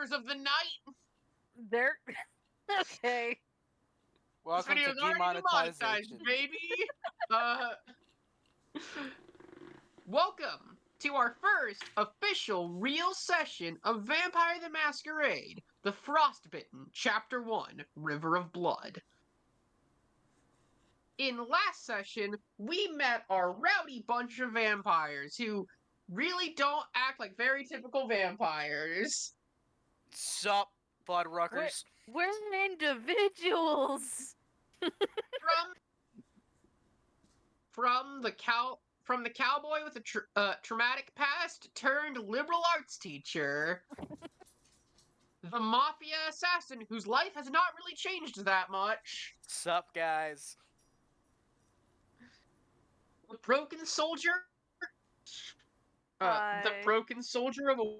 vampires of the night. They're okay. Welcome This to video's already demonetization. demonetized, baby. Welcome to our first official real session of Vampire the Masquerade, the Frostbitten, Chapter 1, River of Blood. In last session, we met our rowdy bunch of vampires who really don't act like very typical vampires. Sup, Bloodruckers? We're individuals. From the cowboy with a traumatic past turned liberal arts teacher, the mafia assassin whose life has not really changed that much, Sup, guys? the broken soldier, the broken soldier of a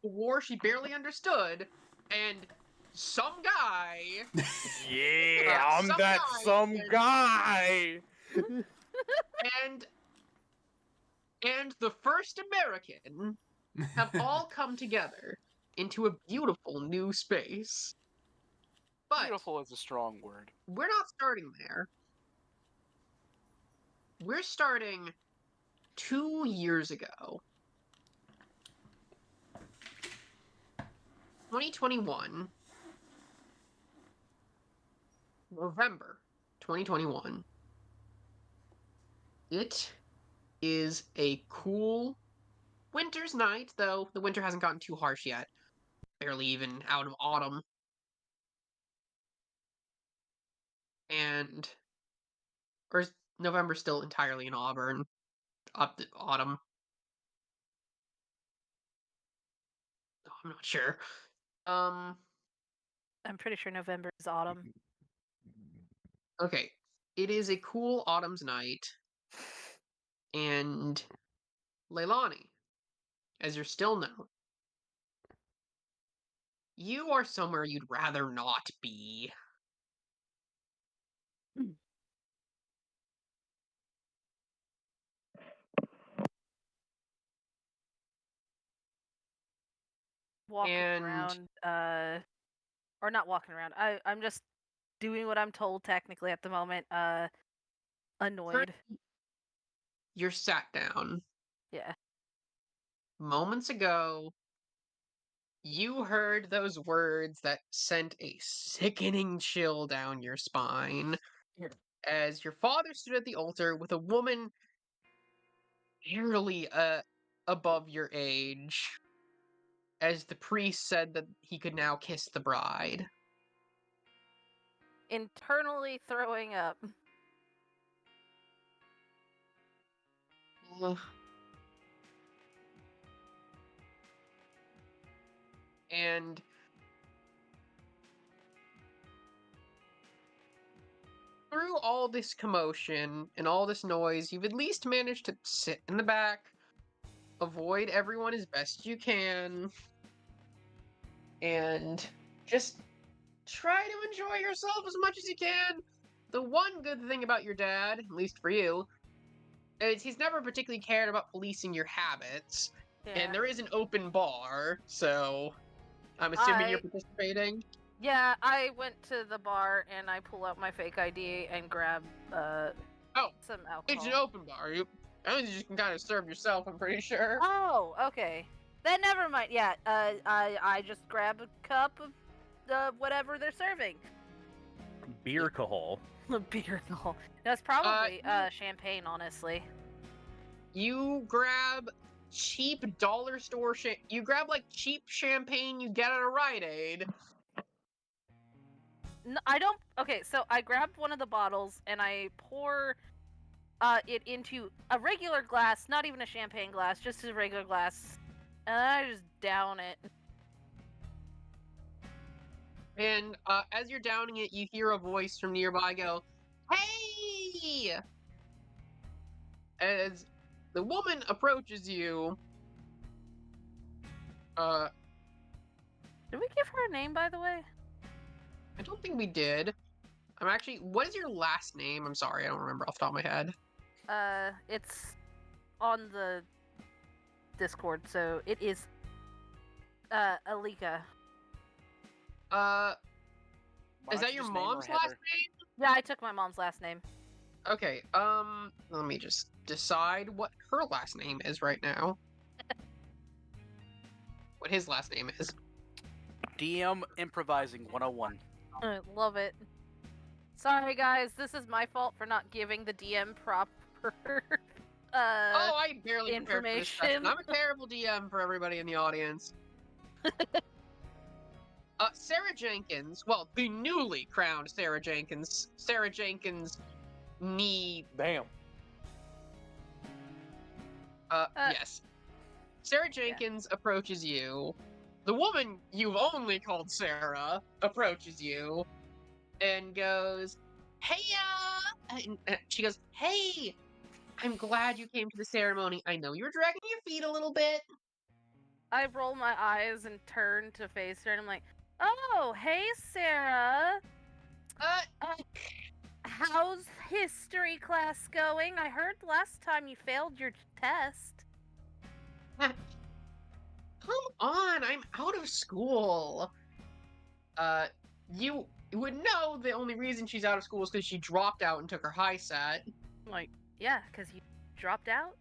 war she barely understood, and some guy. Yeah, I'm that some guy. and the first American have all come together into a beautiful new space. But Beautiful is a strong word. we're not starting there. We're starting 2 years ago. 2021. November 2021. It is a cool winter's night, though the winter hasn't gotten too harsh yet. Barely even out of autumn. Or is November still entirely in Auburn? Up to autumn? Oh, I'm not sure. I'm pretty sure November is autumn. Okay. It is a cool autumn's night. And Leilani, as you're still known, you are somewhere you'd rather not be. Walking around, or not walking around. I'm just doing what I'm told technically at the moment. Annoyed. You're sat down. Yeah. Moments ago, you heard those words that sent a sickening chill down your spine as your father stood at the altar with a woman barely above your age, as the priest said that he could now kiss the bride. Internally throwing up. And through all this commotion and all this noise, you've at least managed to sit in the back, avoid everyone as best you can, and just try to enjoy yourself as much as you can. The one good thing about your dad, at least for you, is he's never particularly cared about policing your habits. Yeah. And there is an open bar, so I'm assuming you're participating? Yeah, I went to the bar and I pull out my fake ID and grab some alcohol. It's an open bar. You just can kind of serve yourself, I'm pretty sure. Oh, okay. Then never mind. Yeah, I just grab a cup of whatever they're serving. Beer alcohol. Beer alcohol. That's probably champagne, honestly. You grab cheap dollar store you grab like cheap champagne you get at a Rite Aid. No, I don't. Okay, so I grab one of the bottles and I pour it into a regular glass, not even a champagne glass, just a regular glass, and I just down it. And as you're downing it, you hear a voice from nearby go, "Hey!" As the woman approaches you, Did we give her a name, by the way? I don't think we did. What is your last name? I'm sorry, I don't remember off the top of my head. It's on the Discord, so it is Alika. Why Is don't that you your just name her mom's last Heather? name? Yeah, I took my mom's last name. Okay, let me just decide what her last name is right now. What his last name is. DM improvising 101. I love it. Sorry, guys. This is my fault for not giving the DM proper. Oh, I barely prepared for this session. information. I'm a terrible DM for everybody in the audience. Sarah Jenkins, well, the newly crowned Sarah Jenkins knee. Damn. Yes. Sarah Jenkins approaches you. The woman you've only called Sarah approaches you and goes, "Hey, and she goes, "Hey, I'm glad you came to the ceremony. I know you were dragging your feet a little bit." I roll my eyes and turn to face her, and I'm like, "Oh, hey, Sarah. How's history class going? I heard last time you failed your test." Come on, I'm out of school. You would know the only reason she's out of school is because she dropped out and took her high set. I'm like, "Yeah, because you dropped out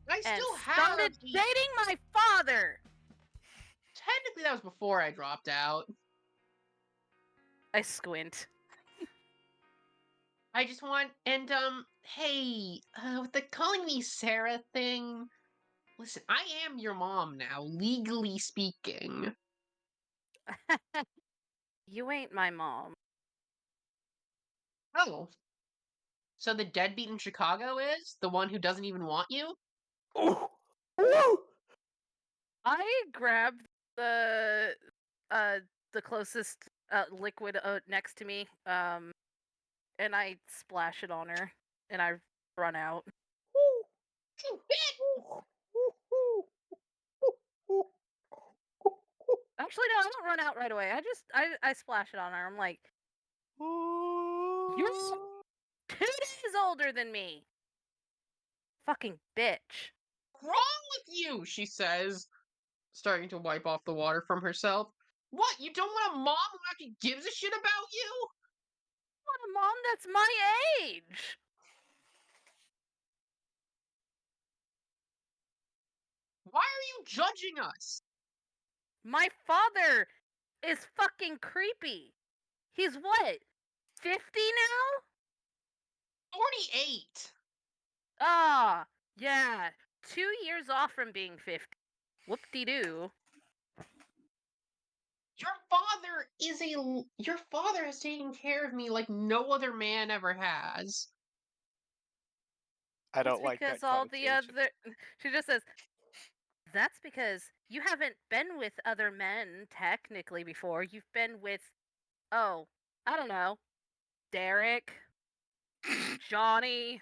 I and still have started the... dating my father." Technically, that was before I dropped out. I squint. I just want... And, hey, with the calling me Sarah thing... Listen, I am your mom now, legally speaking. You ain't my mom. Oh. So the deadbeat in Chicago is? The one who doesn't even want you? Ooh. Ooh. I grab the closest liquid next to me, and I splash it on her, and I run out. You bitch! Actually, no, I don't run out right away. I splash it on her. I'm like, "You're 2 days older than me, fucking bitch." Wrong with you, she says, starting to wipe off the water from herself. What, you don't want a mom who actually gives a shit about you? I want a mom that's my age. Why are you judging us? My father is fucking creepy. He's what, 50 now? 48. Ah, yeah. 2 years off from being 50. Whoop-de-doo. Your father has taken care of me like no other man ever has. I don't That's like that because all the connotation. other... She just says, "That's because you haven't been with other men, technically, before. You've been with, oh, I don't know, Derek, Johnny."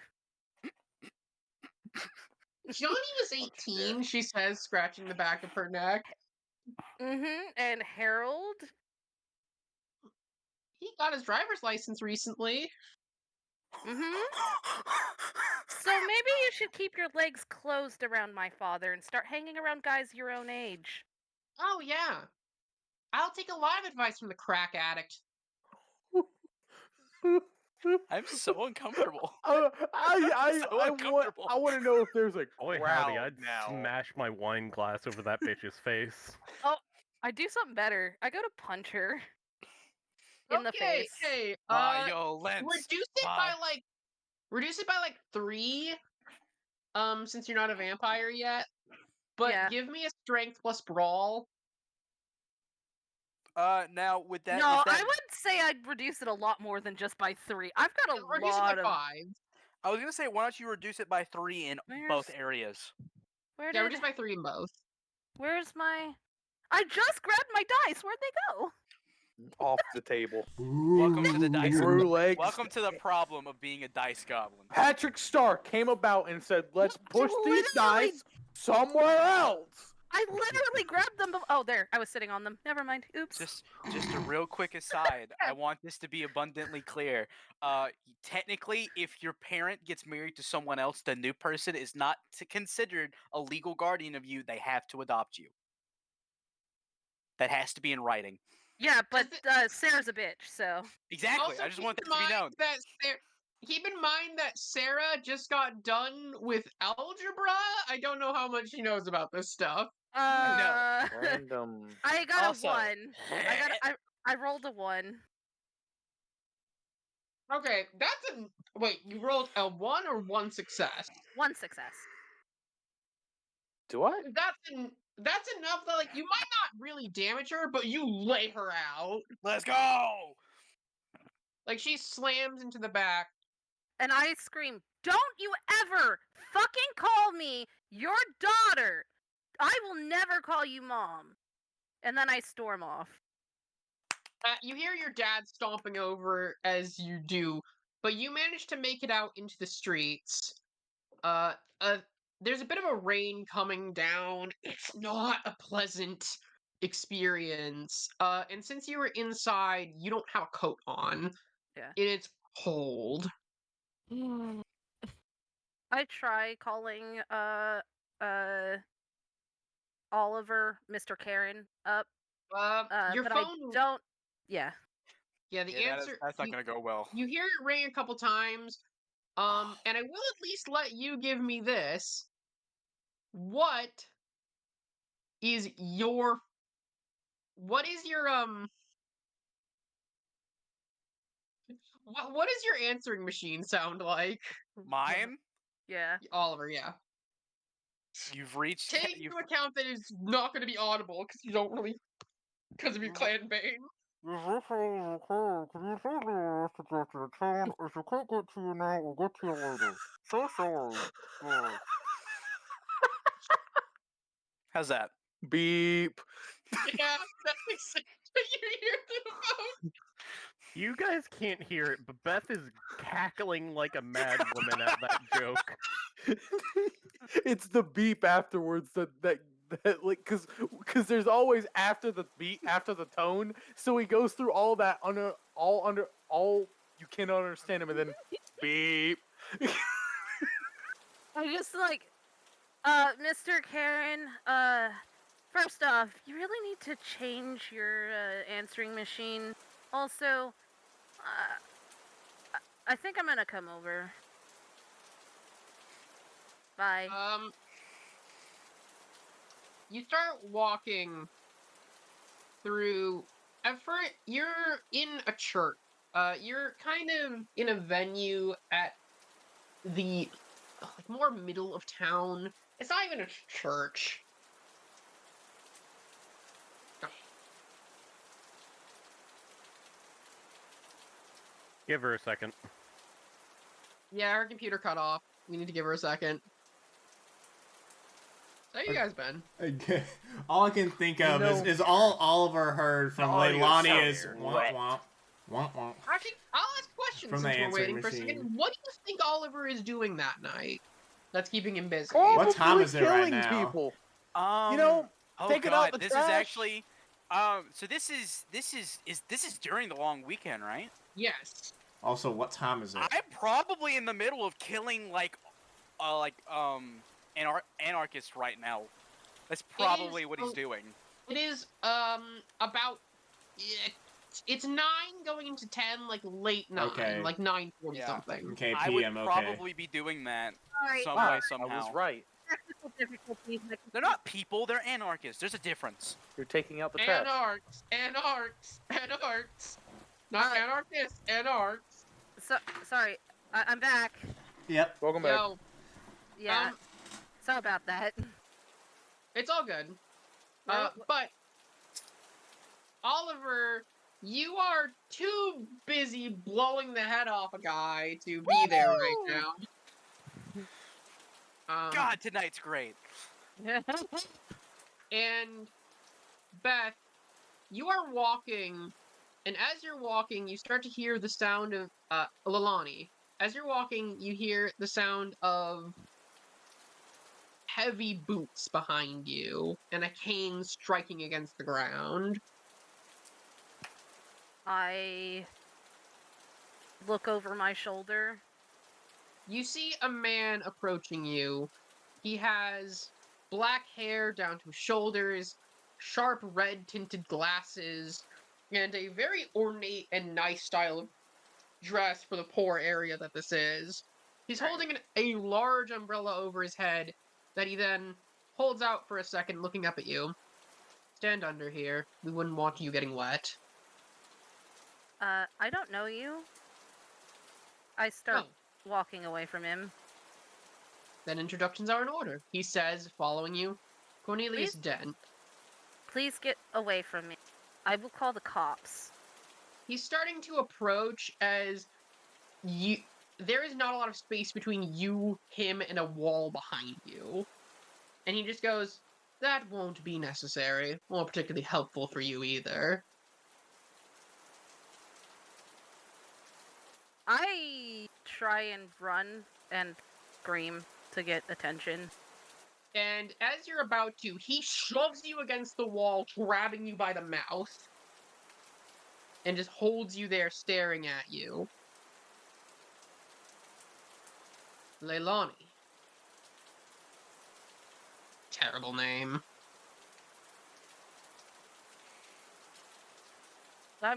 Johnny was 18, she says, scratching the back of her neck. And Harold. He got his driver's license recently. So maybe you should keep your legs closed around my father and start hanging around guys your own age. Oh, yeah. I'll take a lot of advice from the crack addict. I'm so uncomfortable. I So uncomfortable. want to know if there's a Boy, crowd howdy, I'd now. smash my wine glass over that bitch's face. Oh, I do something better. I go to punch her in the Okay, face. hey, Violence. reduce it by like 3, since you're not a vampire yet. But Yeah. give me a strength plus brawl. Now with that, No, is that... I would say I'd reduce it a lot more than just by 3. I've got a Reduce it lot by of... 5. I was gonna say, why don't you reduce it by 3 in both Where's- areas? Where Yeah, did... reduce by 3 in both. Where's my... I just grabbed my dice. Where'd they go? Off the table. Welcome to the dice. Through legs. Welcome to the problem of being a dice goblin. Patrick Stark came about and said, "Let's push these Literally- dice somewhere else." I literally grabbed them. Oh, there. I was sitting on them. Never mind. Oops. Just a real quick aside. I want this to be abundantly clear. Technically, if your parent gets married to someone else, the new person is not considered a legal guardian of you. They have to adopt you. That has to be in writing. Yeah, but Sarah's a bitch, so. Exactly. Also, I just keep want in that to be known. mind that keep in mind that Sarah just got done with algebra. I don't know how much she knows about this stuff. Random. I got Also- a 1. I rolled a 1. Okay, that's a wait. You rolled a 1 or 1 success. 1 success. Do I? That's enough that like you might not really damage her, but you lay her out. Let's go. Like she slams into the back. And I scream, "Don't you ever fucking call me your daughter! I will never call you mom." And then I storm off. You hear your dad stomping over as you do, but you manage to make it out into the streets. There's a bit of a rain coming down. It's not a pleasant experience. And since you were inside, you don't have a coat on. Yeah. And it's cold. I try calling Oliver, Mr. Carron up. Your but phone. I don't. Yeah. Yeah, the Yeah, answer. that's not gonna go well. You hear it ring a couple times. And I will at least let you give me this. What is your what is your what does your answering machine sound like? Mine. Yeah. Oliver, yeah. You've reached. Take into account that it's not going to be audible because you don't really because of your clan bane. How's that? Beep. Yeah, that's exactly what you hear through the phone. You guys can't hear it, but Beth is cackling like a mad woman at that joke. It's the beep afterwards that like because there's always after the beat after the tone, so he goes through all that under all you cannot understand him and then beep. I just like, Mr. Carron, first off, you really need to change your answering machine. Also, I think I'm gonna come over. Bye. You start walking through. At first, you're in a church. You're kind of in a venue at the like more middle of town. It's not even a church. Give her a second. Yeah, her computer cut off. We need to give her a second. How you guys been? All I can think of You know- is all Oliver heard from The audio Leilani sound is is womp wet. womp womp womp. Actually, I'll ask questions From since the we're answering waiting for a second. machine. What do you think Oliver is doing that night? That's keeping him busy. What time Probably is it right killing now? people. Oh taking God, out the this trash. is actually. So this is during the long weekend, right? Yes. Also, what time is it? I'm probably in the middle of killing anarchists right now. That's probably what he's doing. It is about it's 9 going into 10, like late 9, Okay. like 9:40 Yeah. something. Okay, I would PM. Okay. probably be doing that Sorry. some Wow, way I somehow. was right. Technical difficulties. They're not people. They're anarchists. There's a difference. You're taking out the trash. Anarchs. Not anarchists, anarchs. Sorry. I'm back. Yep. Welcome back. Yo, Yeah. Sorry about that. it's all good. But Oliver, you are too busy blowing the head off a guy to be there right now. God, tonight's great. And Beth, you are walking, and as you're walking, you start to hear the sound of Leilani. As you're walking, you hear the sound of heavy boots behind you and a cane striking against the ground. I look over my shoulder. You see a man approaching you. He has black hair down to his shoulders, sharp red tinted glasses, and a very ornate and nice style of dress for the poor area that this is. He's holding a large umbrella over his head that he then holds out for a second, looking up at you. Stand under here. We wouldn't want you getting wet. I don't know you. I start Oh, walking away from him. then introductions are in order. He says, following you, Cornelius Please? Dent. Please get away from me. I will call the cops. He's starting to approach as you. There is not a lot of space between you, him, and a wall behind you. And he just goes, that won't be necessary. Won't particularly helpful for you either. I try and run and scream to get attention. And as you're about to, he shoves you against the wall, grabbing you by the mouth. And just holds you there staring at you. Leilani. Terrible name.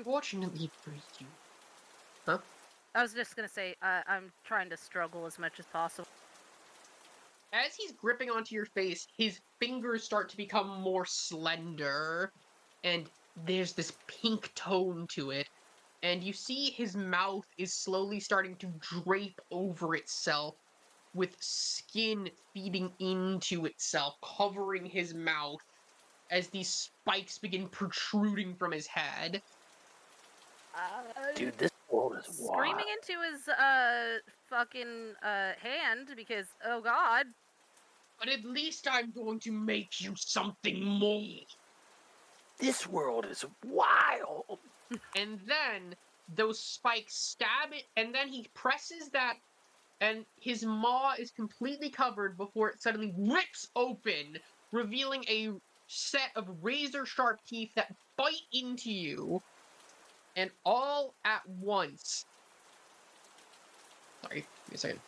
Fortunately for you. Huh? I was just gonna say, I'm trying to struggle as much as possible. As he's gripping onto your face, his fingers start to become more slender. And there's this pink tone to it. And you see his mouth is slowly starting to drape over itself, with skin feeding into itself, covering his mouth as these spikes begin protruding from his head. Dude, this world is Screaming into his fucking hand because, oh god. But at least I'm going to make you something more. This world is wild. And then those spikes stab it, and then he presses that, and his maw is completely covered before it suddenly rips open, revealing a set of razor-sharp teeth that bite into you. And all at once... Sorry, give me a second.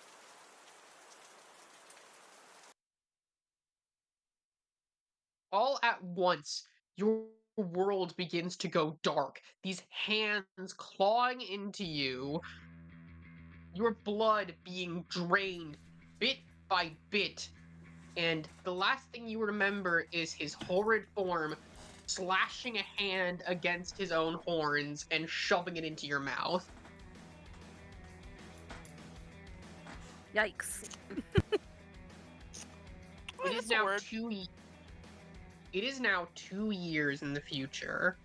All at once, your world begins to go dark. These hands clawing into you. Your blood being drained bit by bit. And the last thing you remember is his horrid form slashing a hand against his own horns and shoving it into your mouth. Yikes. It is now 2 It is now 2 years in the future,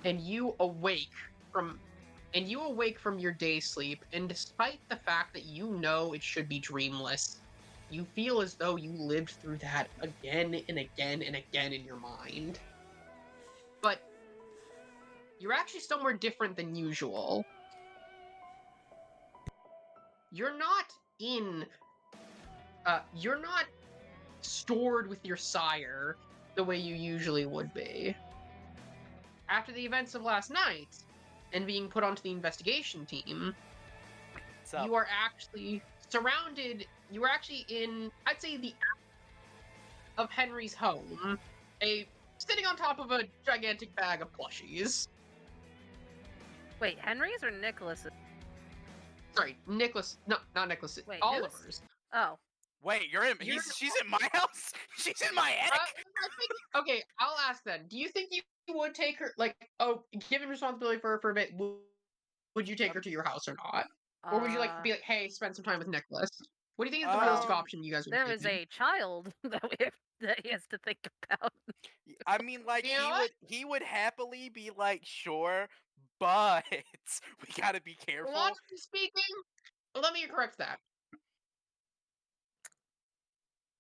and you awake from your day sleep, and despite the fact that you know it should be dreamless, you feel as though you lived through that again and again and again in your mind. But you're actually somewhere different than usual. You're not stored with your sire the way you usually would be. After the events of last night, and being put onto the investigation team, you are actually surrounded. You are actually in, I'd say, the of Henri's home, sitting on top of a gigantic bag of plushies. Wait, Henry's or Nicholas's? Sorry, Nicholas. No, not Nicholas. Wait, Oliver's. Oh. Wait, she's in my house? She's in my attic? Okay, I'll ask then. Do you think you would take her, like, given responsibility for her for a bit, would you take her to your house or not? Or would you, be like, hey, spend some time with Nicholas? What do you think is the realistic option you guys would There take? is a child that he has to think about. I mean, like, You know he would happily be like, sure, but we gotta be careful. Logically speaking, let me correct that.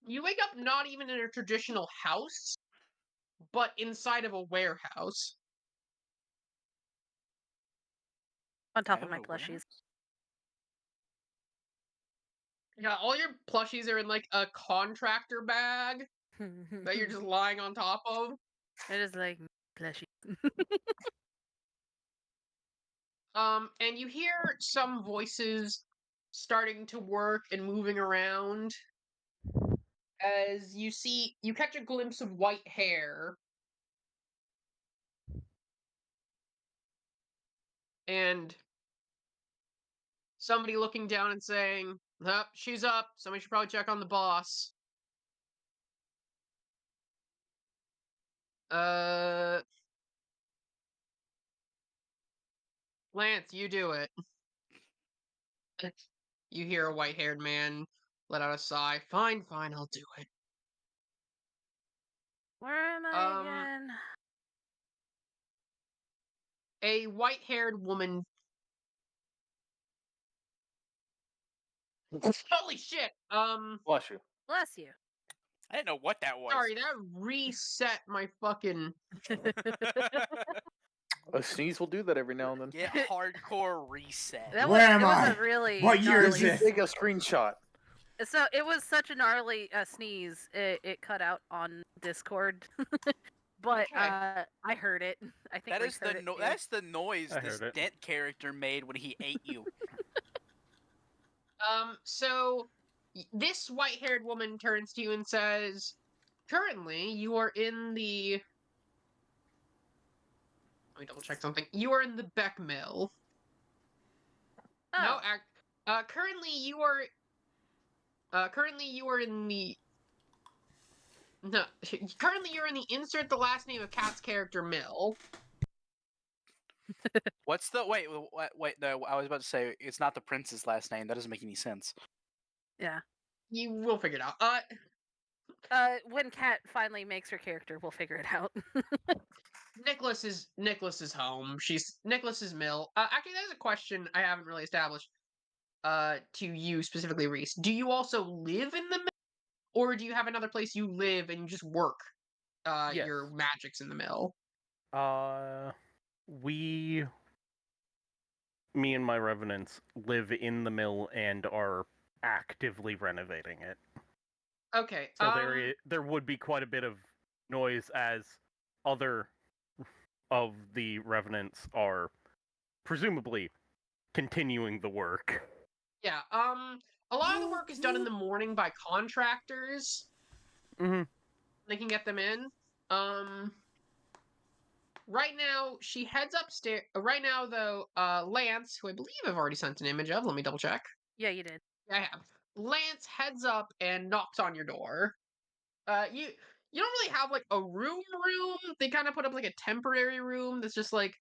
You wake up not even in a traditional house, but inside of a warehouse. On top of my plushies. Yeah, all your plushies are in, like, a contractor bag that you're just lying on top of. It is like plushies. And you hear some voices starting to work and moving around as you catch a glimpse of white hair and somebody looking down and saying, "Up, she's up. Somebody should probably check on the boss." Lance, you do it. You hear a white-haired man let out a sigh. Fine, I'll do it. Where am I again? A white-haired woman. Holy shit! Bless you. Bless you. I didn't know what that was. Sorry, that reset my fucking. A sneeze will do that every now and then. Get hardcore reset. That Where am it was I? a really What year is gnarly- it? Take a screenshot. So it was such a gnarly sneeze. It cut out on Discord, but Okay. I heard it. I think That Reese is the heard it too. that's the noise I this heard it. Dent character made when he ate you. So this white-haired woman turns to you and says, "Currently, you are in the." Let me double check something. You are in the Beck mill. Oh, No, currently you are. Currently you are in the. No, currently you're in the insert the last name of Cat's character mill. What's the wait? No, I was about to say it's not the prince's last name. That doesn't make any sense. yeah. You will figure it out. When Kat finally makes her character, we'll figure it out. Nicholas is home. She's Nicholas's mill. Actually, there's a question I haven't really established. To you specifically, Reese. Do you also live in the mill, or do you have another place you live and you just work? Yes. Your magics in the mill. Me and my revenants live in the mill and are actively renovating it. Okay. So there would be quite a bit of noise as other of the revenants are presumably continuing the work. Yeah. A lot of the work is done in the morning by contractors. Mm-hmm. They can get them in. Right now she heads upstairs. Right now, though, Lance, who I believe I've already sent an image of. Let me double check. Yeah, you did. Yeah, I have. Lance heads up and knocks on your door. You don't really have like a room. They kind of put up like a temporary room that's just like,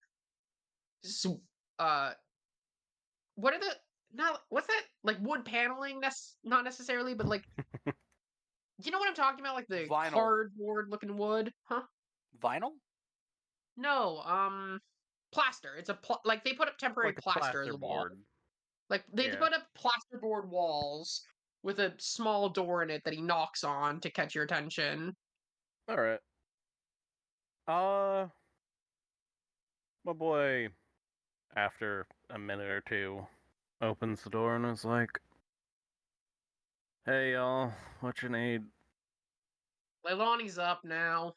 what are the not what's that like wood paneling? That's not necessarily, but like, you know what I'm talking about? Like the Vinyl. cardboard looking wood, huh? Vinyl? No, plaster. It's like they put up temporary Like a plaster as a wall. plasterboard. Like they Yeah. put up plasterboard walls with a small door in it that he knocks on to catch your attention. Alright. My boy, after a minute or two, opens the door and is like, "Hey y'all, what you need?" Leilani's up now.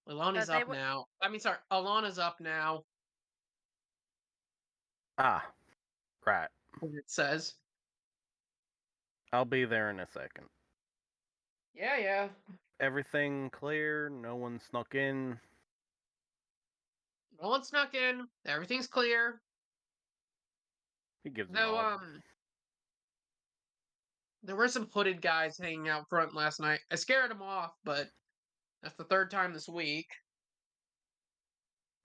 Leilani's they up now. I mean, sorry, Alana's up now. Ah, right. It says. I'll be there in a second. Yeah. Everything clear? No one snuck in? No one snuck in. Everything's clear. He gives a Though, nod. there were some hooded guys hanging out front last night. I scared them off, but that's the third time this week.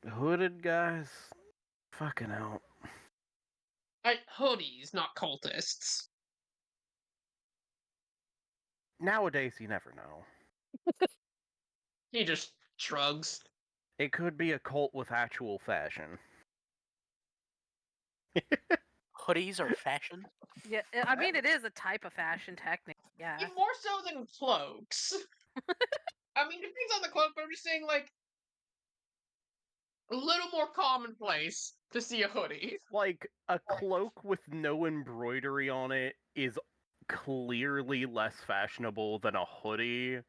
Hooded guys? Fucking hell. Hoodies, not cultists. Nowadays, you never know. He just shrugs. It could be a cult with actual fashion. Hoodies are fashion. Yeah, I mean it is a type of fashion, technically. Yeah. Even more so than cloaks. I mean, it depends on the cloak, but I'm just saying, like, a little more commonplace to see a hoodie. Like, a cloak with no embroidery on it is clearly less fashionable than a hoodie.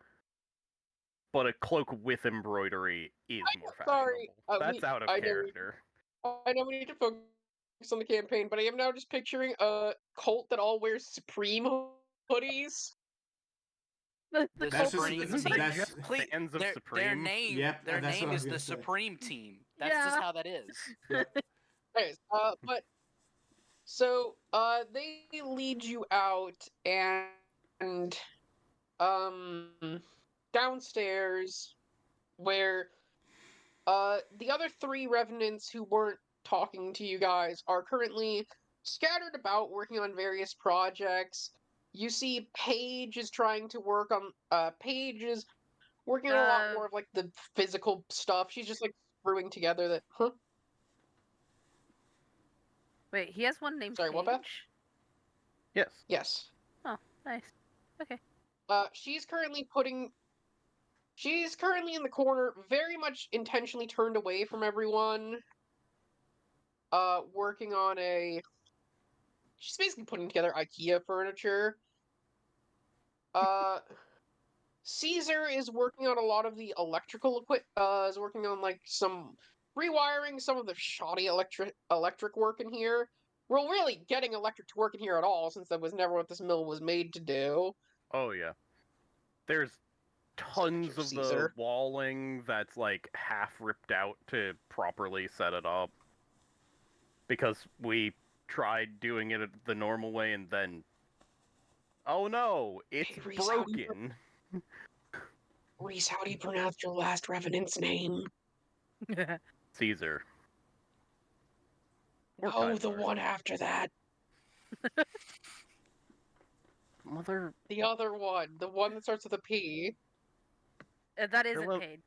But a cloak with embroidery is more sorry, fashionable. That's out of I know- character. I know we need to focus on the campaign, but I am now just picturing a cult that all wears Supreme hoodies. The The That's Supreme just- team. that's- Please, Fans of their Supreme. name, Yep, their that's what name I is was the gonna say. Supreme Team. That's just Yeah. how that is. Yep. Anyways, but so they lead you out and downstairs where the other three revenants who weren't talking to you guys are currently scattered about working on various projects. You see Paige is trying to work on Paige is working on a lot more of like the physical stuff. She's just like screwing together that Wait, he has one named Sorry, what, Beth? Paige? Yes. Yes. Oh, nice. Okay. She's currently in the corner, very much intentionally turned away from everyone. Working on she's basically putting together IKEA furniture. Caesar is working on a lot of the electrical is working on like some rewiring some of the shoddy electric work in here. Well, really getting electric to work in here at all, since that was never what this mill was made to do. Oh yeah. There's tons of the Caesar. walling that's like half ripped out to properly set it up. Because we tried doing it the normal way and then oh no, it's Hey, Rees, how do you broken. Reese, how do you pronounce your last revenant's name? Caesar. Or Oh, the Kaiser. one after that. Mother. The other one. The one that starts with a P. That isn't Philo- paid.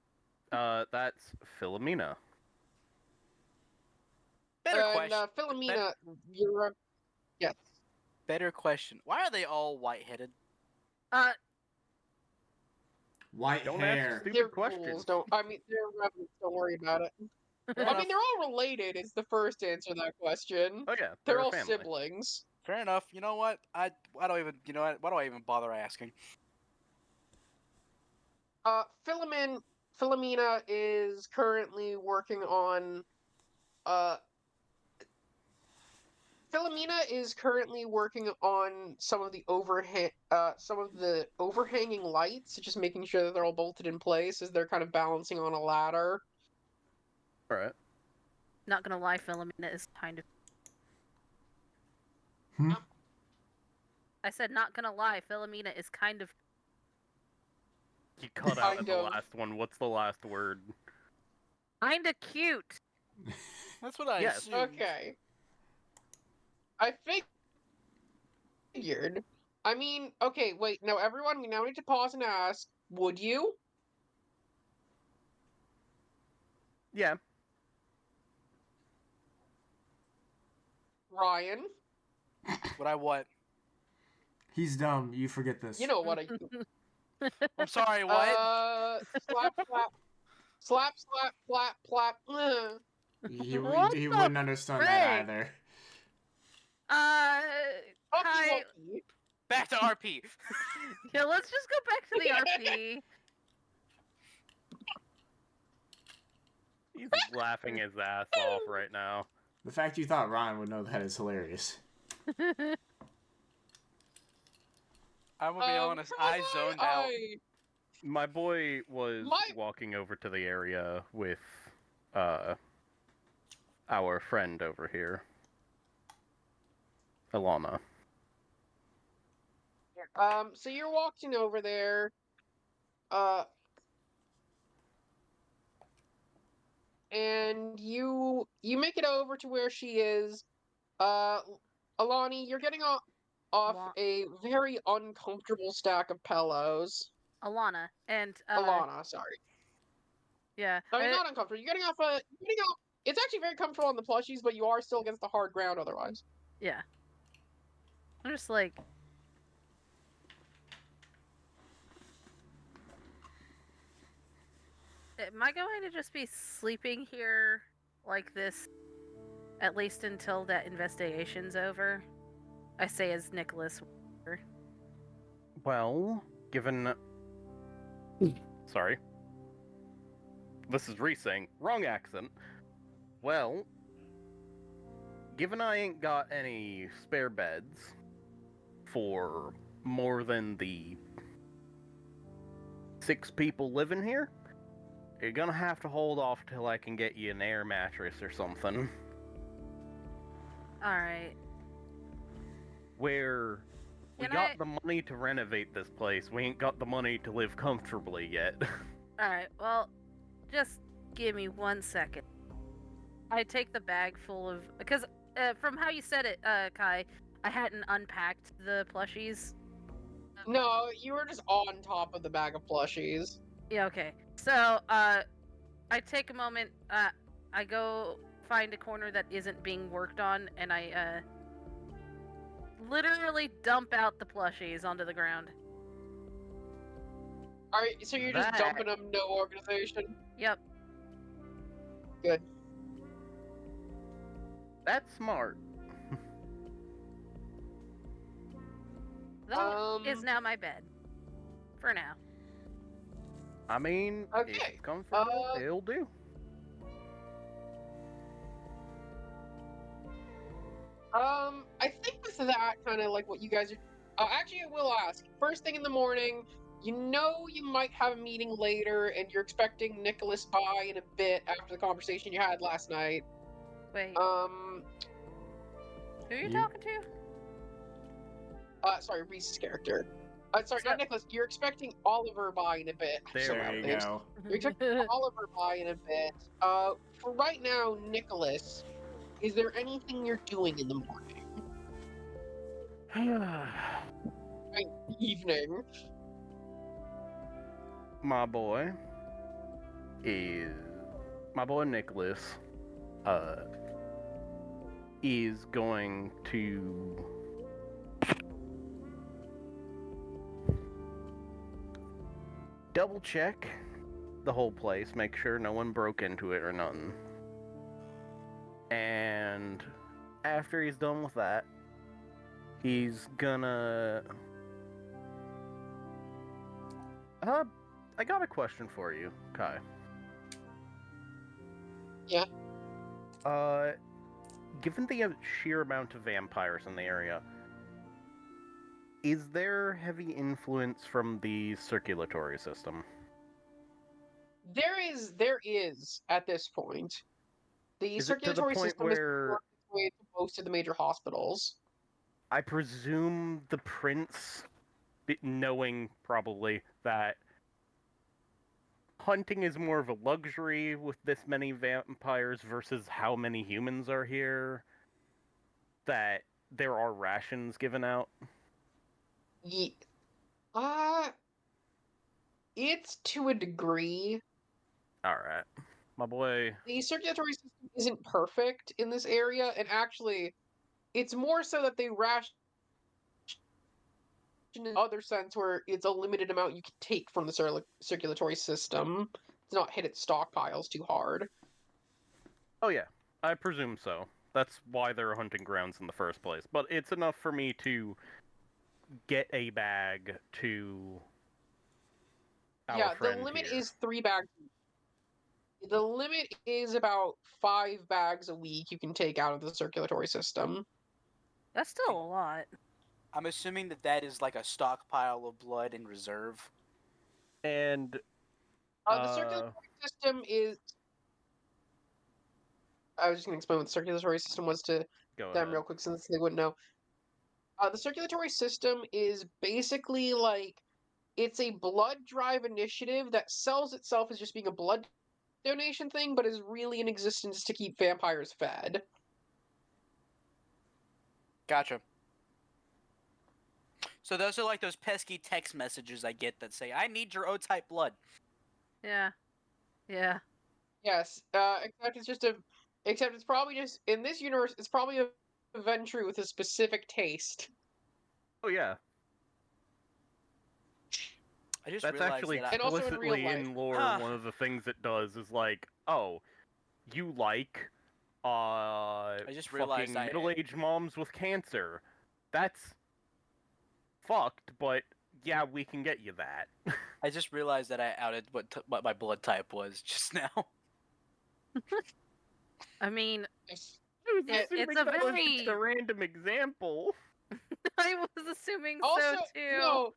That's Philomena. Better And question. Philomena, you're yes. Better question. Why are they all white-headed? White Don't hair. ask stupid They're questions. ghouls, they're revenants, don't worry about it. Fair I enough. mean, they're all related is the first answer to that question. Oh yeah, They're they're a all family. siblings. Fair enough. You know what? Why do I even bother asking? Philomena is currently working on some of the overhanging lights, just making sure that they're all bolted in place as they're kind of balancing on a ladder. Alright. Not gonna lie, Philomena is kind of. Hmm? I said not gonna lie, Philomena is kind of. You cut out at Kind the of. last one. What's the last word? Kinda cute. That's what I Yes. assumed. Okay. I figured. I mean, okay, wait, no, everyone, we now need to pause and ask, would you? Yeah. Ryan? Would I what? He's dumb. You forget this. You know what I I'm sorry, what? slap, slap. Slap, slap, flap, flap. He What the wouldn't understand that frick? either. Hockey, Hi. hockey. Back to RP. Yeah, let's just go back to the RP. He's laughing his ass off right now. The fact you thought Ryan would know that is hilarious. I'm gonna be honest. I zoned out. My boy was walking over to the area with our friend over here, Alana. So you're walking over there. And you make it over to where she is. Alani, you're getting off a very uncomfortable stack of pillows. Alana and Alana, sorry. Yeah. I mean, not uncomfortable. You're getting off. It's actually very comfortable on the plushies, but you are still against the hard ground otherwise. Yeah. I'm just like. Am I going to just be sleeping here like this, at least until that investigation's over? I say as Nicholas. Well, given... Sorry. This is Rees saying, wrong accent. Well, given I ain't got any spare beds for more than the 6 people living here, you're gonna have to hold off till I can get you an air mattress or something. All right. Where we Can got I- the money to renovate this place, we ain't got the money to live comfortably yet. All right. Well, just give me 1 second. I take the bag full of because from how you said it, Kai, I hadn't unpacked the plushies. No, you were just on top of the bag of plushies. Yeah. Okay. So I take a moment. I go find a corner that isn't being worked on, and I literally dump out the plushies onto the ground. Alright, so you're just That- dumping them, no organization? Yep. Good. That's smart. That is Um, now my bed. For now. I mean, if Okay, it's comfortable, uh, it'll do. I think with that, kind of like what you guys are. Actually, I will ask. First thing in the morning, you know you might have a meeting later, and you're expecting Nicholas by in a bit after the conversation you had last night. Wait. Uh, Who are you you- talking to? Sorry, Reese's character. Sorry, So- not Nicholas. You're expecting Oliver by in a bit. I'm so There out There of you names. go. You're expecting Oliver by in a bit. For right now, Nicholas, is there anything you're doing in the morning? Evening. My boy Nicholas is going to double check the whole place, make sure no one broke into it or nothing. And after he's done with that, he's gonna I got a question for you, Kai. Yeah. Given the sheer amount of vampires in the area, is there heavy influence from the circulatory system? There is at this point. The Is it to the circulatory point system where- is working its way to most of the major hospitals. I presume the prince, knowing probably that hunting is more of a luxury with this many vampires versus how many humans are here, that there are rations given out. Ye- uh, it's to a degree. Alright. My boy. The circulatory system isn't perfect in this area, and actually, it's more so that they ration in the other sense where it's a limited amount you can take from the circulatory system. It's not hit its stockpiles too hard. Oh yeah, I presume so. That's why there are hunting grounds in the first place. But it's enough for me to get a bag to our Yeah, the friend limit here. is 3 bags. The limit is about 5 bags a week you can take out of the circulatory system. That's still a lot. I'm assuming that is like a stockpile of blood in reserve. And The circulatory system is. I was just going to explain what the circulatory system was to go them ahead. real quick since they wouldn't know. The circulatory system is basically like it's a blood drive initiative that sells itself as just being a blood donation thing, but is really in existence to keep vampires fed. Gotcha. So those are like those pesky text messages I get that say, "I need your O-type blood." Yeah. Yeah. Yes, except it's probably just in this universe. It's probably a Ventru with a specific taste. Oh yeah, I just that's realized actually that And also in real explicitly in life. lore Huh. one of the things it does is like, oh, you like just realized fucking I- middle-aged moms with cancer. That's fucked, but yeah, we can get you that. I just realized that I outed what my blood type was just now. I mean, Yes. I was It's assuming a that was just a very- random example. I was assuming Also, so too. no.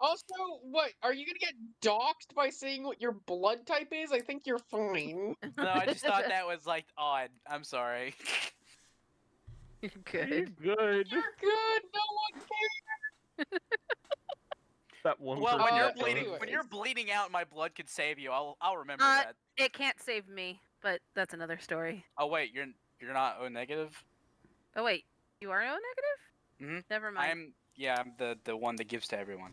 Also, what are you gonna get doxxed by saying what your blood type is? I think you're fine. No, I just thought that was like odd. I'm sorry. You're Are you good. good? You're good. No one cares. That one Well, person when you're that bleeding, does. when you're bleeding out, my blood could save you. I'll remember Uh, that. It can't save me, but that's another story. Oh wait, you're not O negative. Oh wait, you are O negative? Mm-hmm. Never mind. I'm the one that gives to everyone.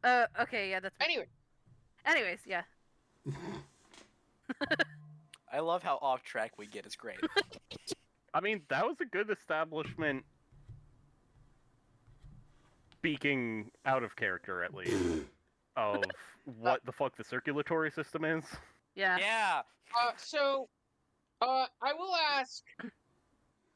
Okay, yeah, that's me. Anyway, Anyways, yeah. I love how off track we get. It's great. I mean, that was a good establishment. Speaking out of character, at least, of what the fuck the circulatory system is. Yeah. Yeah. I will ask.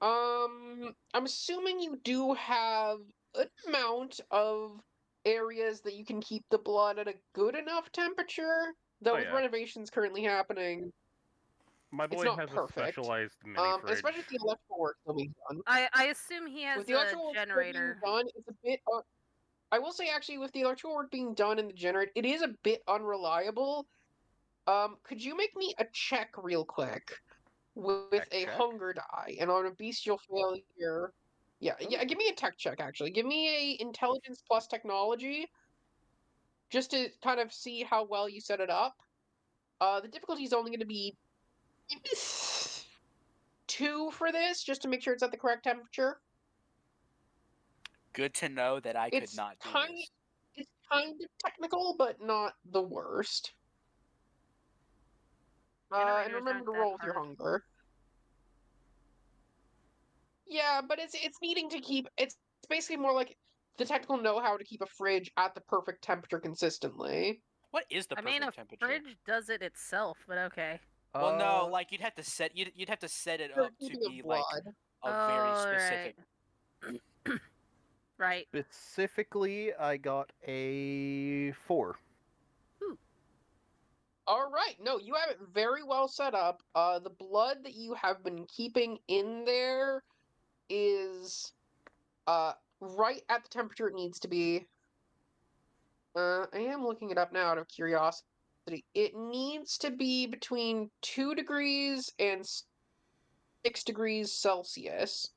I'm assuming you do have an amount of areas that you can keep the blood at a good enough temperature. Though Oh, with yeah. renovations currently happening, My it's boy not has a perfect. specialized mini fridge. Especially if the electrical work still being done. I assume he has With the a electrical work still being generator. done, it's a bit. I will say actually, with the electrical work being done in the generator, it is a bit unreliable. Could you make me a check real quick with Tech a check? hunger die and on a bestial failure? Yeah, give me a tech check actually. Give me a intelligence plus technology, just to kind of see how well you set it up. The difficulty is only going to be 2 for this, just to make sure it's at the correct temperature. Good to know that I could It's not do kind this. it's kind of technical, but not the worst. And Generators remember aren't to that roll with your hard. hunger. Yeah, but it's needing to keep it's basically more like the technical know-how to keep a fridge at the perfect temperature consistently. What is the I mean, a perfect temperature? fridge does it itself, but okay. Well, no, like you'd have to set it For up to keeping be of like blood. a very Oh, specific. Right. Specifically, I got a 4. All right. No, you have it very well set up. The blood that you have been keeping in there is right at the temperature it needs to be. I am looking it up now out of curiosity. It needs to be between 2 degrees and 6 degrees Celsius.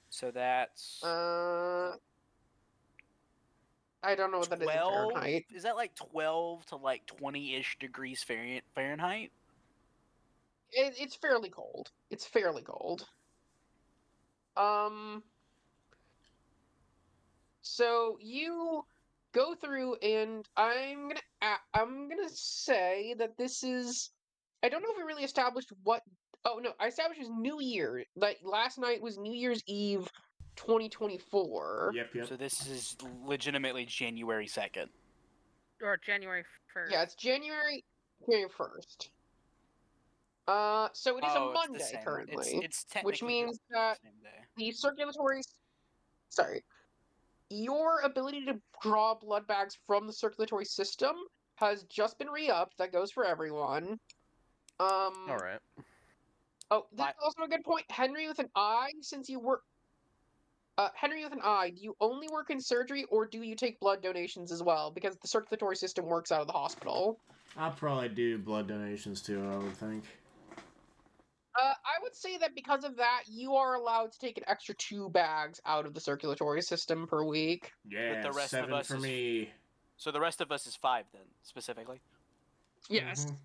So that's I don't know what that is in 12. Fahrenheit. Is that like 12 to like 20-ish degrees Fahrenheit? It's fairly cold. It's fairly cold. So you go through, and I'm gonna say that this is. I don't know if we really established what. Oh no, I established it was New Year. Like last night was New Year's Eve, 2024. Yep. So this is legitimately January 2nd. Or January 1st. Yeah, it's January 1st. So it is a Oh, it's the Monday same. currently, It's technically which means that the same day. the circulatory. Sorry, your ability to draw blood bags from the circulatory system has just been re-upped. That goes for everyone. Alright. Oh, this is also a good point. Henry with an I, since you work. Henry with an I, do you only work in surgery or do you take blood donations as well? Because the circulatory system works out of the hospital. I'll probably do blood donations too, I would think. I would say that because of that, you are allowed to take an extra 2 bags out of the circulatory system per week. Yeah, the rest of 7 us for is- me. So the rest of us is 5 then, specifically. Yes. Mhm.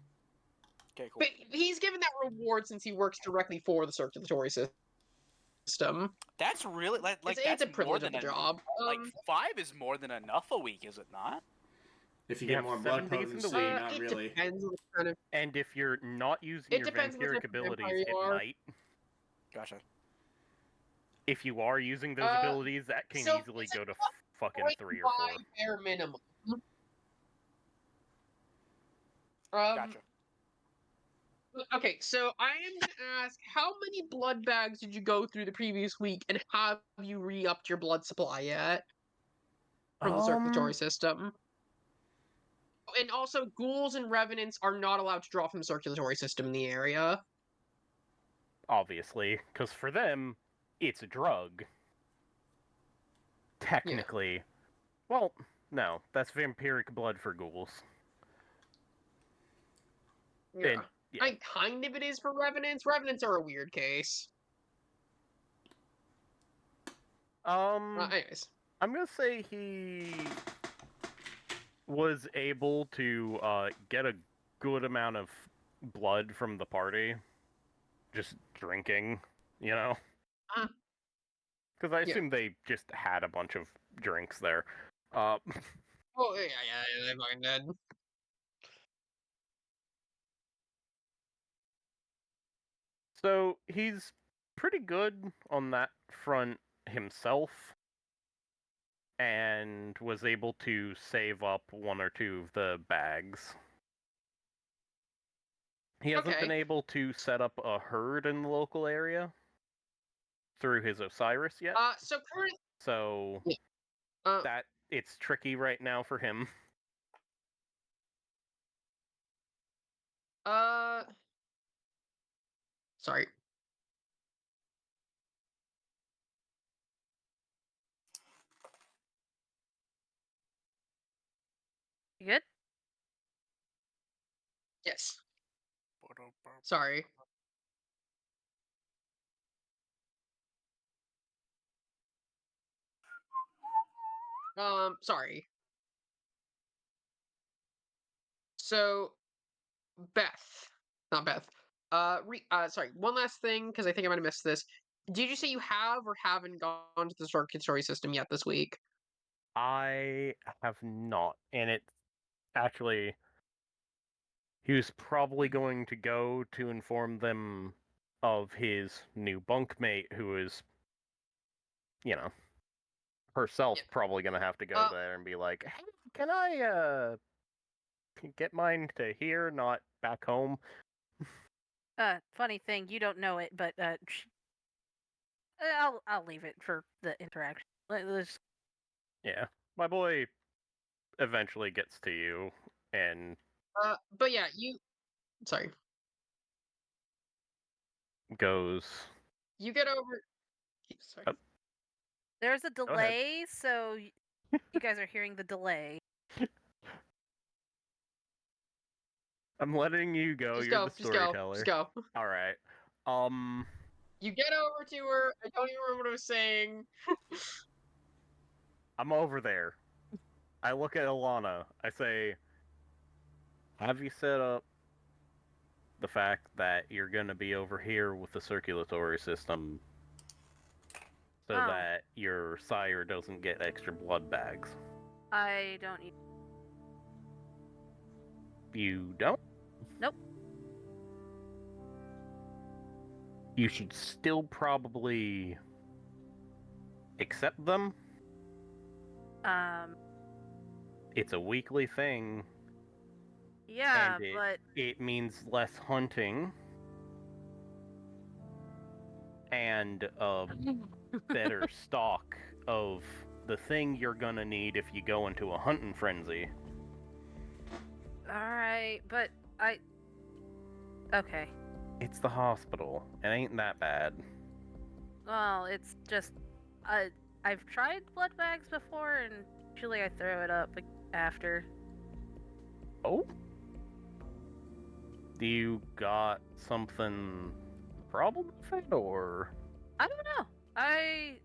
Okay, cool. But he's given that reward since he works directly for the circulatory system. That's really like It's that's a privilege more of than the job. like 5 is more than enough a week, is it not? If you You get have more 7 blood days in the potency, week. not It really. depends on the kind of. And if you're not using It your depends on the vampiric type of abilities, vampire you it are. might. Gotcha. If you are using those Uh, abilities, that can so easily it's go to fucking Right 3 or by 4. bare minimum. Gotcha. Okay, so I am gonna ask, how many blood bags did you go through the previous week, and have you re-upped your blood supply yet from the circulatory system? And also, ghouls and revenants are not allowed to draw from the circulatory system in the area. Obviously, because for them, it's a drug. Technically. Well, no, that's vampiric blood for ghouls. Yeah. And, yeah. Kind of it is for revenants. Revenants are a weird case. Anyways. I'm gonna say he was able to get a good amount of blood from the party, just drinking, you know? Uh, Because I yeah. assume they just had a bunch of drinks there. Uh, Oh, yeah, they fucking did. so he's pretty good on that front himself, and was able to save up one or two of the bags. He hasn't been Okay. able to set up a herd in the local area through his Osiris yet, So current. so Yeah. that it's tricky right now for him. Sorry. You good? Yes. Sorry. Sorry. So, Beth. Not Beth. Sorry, one last thing, because I think I might have missed this. Did you say you have or haven't gone to the story system yet this week? I have not, and it's actually he was probably going to go to inform them of his new bunkmate, who is, you know, herself Yeah. probably gonna have to go there and be like, "Hey, can I get mine to here, not back home?" Funny thing, you don't know it, but I'll leave it for the interaction. Let's. Yeah, my boy eventually gets to you and But yeah, sorry. goes, You get over. Sorry. Oh. There's a ahead. delay, so you guys are hearing the delay. I'm letting you go. Just You're go. the Just go. storyteller. Just go. All right. You get over to her. I don't even remember what I was saying. I'm over there. I look at Alana. I say, "Have you set up the fact that you're gonna be over here with the circulatory system so Oh. that your sire doesn't get extra blood bags?" I don't need. You don't? Nope. You should still probably accept them. It's a weekly thing. Yeah, and but it means less hunting and a better stock of the thing you're gonna need if you go into a hunting frenzy. alright, but okay. It's the hospital. It ain't that bad. Well, it's just I've tried blood bags before, and usually I throw it up after. Oh? Do you got something problem with it, or? I don't know. I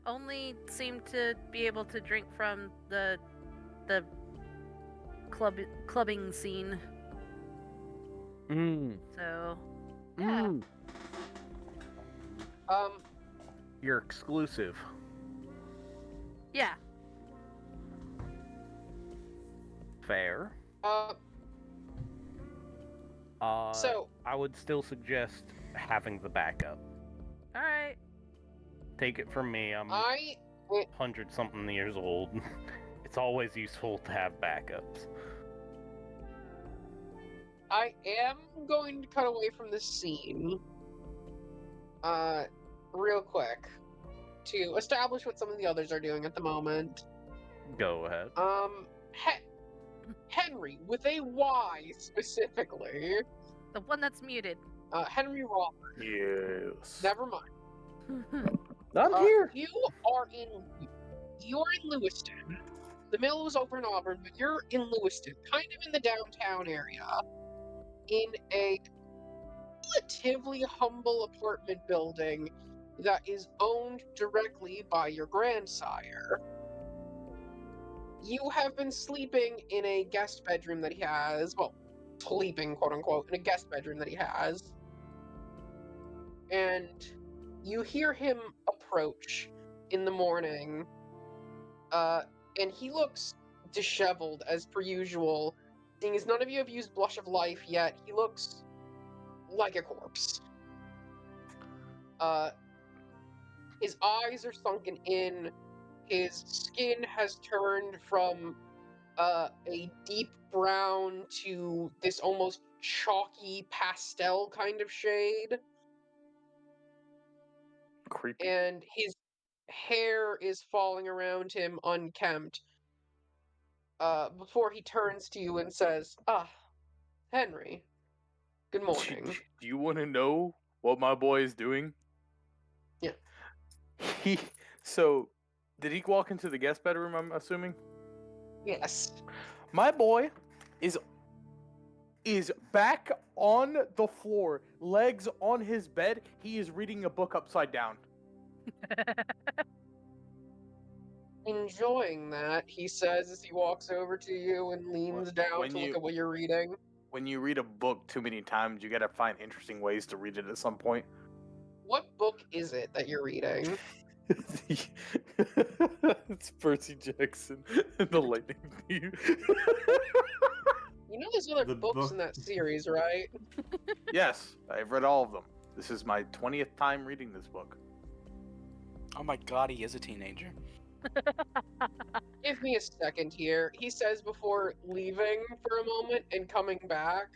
only seem to be able to drink from the clubbing scene. So yeah. You're exclusive. Yeah. Fair. So I would still suggest having the backup. Alright. Take it from me, I'm I 100-something years old. It's always useful to have backups. I am going to cut away from this scene, real quick, to establish what some of the others are doing at the moment. Go ahead. Henri, with a Y specifically. The one that's muted. Henri Roberts. Yes. Never mind. I'm here. You're in Lewiston. The mill was over in Auburn, but you're in Lewiston, kind of in the downtown area, in a relatively humble apartment building that is owned directly by your grandsire. You have been sleeping in a guest bedroom that he has. Well, sleeping, quote unquote, in a guest bedroom that he has. And you hear him approach in the morning. And he looks disheveled as per usual. Seeing as none of you have used Blush of Life yet, he looks like a corpse. His eyes are sunken in. His skin has turned from a deep brown to this almost chalky pastel kind of shade. Creepy. And his hair is falling around him unkempt. Before he turns to you and says, Henri, good morning. Do you want to know what my boy is doing? Yeah. So, did he walk into the guest bedroom, I'm assuming? Yes. My boy is back on the floor, legs on his bed. He is reading a book upside down. Enjoying that, he says as he walks over to you and leans down when to you- look at what you're reading. When you read a book too many times, you gotta find interesting ways to read it at some point. What book is it that you're reading? It's Percy Jackson and the Lightning Thief. You know there's other The books book- in that series, right? Yes, I've read all of them. This is my 20th time reading this book. Oh my god, he is a teenager. Give me a second here, he says before leaving for a moment and coming back.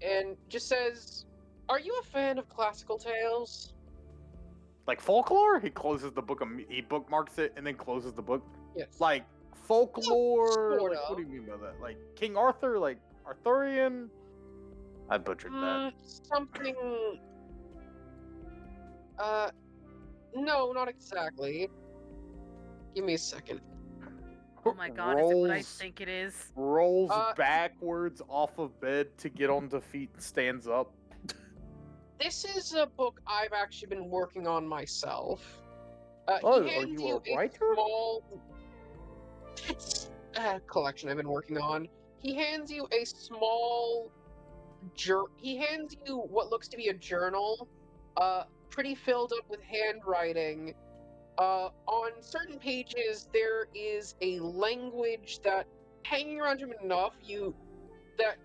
And just says, are you a fan of classical tales? Like folklore? He closes the book, he bookmarks it, and then closes the book. Yes. Like folklore? Sort Like, what of. do you mean by that? Like King Arthur? Like Arthurian? I butchered that. Something... no, not exactly. Give me a second. Oh my god, is it what I think it is? Rolls Uh, backwards off of bed to get onto feet and stands up. This is a book I've actually been working on myself. Oh, he are hands you a a writer? small collection I've been working on. He hands you a small he hands you what looks to be a journal, pretty filled up with handwriting. On certain pages there is a language that, hanging around him enough, that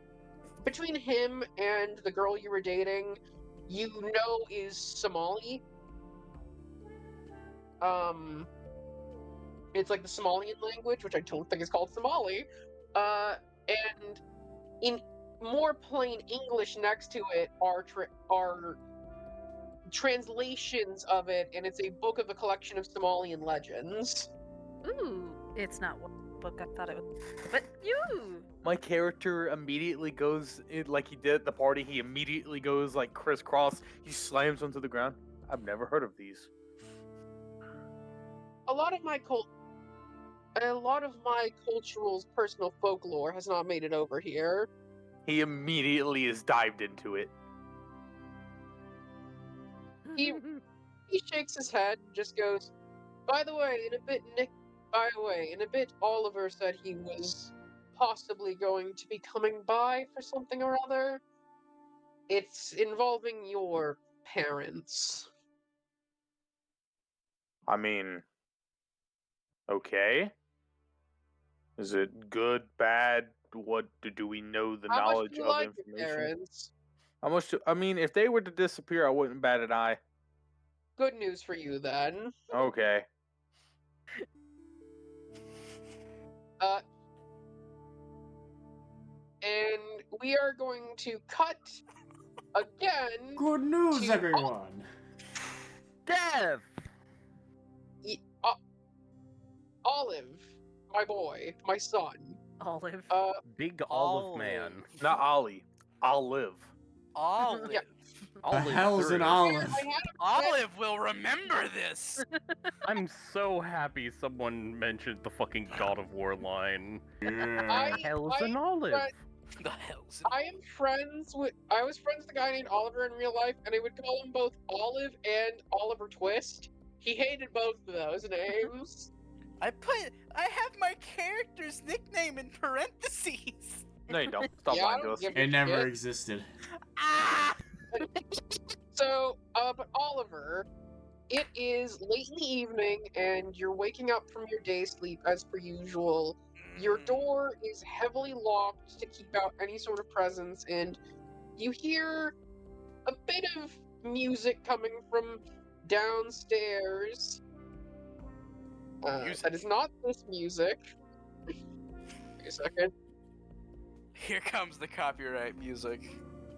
between him and the girl you were dating, you know is Somali. It's like the Somalian language, which I don't think is called Somali. And in more plain English next to it are translations of it, and it's a book of a collection of Somalian legends. Ooh, it's not what book I thought it was. But you! My character immediately goes, like he did at the party, he immediately goes like crisscross. He slams onto the ground. I've never heard of these. A lot of my cultural personal folklore has not made it over here. He immediately is dived into it. He shakes his head and just goes, by the way, in a bit, Oliver said he was possibly going to be coming by for something or other. It's involving your parents. I mean, okay. Is it good, bad? What do we know the How much knowledge do you of like your information? parents? How much? I mean, if they were to disappear, I wouldn't bat an eye. Good news for you then. Okay. And we are going to cut again. Good news, To- everyone. Dev! Olive, my boy, my son. Olive. Big olive man. Not Ollie. Olive. Olive. Yeah. The Olive hell's an three. olive? I had Olive will remember this. I'm so happy someone mentioned the fucking God of War line. Yeah. I- Hell's I an olive. read- The hell's I was friends with a guy named Oliver in real life, and I would call him both Olive and Oliver Twist. He hated both of those names. I have my character's nickname in parentheses. No, you don't. Stop Yeah, I lying to don't us. give a It never shit. existed. Ah! So, but Oliver, it is late in the evening, and you're waking up from your day sleep as per usual. Your door is heavily locked to keep out any sort of presence, and you hear a bit of music coming from downstairs. Music. That is not this music. Wait a second. Here comes the copyright music.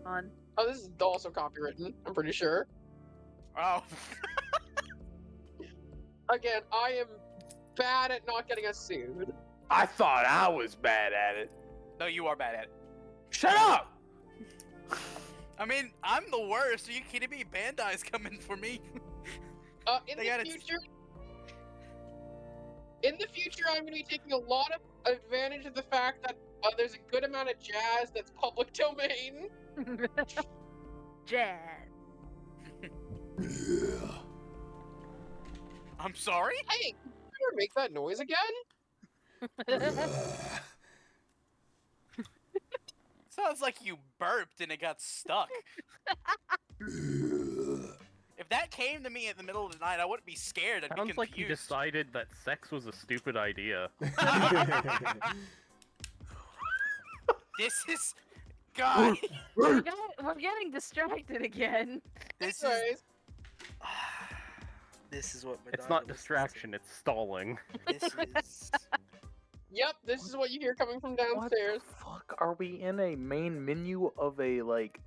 On. Oh, this is also copywritten, I'm pretty sure. Oh. Again, I am bad at not getting us sued. I thought I was bad at it. No, you are bad at it. Shut up! I mean, I'm the worst. Are you kidding me? Bandai's coming for me. In They the gotta- future, I'm going to be taking a lot of advantage of the fact that there's a good amount of jazz that's public domain. Jazz. I'm sorry? Hey, can you ever make that noise again? Sounds like you burped and it got stuck. If that came to me in the middle of the night, I wouldn't be scared. I'd be Sounds confused. like you decided that sex was a stupid idea. This is... God. We're getting distracted again. This is... Anyways, This is what my It's daughter not listens distraction, it's stalling. to. This is... yep, this is what you hear coming from What downstairs. the fuck? Are we in a main menu of a, like,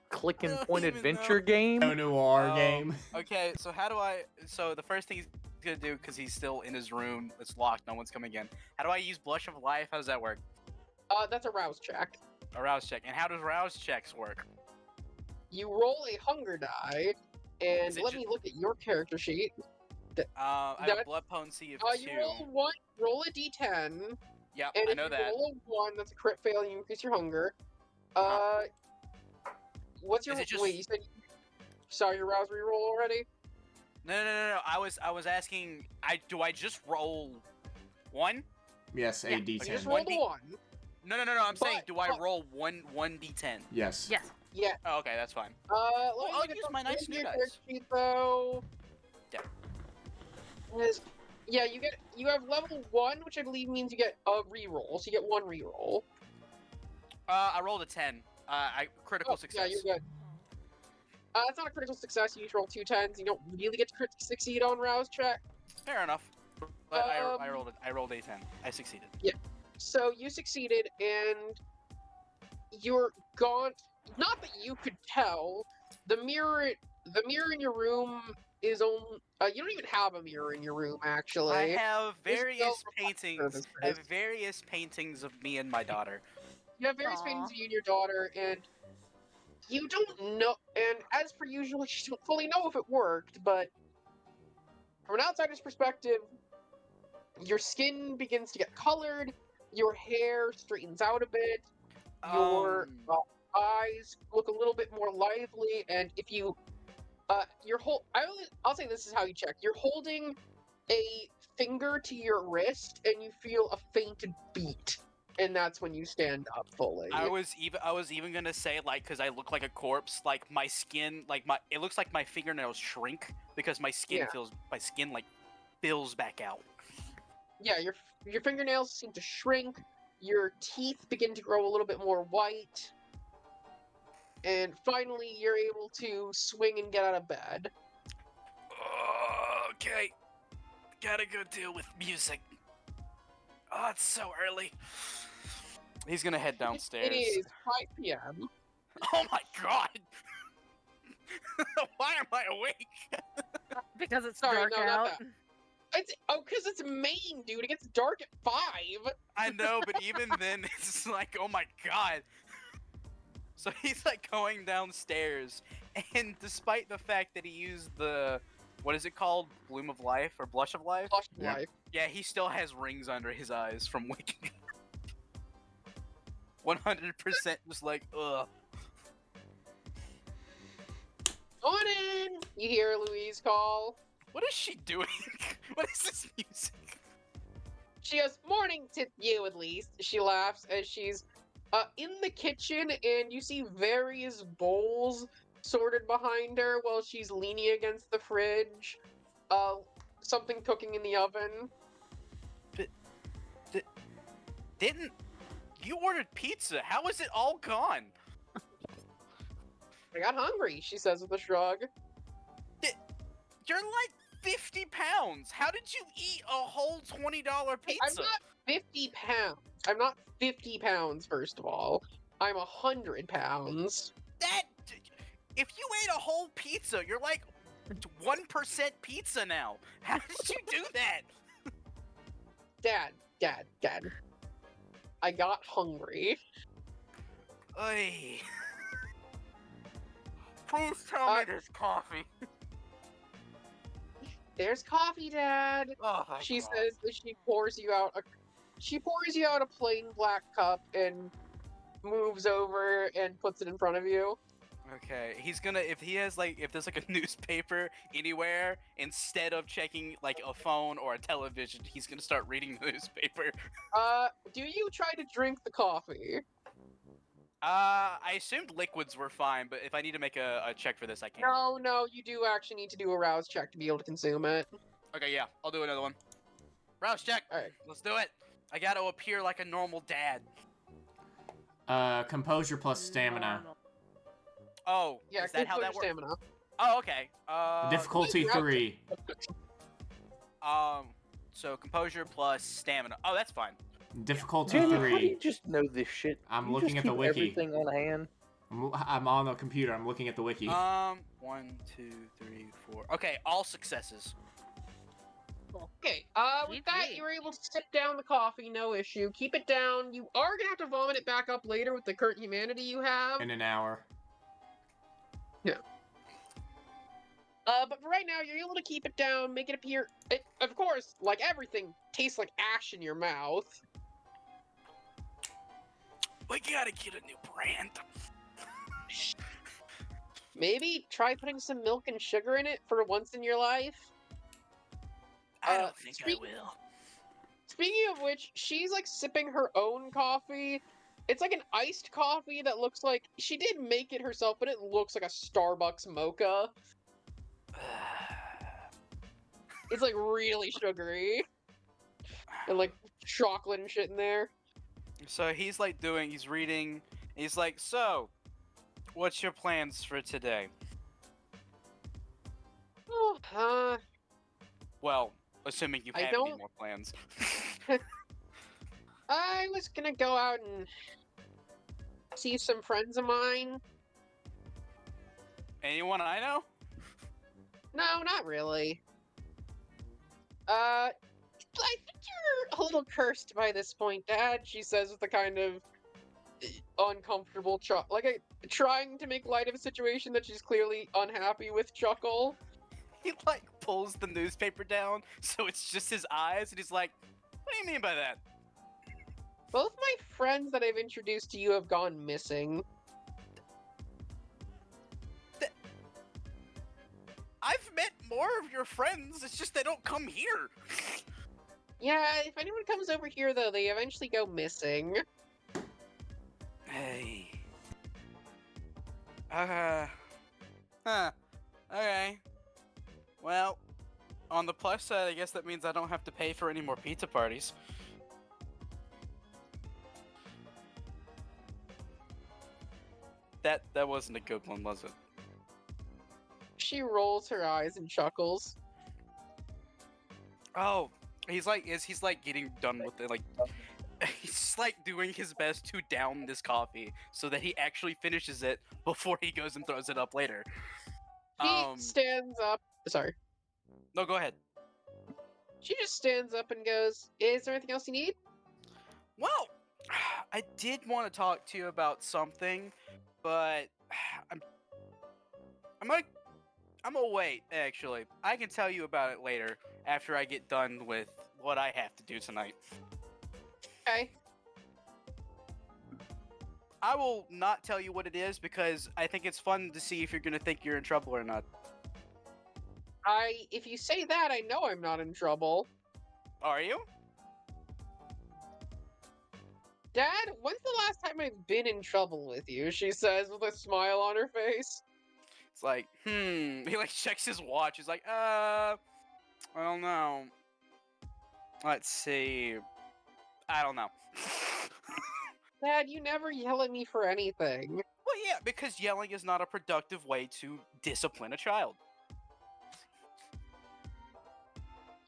click and I don't point even adventure know. game? Noir Oh. game. Okay, so how do I... So the first thing he's gonna do, because he's still in his room, it's locked, no one's coming in. How do I use Blush of Life? How does that work? That's a rouse check. A rouse check. And how does rouse checks work? You roll a hunger die, and Is it let ju- me look at your character sheet. I have a That- blood potency of You 2. roll a d10, Yep, and I if know you that. roll a 1, that's a crit fail, and you increase your hunger. Uh-huh. What's your... Is it just- Wait, you said you saw your rouse reroll already? No. I was asking. Do I just roll 1? Yes, a Yeah, You d10. just One rolled a D- 1. No. I'm saying, But- do I but- roll one d10? Yes. Yes. Yeah. Oh, okay, that's fine. Let me I'll look at use the my nice rest of new your dice. character sheet, though. Yeah. Yeah, you have level 1, which I believe means you get a reroll, so you get 1 reroll. I rolled a 10. Critical success. Yeah, you're good. It's not a critical success. You just roll 2 10s. You don't really get to succeed on rouse check. Fair enough. But I Um, rolled a 10. I succeeded. So you succeeded, and you're gaunt. Not that you could tell. The mirror in your room is only. You don't even have a mirror in your room, actually. I have There's no various reflection paintings. surface. I have various paintings of me and my daughter. You have various Aw. paintings of you and your daughter, and you don't know. And as per usual, you don't fully know if it worked, but from an outsider's perspective, your skin begins to get colored, your hair straightens out a bit, your eyes look a little bit more lively, and if you, I'll say this is how you check. You're holding a finger to your wrist, and you feel a faint beat. And that's when you stand up fully. I was even gonna say, like, because I look like a corpse, like my skin, it looks like my fingernails shrink because my skin like fills back out. Yeah, your fingernails seem to shrink. Your teeth begin to grow a little bit more white. And finally, you're able to swing and get out of bed. Okay, gotta go deal with music. Oh, it's so early. He's gonna head downstairs. It is 5 p.m. Oh my god! Why am I awake? Because it's Sorry, dark no, not out. because it's Maine, dude. It gets dark at 5. I know, but even then, it's like, oh my god. So he's like going downstairs, and despite the fact that he used the, what is it called? Bloom of Life or Blush of Life? Flush of Yeah. life. Yeah, he still has rings under his eyes from waking up. 100% just like, ugh. On in! You hear Louise call. What is she doing? What is this music? She goes, morning to you at least. She laughs as she's in the kitchen and you see various bowls sorted behind her while she's leaning against the fridge. Something cooking in the oven. Didn't you ordered pizza? How is it all gone? I got hungry, she says with a shrug. You're like 50 pounds. How did you eat a whole $20 pizza? I'm not 50 pounds. I'm not 50 pounds, first of all. I'm 100 pounds. If you ate a whole pizza, you're like 1% pizza now. How did you do that? Dad. I got hungry. Oy. Please tell me there's coffee. There's coffee, Dad. Oh my She God. says that she pours you out a plain black cup and moves over and puts it in front of you. Okay, he's gonna, if there's like a newspaper anywhere, instead of checking like a phone or a television, he's gonna start reading the newspaper. Do you try to drink the coffee? I assumed liquids were fine, but if I need to make a check for this, I can. No, you do actually need to do a rouse check to be able to consume it. Okay, yeah, I'll do another one. Rouse check. Alright. Let's do it. I gotta appear like a normal dad. Composure plus stamina. Oh, Yeah, is that how that works? stamina. Oh, okay. Difficulty route 3. So composure plus stamina. Oh, that's fine. Difficulty Daniel, how do 3. you just know this shit? I'm You looking just at the keep wiki. Everything on hand. I'm on the computer. I'm looking at the wiki. 1, 2, 3, 4. Okay, all successes. Okay, with that, GG. you were able to sip down the coffee, no issue. Keep it down. You are gonna have to vomit it back up later with the current humanity you have. In an hour. But for right now, you're able to keep it down, make it appear. It, of course, like everything, tastes like ash in your mouth. We gotta get a new brand. Maybe try putting some milk and sugar in it for once in your life. I don't think I speak- will. Speaking of which, she's like sipping her own coffee. It's like an iced coffee that looks like she did make it herself, but it looks like a Starbucks mocha. It's like really sugary. And like chocolate and shit in there. So he's like he's reading. He's like, so, what's your plans for today? Oh, Well, assuming you I have any don't- more plans. I was gonna go out and see some friends of mine. Anyone I know? No, not really. I think you're a little cursed by this point, Dad, she says with a kind of uncomfortable trying to make light of a situation that she's clearly unhappy with chuckle. He like pulls the newspaper down so it's just his eyes, and he's like, "What do you mean by that?" Both my friends that I've introduced to you have gone missing. I've met more of your friends. It's just they don't come here. Yeah, if anyone comes over here, though, they eventually go missing. Hey. Okay. Well, on the plus side, I guess that means I don't have to pay for any more pizza parties. That wasn't a good one, was it? She rolls her eyes and chuckles. Oh, he's like getting done with it, like he's like doing his best to down this coffee so that he actually finishes it before he goes and throws it up later. She stands up. Sorry. No, go ahead. She just stands up and goes, "Is there anything else you need?" Well, I did want to talk to you about something, but I'm gonna wait. Actually, I can tell you about it later after I get done with what I have to do tonight. Okay. I will not tell you what it is because I think it's fun to see if you're gonna think you're in trouble or not. If you say that, I know I'm not in trouble. Are you? Dad, when's the last time I've been in trouble with you? She says with a smile on her face. It's like, He like checks his watch. He's like, I don't know. Let's see. I don't know. Dad, you never yell at me for anything. Well, yeah, because yelling is not a productive way to discipline a child.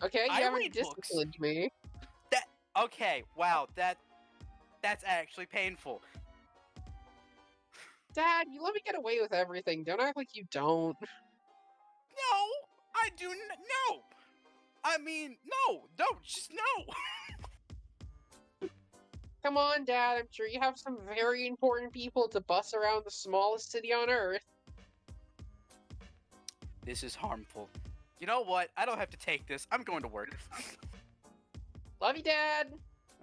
Okay, you I haven't read books. disciplined me. Okay, wow, that's actually painful. Dad, you let me get away with everything. Don't act like you don't. No, I do no. I mean, no, don't just no. Come on, Dad. I'm sure you have some very important people to bus around the smallest city on Earth. This is harmful. You know what? I don't have to take this. I'm going to work. Love you, Dad.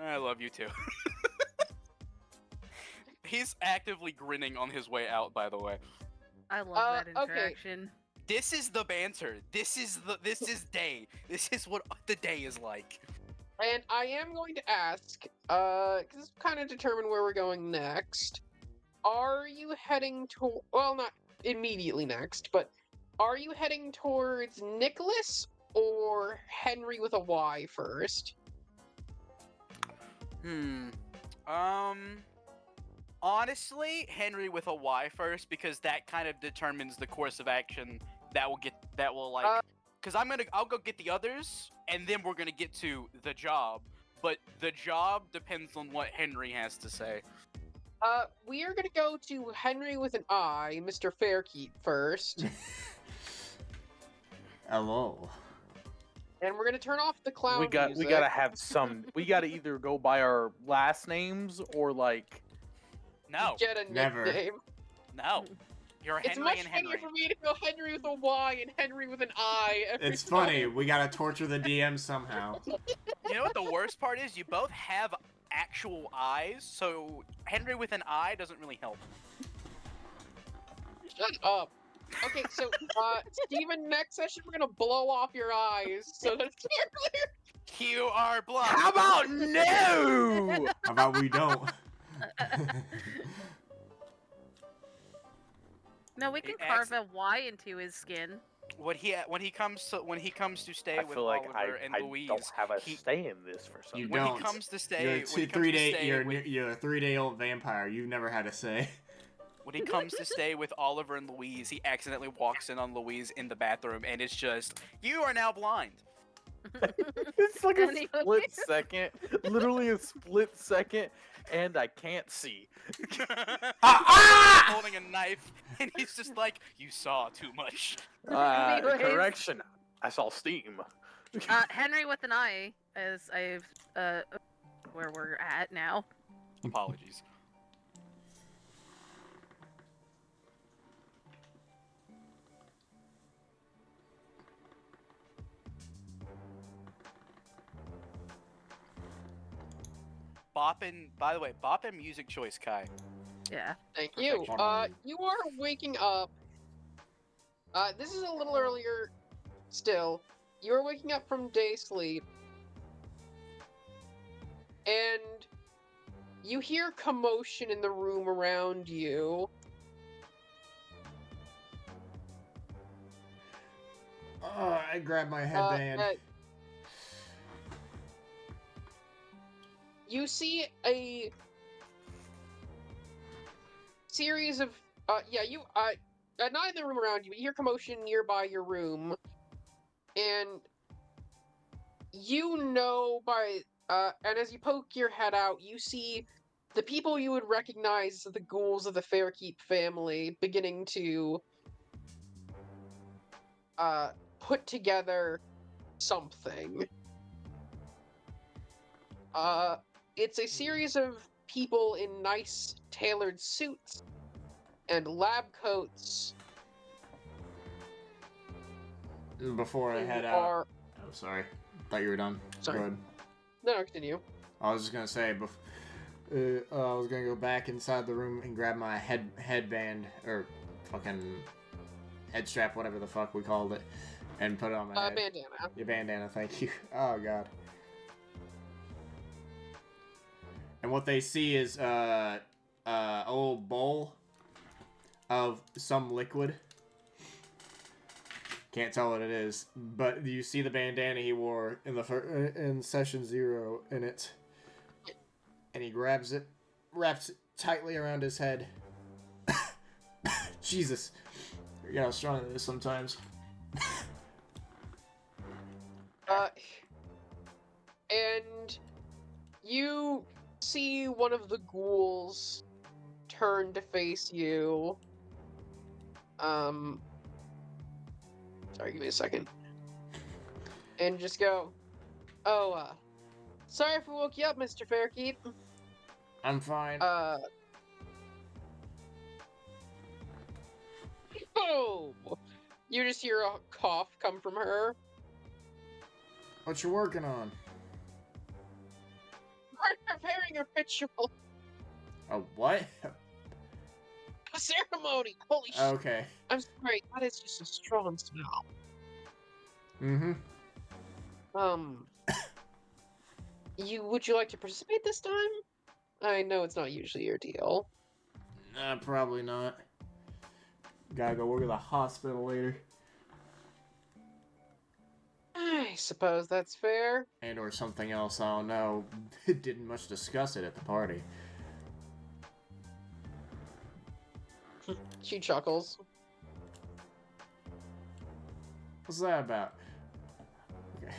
I love you too. He's actively grinning on his way out, by the way. I love that okay. interaction. This is the banter. This is day. This is what the day is like. And I am going to ask, because this kind of determine where we're going next. Are you heading to, well, not immediately next, but are you heading towards Nicholas or Henry with a Y first? Honestly, Henry with a Y first, because that kind of determines the course of action that will like, because I'll go get the others, and then we're gonna get to the job. But the job depends on what Henry has to say. We are gonna go to Henry with an I, Mr. Fairkeep first. Hello. And we're gonna turn off the clown We music. gotta have some. We gotta either go by our last names or like. No, Get a Never. nickname. no, you're It's Henry much and funnier Henry. for me to go Henry with a Y and Henry with an I. Every It's time. funny. We gotta torture the DM somehow. You know what the worst part is? You both have actual eyes, so Henry with an eye doesn't really help. Shut up. Okay, so, Steven, next session we're gonna blow off your eyes so that it's clear. You are blind. How about no? How about we don't? No, we can He carve a Y into his skin. When he comes to stay I with feel like Oliver and I Louise, don't have a he- say in this for some You reason. when don't. he comes to stay, You're when he comes to 3-day. stay with- You're a 3-day-old vampire. You've never had a say. when he comes to stay with Oliver and Louise, he accidentally walks in on Louise in the bathroom, and it's just, you are now blind. It's like a Anyway. split second, literally a split second, and I can't see. Holding a knife, and he's just like, you saw too much. Anyways. Correction, I saw steam. Henry with an I, as I've where we're at now. Apologies. Boppin', by the way, Boppin' music choice, Kai. Yeah. Thank you. Perfection. You are waking up. This is a little earlier still. You're waking up from day sleep. And you hear commotion in the room around you. I grabbed my headband. You see a series of not in the room around you, but you hear commotion nearby your room, and you know and as you poke your head out, you see the people you would recognize as the ghouls of the Fairkeep family beginning to put together something. It's a series of people in nice tailored suits and lab coats. Before I who head out. are- Oh, sorry. Thought you were done. Sorry. Go ahead. No, continue. I was just gonna say, I was gonna go back inside the room and grab my headband or fucking head strap, whatever the fuck we called it, and put it on my head. Bandana. Your bandana, thank you. Oh god. And what they see is old bowl of some liquid. Can't tell what it is, but you see the bandana he wore in the in session 0 in it, and he grabs it, wraps it tightly around his head. Jesus, you know how strong it is sometimes. And you see one of the ghouls turn to face you. Sorry, give me a second. And just go, oh, sorry if we woke you up, Mr. Fairkeep. I'm fine. Oh! You just hear a cough come from her. What you working on? We're preparing a ritual. A what? A ceremony! Holy shit. Okay. I'm sorry, that is just a strong smell. Mm-hmm. Would you like to participate this time? I know it's not usually your deal. Probably not. Gotta go work at the hospital later. I suppose that's fair. And or something else, I don't know. Didn't much discuss it at the party. She chuckles. What's that about? Okay.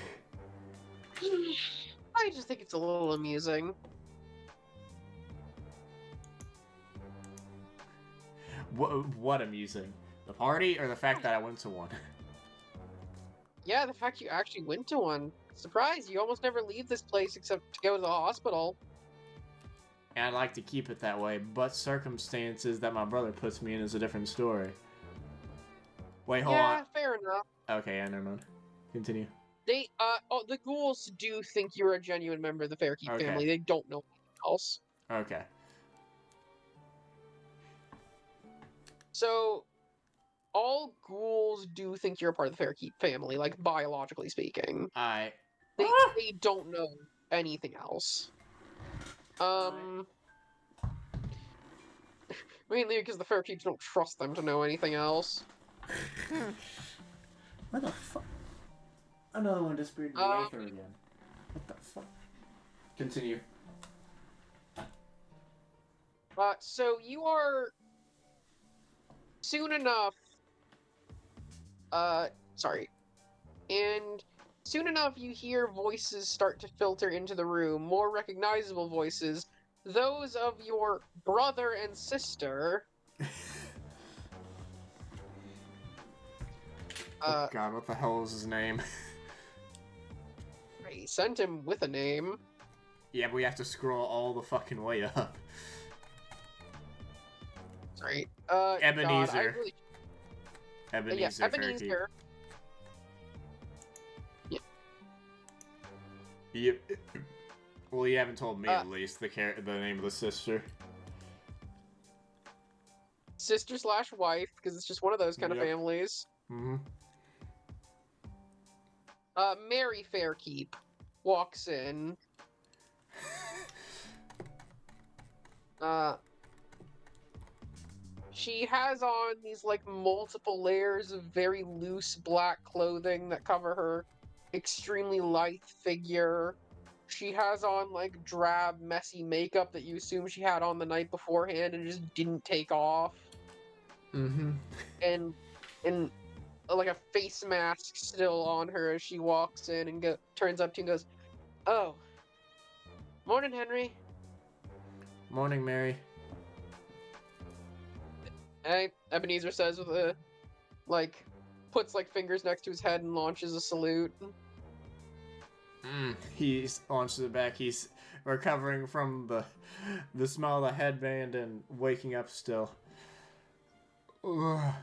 I just think it's a little amusing. What amusing? The party or the fact that I went to one? Yeah, the fact you actually went to one. Surprise, you almost never leave this place except to go to the hospital. And I'd like to keep it that way, but circumstances that my brother puts me in is a different story. Wait, hold Yeah, on. fair enough. Okay, yeah, never mind. Continue. They, the ghouls do think you're a genuine member of the Fairkeep Okay. family. They don't know anything else. Okay. So, all ghouls do think you're a part of the Fairkeep family, like, biologically speaking. They don't know anything else. Mainly because the Fairkeeps don't trust them to know anything else. What the fuck? Another one disappeared in the aether again. What the fuck? Continue. So you are soon enough. Sorry. And soon enough, you hear voices start to filter into the room. More recognizable voices. Those of your brother and sister. Oh god, what the hell was his name? I sent him with a name. Yeah, but we have to scroll all the fucking way up. Sorry. Ebenezer. God, I really... Ebenezer. Ebenezer. Yeah. Yep. Well, you haven't told me at least the name of the sister. Sister/wife, because it's just one of those kind of families. Mm-hmm. Mary Fairkeep walks in. She has on these, like, multiple layers of very loose black clothing that cover her extremely lithe figure. She has on, like, drab, messy makeup that you assume she had on the night beforehand and just didn't take off. Mm-hmm. And like a face mask still on her as she walks in and turns up to you and goes, "Oh, morning, Henri." Morning, Mary. Hey, Ebenezer says with a, like, puts, like, fingers next to his head and launches a salute. He's launches it back. He's recovering from the smell of the headband and waking up still. Ugh.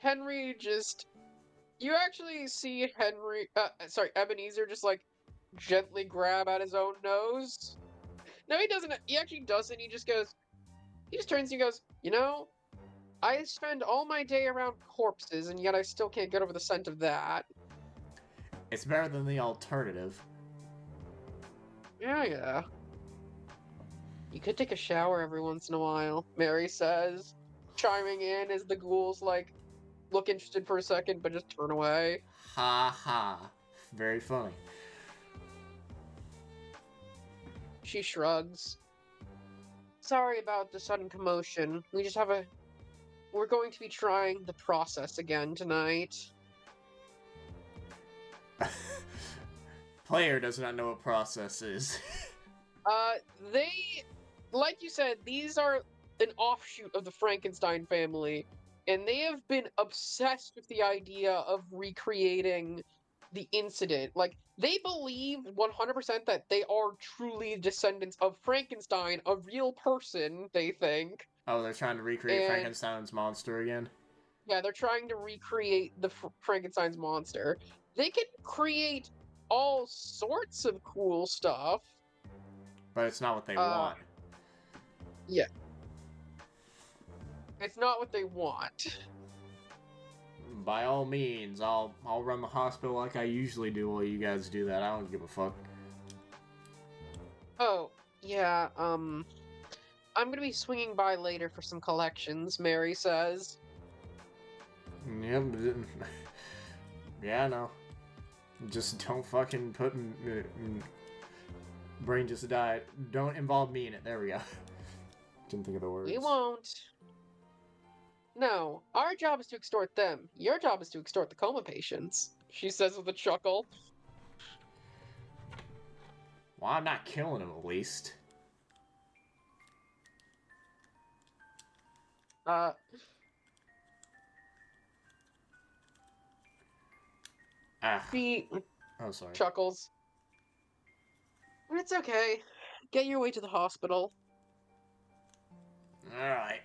Henri just... You actually see Ebenezer just, like, gently grab at his own nose. No, he doesn't. He actually doesn't. He just goes. He just turns and he goes, you know, I spend all my day around corpses, and yet I still can't get over the scent of that. It's better than the alternative. Yeah. You could take a shower every once in a while, Mary says, chiming in as the ghouls, like, look interested for a second, but just turn away. Ha ha. Very funny. She shrugs. Sorry about the sudden commotion. We're going to be trying the process again tonight. Player does not know what process is. They, like you said, these are an offshoot of the Frankenstein family, and they have been obsessed with the idea of recreating the incident. Like, they believe 100% that they are truly descendants of Frankenstein, a real person, they think. Oh, they're trying to recreate And- Frankenstein's monster again? Yeah, they're trying to recreate the Frankenstein's monster. They can create all sorts of cool stuff. But it's not what they want. Yeah. It's not what they want. By all means, I'll run the hospital like I usually do while you guys do that. I don't give a fuck. Oh, yeah, I'm gonna be swinging by later for some collections, Mary says. Yep. Yeah, no. Just don't fucking put brain just died. Don't involve me in it. There we go. Didn't think of the words. We won't. No, our job is to extort them. Your job is to extort the coma patients, she says with a chuckle. Well, I'm not killing him, at least. She Oh, sorry. chuckles. It's okay. Get your way to the hospital. Alright.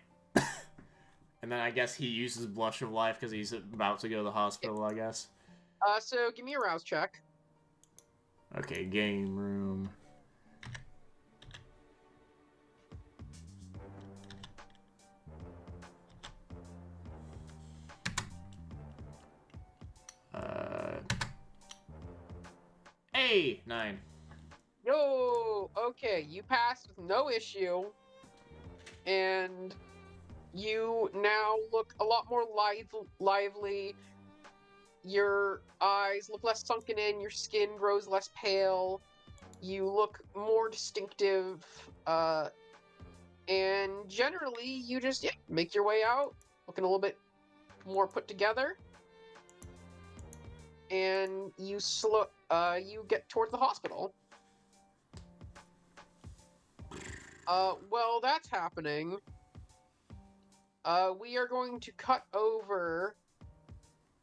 And then I guess he uses Blush of Life because he's about to go to the hospital, I guess. So give me a rouse check. Okay, game room. Hey! 9. Yo! Okay, you passed with no issue. And you now look a lot more lively. Your eyes look less sunken in, your skin grows less pale. You look more distinctive. And generally, you just make your way out, looking a little bit more put together. And you get towards the hospital. Well, that's happening. We are going to cut over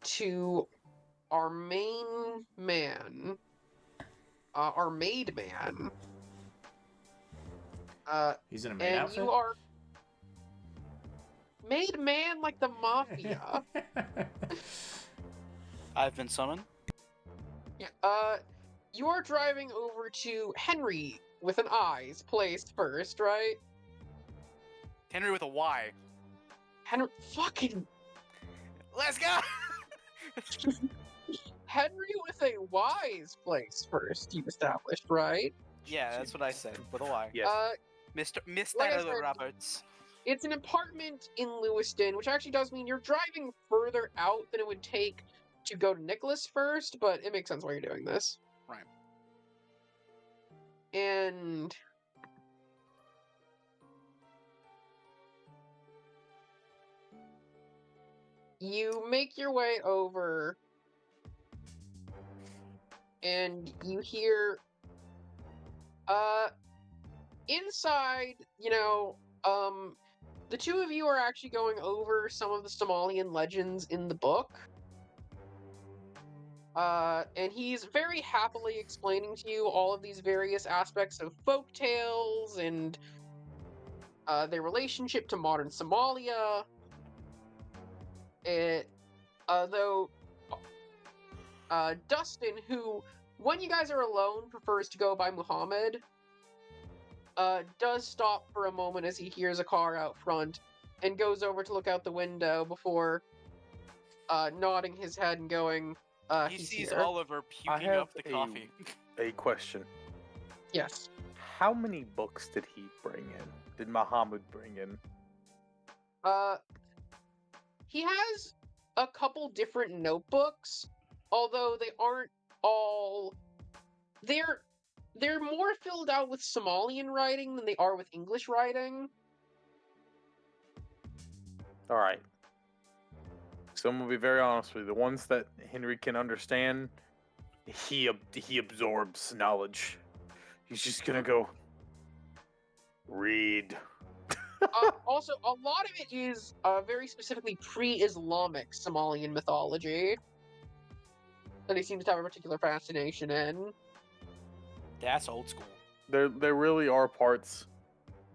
to our main man. Our maid man. He's in a maid And outfit? you are made man like the mafia. I've been summoned. Yeah. You are driving over to Henri with an I's placed first, right? Henry with a Y. Henry, fucking Let's go! Henry with a Y is placed first. You've established, right? Yeah, that's what I said, with a Y. Yes. Mr. Like I said, Roberts. It's an apartment in Lewiston, which actually does mean you're driving further out than it would take to go to Nicholas first, but it makes sense why you're doing this. Right. And you make your way over and you hear inside, the two of you are actually going over some of the Somalian legends in the book. And he's very happily explaining to you all of these various aspects of folk tales and their relationship to modern Somalia. Though Dustin, who when you guys are alone, prefers to go by Muhammad. Does stop for a moment as he hears a car out front, and goes over to look out the window before nodding his head and going, He he's sees here. Oliver puking have up the coffee. A question. Yes. How many books did he bring in? Did Muhammad bring in? He has a couple different notebooks, although they aren't all. They're more filled out with Somalian writing than they are with English writing. All right. So I'm gonna be very honest with you. The ones that Henry can understand, he absorbs knowledge. He's just gonna go read. Also, a lot of it is very specifically pre-Islamic Somalian mythology that he seems to have a particular fascination in. That's old school. There really are parts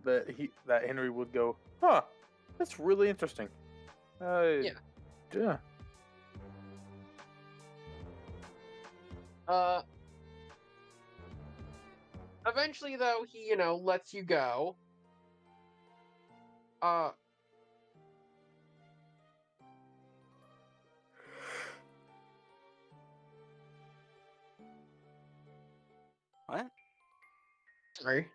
that Henry would go, huh? That's really interesting. Yeah. Eventually, though, he, lets you go. What? Sorry.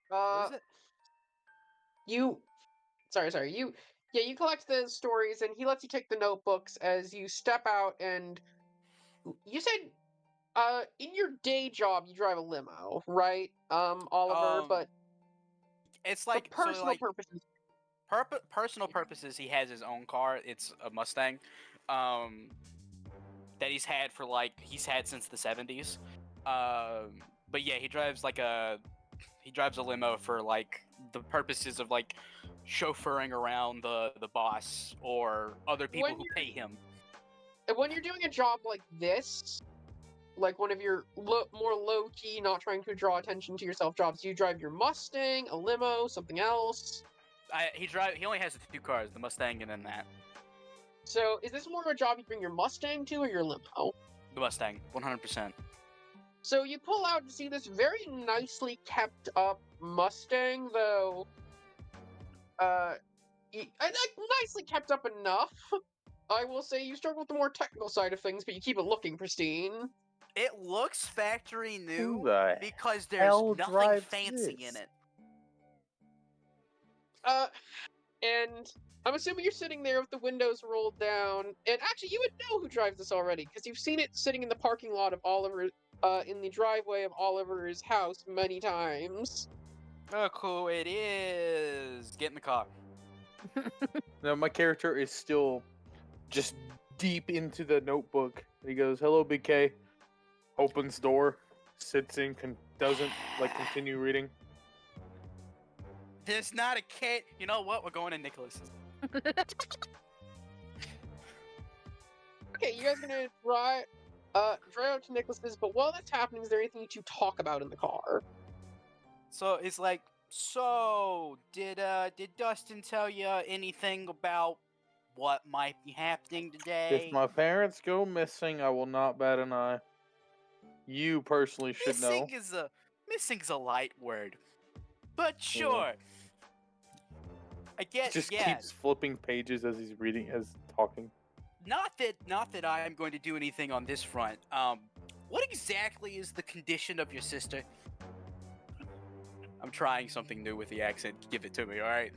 What is it? You collect the stories, and he lets you take the notebooks as you step out, and you said, in your day job, you drive a limo, right, Oliver, but It's for like personal purposes. Personal purposes, he has his own car. It's a Mustang, that he's had since the 70s. But yeah, he drives a limo for like the purposes of like chauffeuring around the boss or other people who pay him. When you're doing a job like this, like one of your more low-key, not trying to draw attention to yourself jobs, you drive your Mustang, a limo, something else. He only has the two cars, the Mustang and then that. So, is this more of a job you bring your Mustang to or your limo? The Mustang, 100%. So you pull out to see this very nicely kept up Mustang, though. Nicely kept up enough. I will say you struggle with the more technical side of things, but you keep it looking pristine. It looks factory new Who the because there's hell nothing drives fancy this? in it. And I'm assuming you're sitting there with the windows rolled down. And actually, you would know who drives this already, because you've seen it sitting in the parking lot of Oliver, in the driveway of Oliver's house many times. Look who it is. Get in the car. Now my character is still just deep into the notebook. He goes, "Hello, Big K." Opens door, sits in, doesn't continue reading. There's not a kid. You know what? We're going to Nicholas's. Okay, you guys are gonna drive out to Nicholas's, but while that's happening, is there anything to talk about in the car? So it's like, did Dustin tell you anything about what might be happening today? If my parents go missing, I will not bat an eye. You personally should know. Missing's a light word, but sure. I guess. Just keeps flipping pages as he's reading, talking. Not that I am going to do anything on this front. What exactly is the condition of your sister? I'm trying something new with the accent. Give it to me, all right?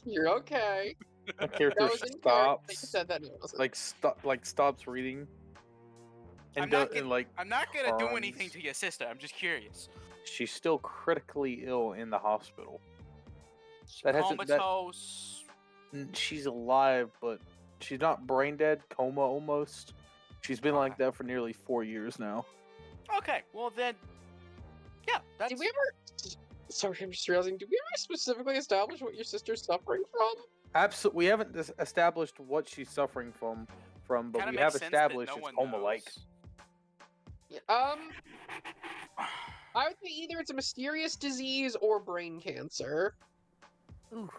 You're okay. My character stops. Said that stops reading. I'm not gonna do anything to your sister. I'm just curious. She's still critically ill in the hospital. Comatose. She's alive, but she's not brain dead. Coma almost. She's been like that for nearly 4 years now. Okay, well then, yeah. That's... Did we ever? Sorry, I'm just realizing. Did we ever specifically establish what your sister's suffering from? Absolutely, we haven't established what she's suffering from, but Kinda we have makes sense established that no it's one coma-like. knows. I would say either it's a mysterious disease or brain cancer. Ooh.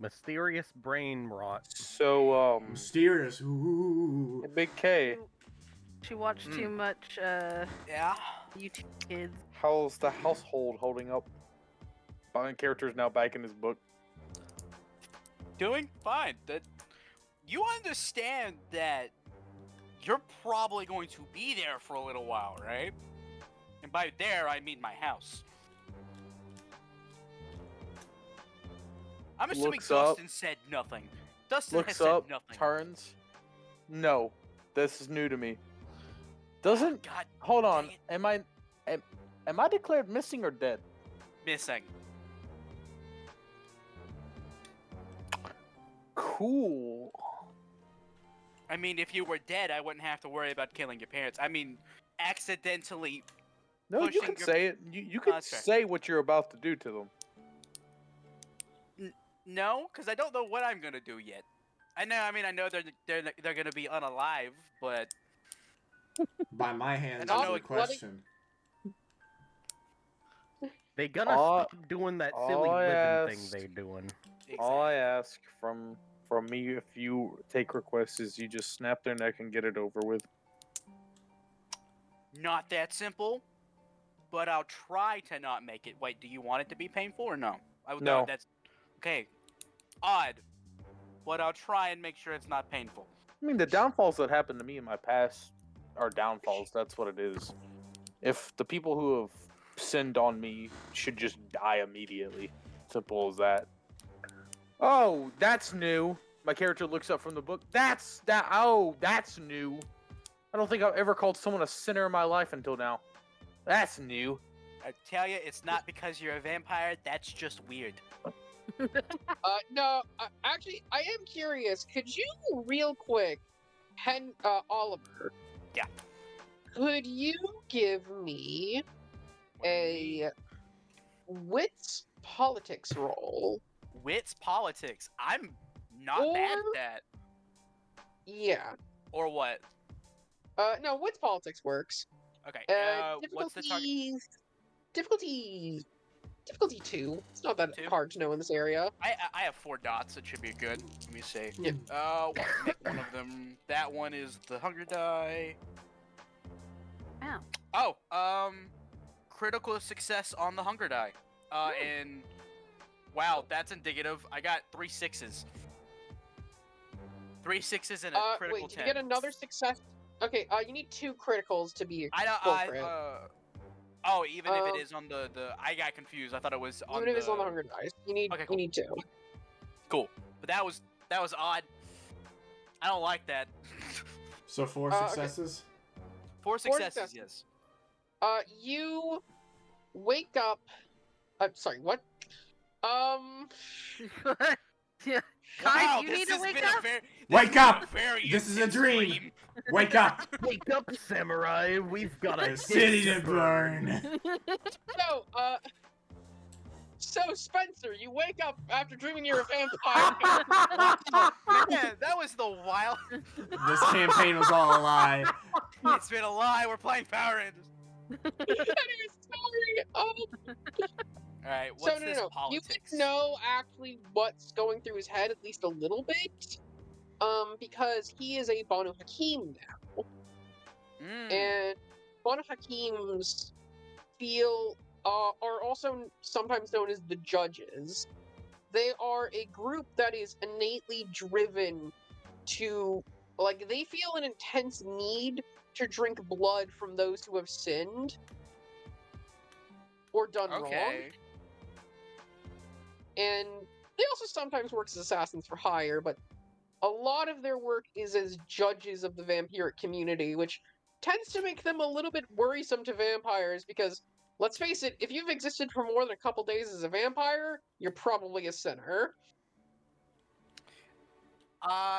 Mysterious brain rot. So, Mysterious. Ooh. Big K, She watched too much Yeah. YouTube Kids. how's the household holding up? My character's now back in his book. Doing fine. That you understand that you're probably going to be there for a little while, right? And by there, I mean my house. I'm assuming Looks up. Dustin said nothing. Dustin has Looks said up, nothing. turns. No, this is new to me. Doesn't God, hold on? dang it. Am I declared missing or dead? Missing. Cool. I mean, if you were dead, I wouldn't have to worry about killing your parents. I mean, accidentally. No, you Pushing can your- say it. You can that's fair. say what you're about to do to them. No, because I don't know what I'm gonna do yet. I know they're gonna be unalive, but By my hands, don't is know the what question. They gonna All- stop doing that all silly I living thing asked- they doing. All I ask from me, if you take requests, is you just snap their neck and get it over with. Not that simple, but I'll try to not make it. Wait, do you want it to be painful or no? No. That's okay. Odd, but I'll try and make sure it's not painful. I mean, the downfalls that happened to me in my past are downfalls. That's what it is. If the people who have sinned on me should just die immediately. Simple as that. Oh, that's new. My character looks up from the book. Oh, that's new. I don't think I've ever called someone a sinner in my life until now. That's new. I tell you, it's not because you're a vampire. That's just weird. No, actually, I am curious. Could you, real quick, Oliver? Yeah. Could you give me a wits politics roll? Wits politics. I'm not bad at that. Yeah. Or what? No, wits politics works. Okay. Difficulty. What's the target? Difficulty 2. It's not that 2? hard to know in this area. I have 4 dots. It should be good. Let me see. Yeah. Make one of them. That one is the hunger die. Ow. Oh, critical success on the hunger die. And wow, that's indicative. I got 3 6s. 3 6s and a critical Wait, did 10. you get another success? Okay, you need 2 criticals to be I full don't. crit. Oh, even if it is on the I got confused. I thought it was on Even if it's on the hunger dice, you need Okay, cool. you need 2. Cool, but that was odd. I don't like that. So 4 Okay. successes? 4 successes, successes. yes. You wake up. Sorry, what? Yeah. Wow, you this need to has wake been up? a very, Wake this has up! been a very This is a intense dream! Wake up! Wake up, samurai! We've got a A city to burn! So Spencer, you wake up after dreaming you're a vampire. Man, that was the wild. This campaign was all a lie. It's been a lie. We're playing Power Rangers. Sorry. All right, So what's no. this You politics? know actually what's going through his head at least a little bit, because he is a Banu Hakim now, and Banu Hakims are also sometimes known as the Judges. They are a group that is innately driven to, like, they feel an intense need to drink blood from those who have sinned or done wrong. Okay. And they also sometimes work as assassins for hire, but a lot of their work is as judges of the vampiric community, which tends to make them a little bit worrisome to vampires because, let's face it, if you've existed for more than a couple days as a vampire, you're probably a sinner.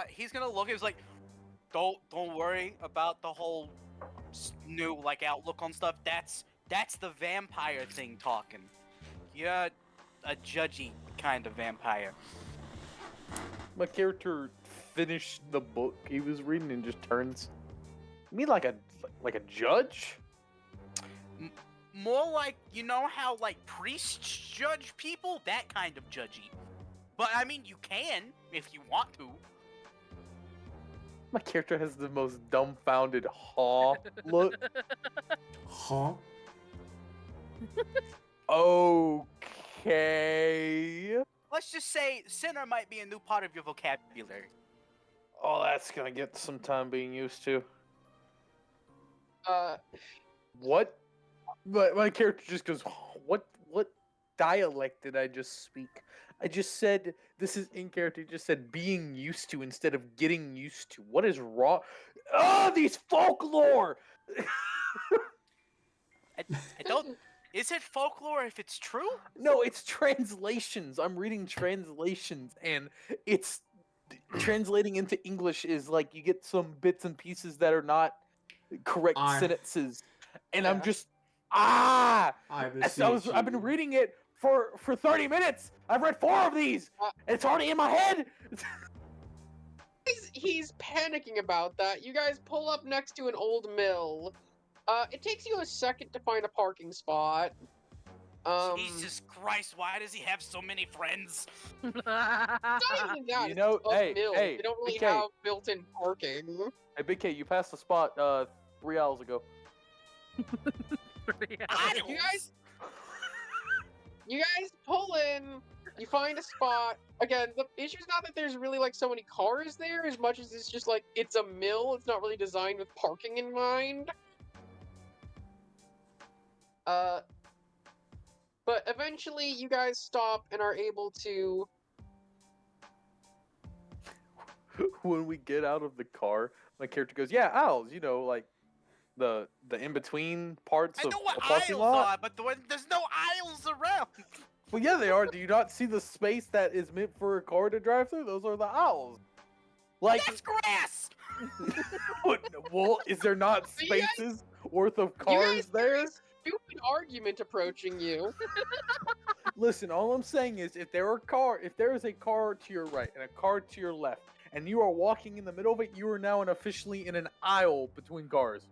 He's gonna look. He's like, don't worry about the whole new outlook on stuff. That's the vampire thing talking. You're a judgy kind of vampire. My character finished the book he was reading and just turns. You mean like a judge? More like, you know how priests judge people? That kind of judgy. But I mean, you can if you want to. My character has the most dumbfounded haw look. Huh? Okay. Let's just say sinner might be a new part of your vocabulary. Oh, that's gonna get some time being used to. What? But my character just goes, what dialect did I just speak? I just said, this is in character, he just said being used to instead of getting used to. What is wrong? Oh, these folklore! I don't. Is it folklore if it's true? No, it's translations. I'm reading translations, and it's translating into English is like you get some bits and pieces that are not correct sentences, and I'm just I I've been reading it for 30 minutes. I've read 4 of these. And it's already in my head. He's panicking about that. You guys pull up next to an old mill. It takes you a second to find a parking spot. Jesus Christ, why does he have so many friends? It's not even that. You know, it's a mill. hey, They don't really BK. have built-in parking. Hey, Big K, you passed the spot 3 hours ago. You guys pull in. You find a spot. Again, the issue's not that there's really like so many cars there, as much as it's just like it's a mill. It's not really designed with parking in mind. But eventually you guys stop and are able to. When we get out of the car, my character goes, "Yeah, aisles. You know, like the in between parts I of know what a parking aisles lot." are, but there's no aisles around. Well, yeah, they are. Do you not see the space that is meant for a car to drive through? Those are the aisles. Like, That's grass. well, is there not So you guys- spaces worth of You cars guys there? hear a stupid argument approaching you. Listen, all I'm saying is, if there is a car to your right and a car to your left, and you are walking in the middle of it, you are now officially in an aisle between cars.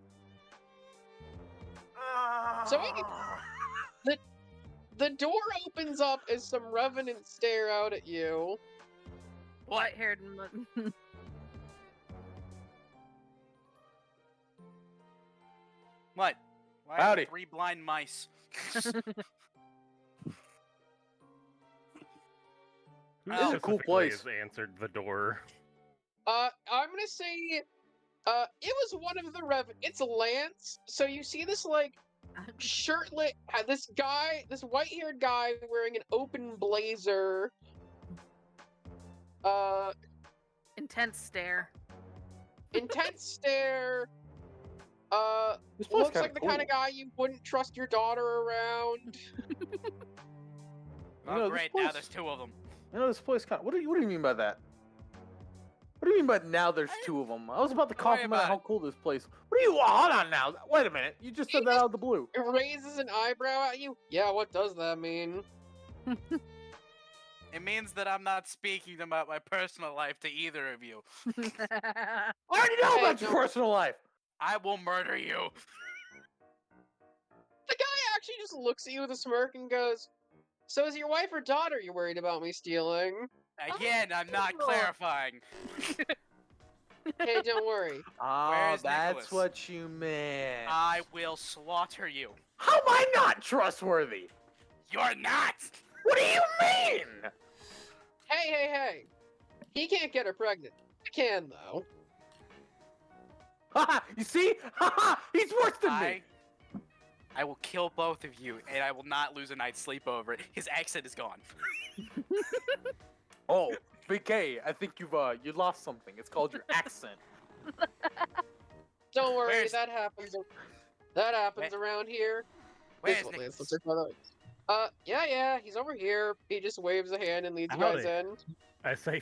So the door opens up as some revenants stare out at you. White-haired. What? Why are Howdy. there 3 blind mice? Who This is a cool specifically place. has answered the door? I'm gonna say, it was one of the it's Lance. So you see this like shirtless, this white-haired guy wearing an open blazer. Intense stare. Intense stare. This place Looks like the kind of guy you wouldn't trust your daughter around. Oh, know, this great! Now place- there's 2 of them. You know, this place kind of. What do you mean by that? What do you mean by now there's 2 of them? I was about to Don't worry compliment about how it. cool this place. What do you? Hold on now. Wait a minute. You just said that out of the blue. It raises an eyebrow at you. Yeah, what does that mean? It means that I'm not speaking about my personal life to either of you. I already know Hey, about your no. personal life. I will murder you. The guy actually just looks at you with a smirk and goes, "So is your wife or daughter you're worried about me stealing?" Again, I'm not Oh. clarifying. Hey, don't worry. Ah, Where's that's Nicholas? what you meant. I will slaughter you. How am I not trustworthy? You're not! What do you mean? Hey. He can't get her pregnant. I can, though. Haha, you see? Haha, he's worse than me. I will kill both of you, and I will not lose a night's sleep over it. His accent is gone. Oh, BK, I think you lost something. It's called your accent. Don't worry, Where's- that happens. That happens around here. Where's This one is. Nicholas? Let's check that out. Yeah, he's over here. He just waves a hand and leads you guys Howdy. in. I say,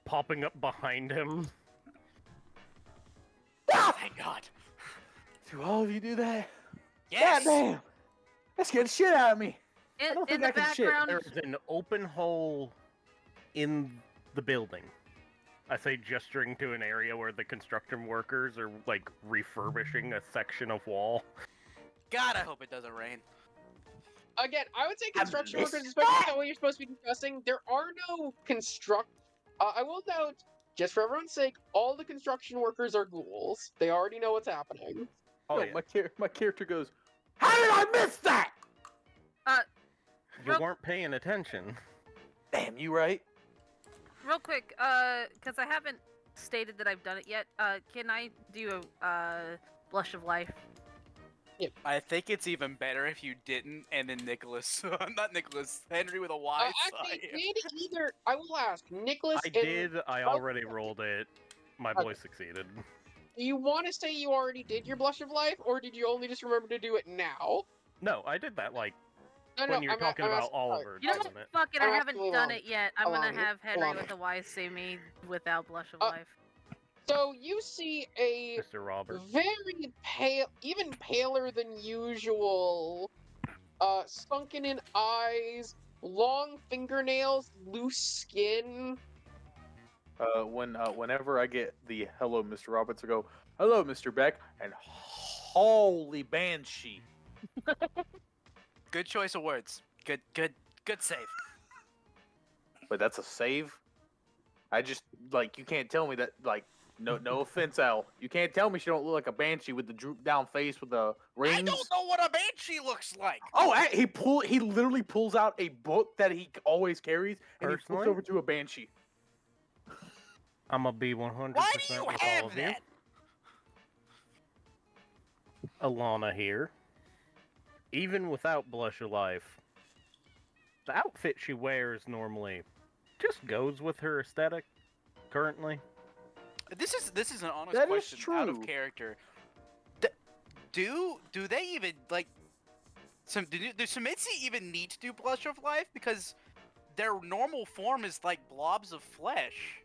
popping up behind him. Thank God. Do all of you do that? Yes! God damn! That scared the shit out of me. In, don't in think the I can shit. background, There's an open hole in the building. I say, gesturing to an area where the construction workers are, like, refurbishing a section of wall. God, I hope it doesn't rain. Again, I would say construction missed workers, especially what you're supposed to be discussing, there are no I will note, just for everyone's sake, all the construction workers are ghouls. They already know what's happening. Oh, No, yeah. my character goes, how did I miss that? You Real- weren't paying attention. Damn, you right? Real quick, because I haven't stated that I've done it yet. Can I do a blush of life? I think it's even better if you didn't, and then Nicholas, not Nicholas, Henry with a Y. Actually, did either, I will ask, Nicholas I and... did. I already rolled it. My boy succeeded. Do you want to say you already did your blush of life, or did you only just remember to do it now? No, I did that like No, when you're talking about asking- Oliver You know doing what? it. Fuck it, I'm I haven't asking done Leilani. it yet. I'm gonna Leilani. have Henry Leilani. with a Y say me without blush of Uh, life. So you see a Mr. Robert. very pale, even paler than usual, sunken in eyes, long fingernails, loose skin. Whenever I get the hello, Mr. Roberts, I go, hello, Mr. Beck, and holy banshee. Good choice of words. Good save. But that's a save? I just, like, you can't tell me that, like, no offense, Al. You can't tell me she don't look like a banshee with the droop down face with the rings. I don't know what a banshee looks like. Oh, he literally pulls out a book that he always carries, and he flips Personally? over to a banshee. I'm gonna be 100% Why do you with all have of you. that? Alana here. Even without Blush of Life, the outfit she wears normally just goes with her aesthetic currently. This is an honest That is question out of true. character. Do they even like do Sumitsi even need to do Blush of Life because their normal form is like blobs of flesh?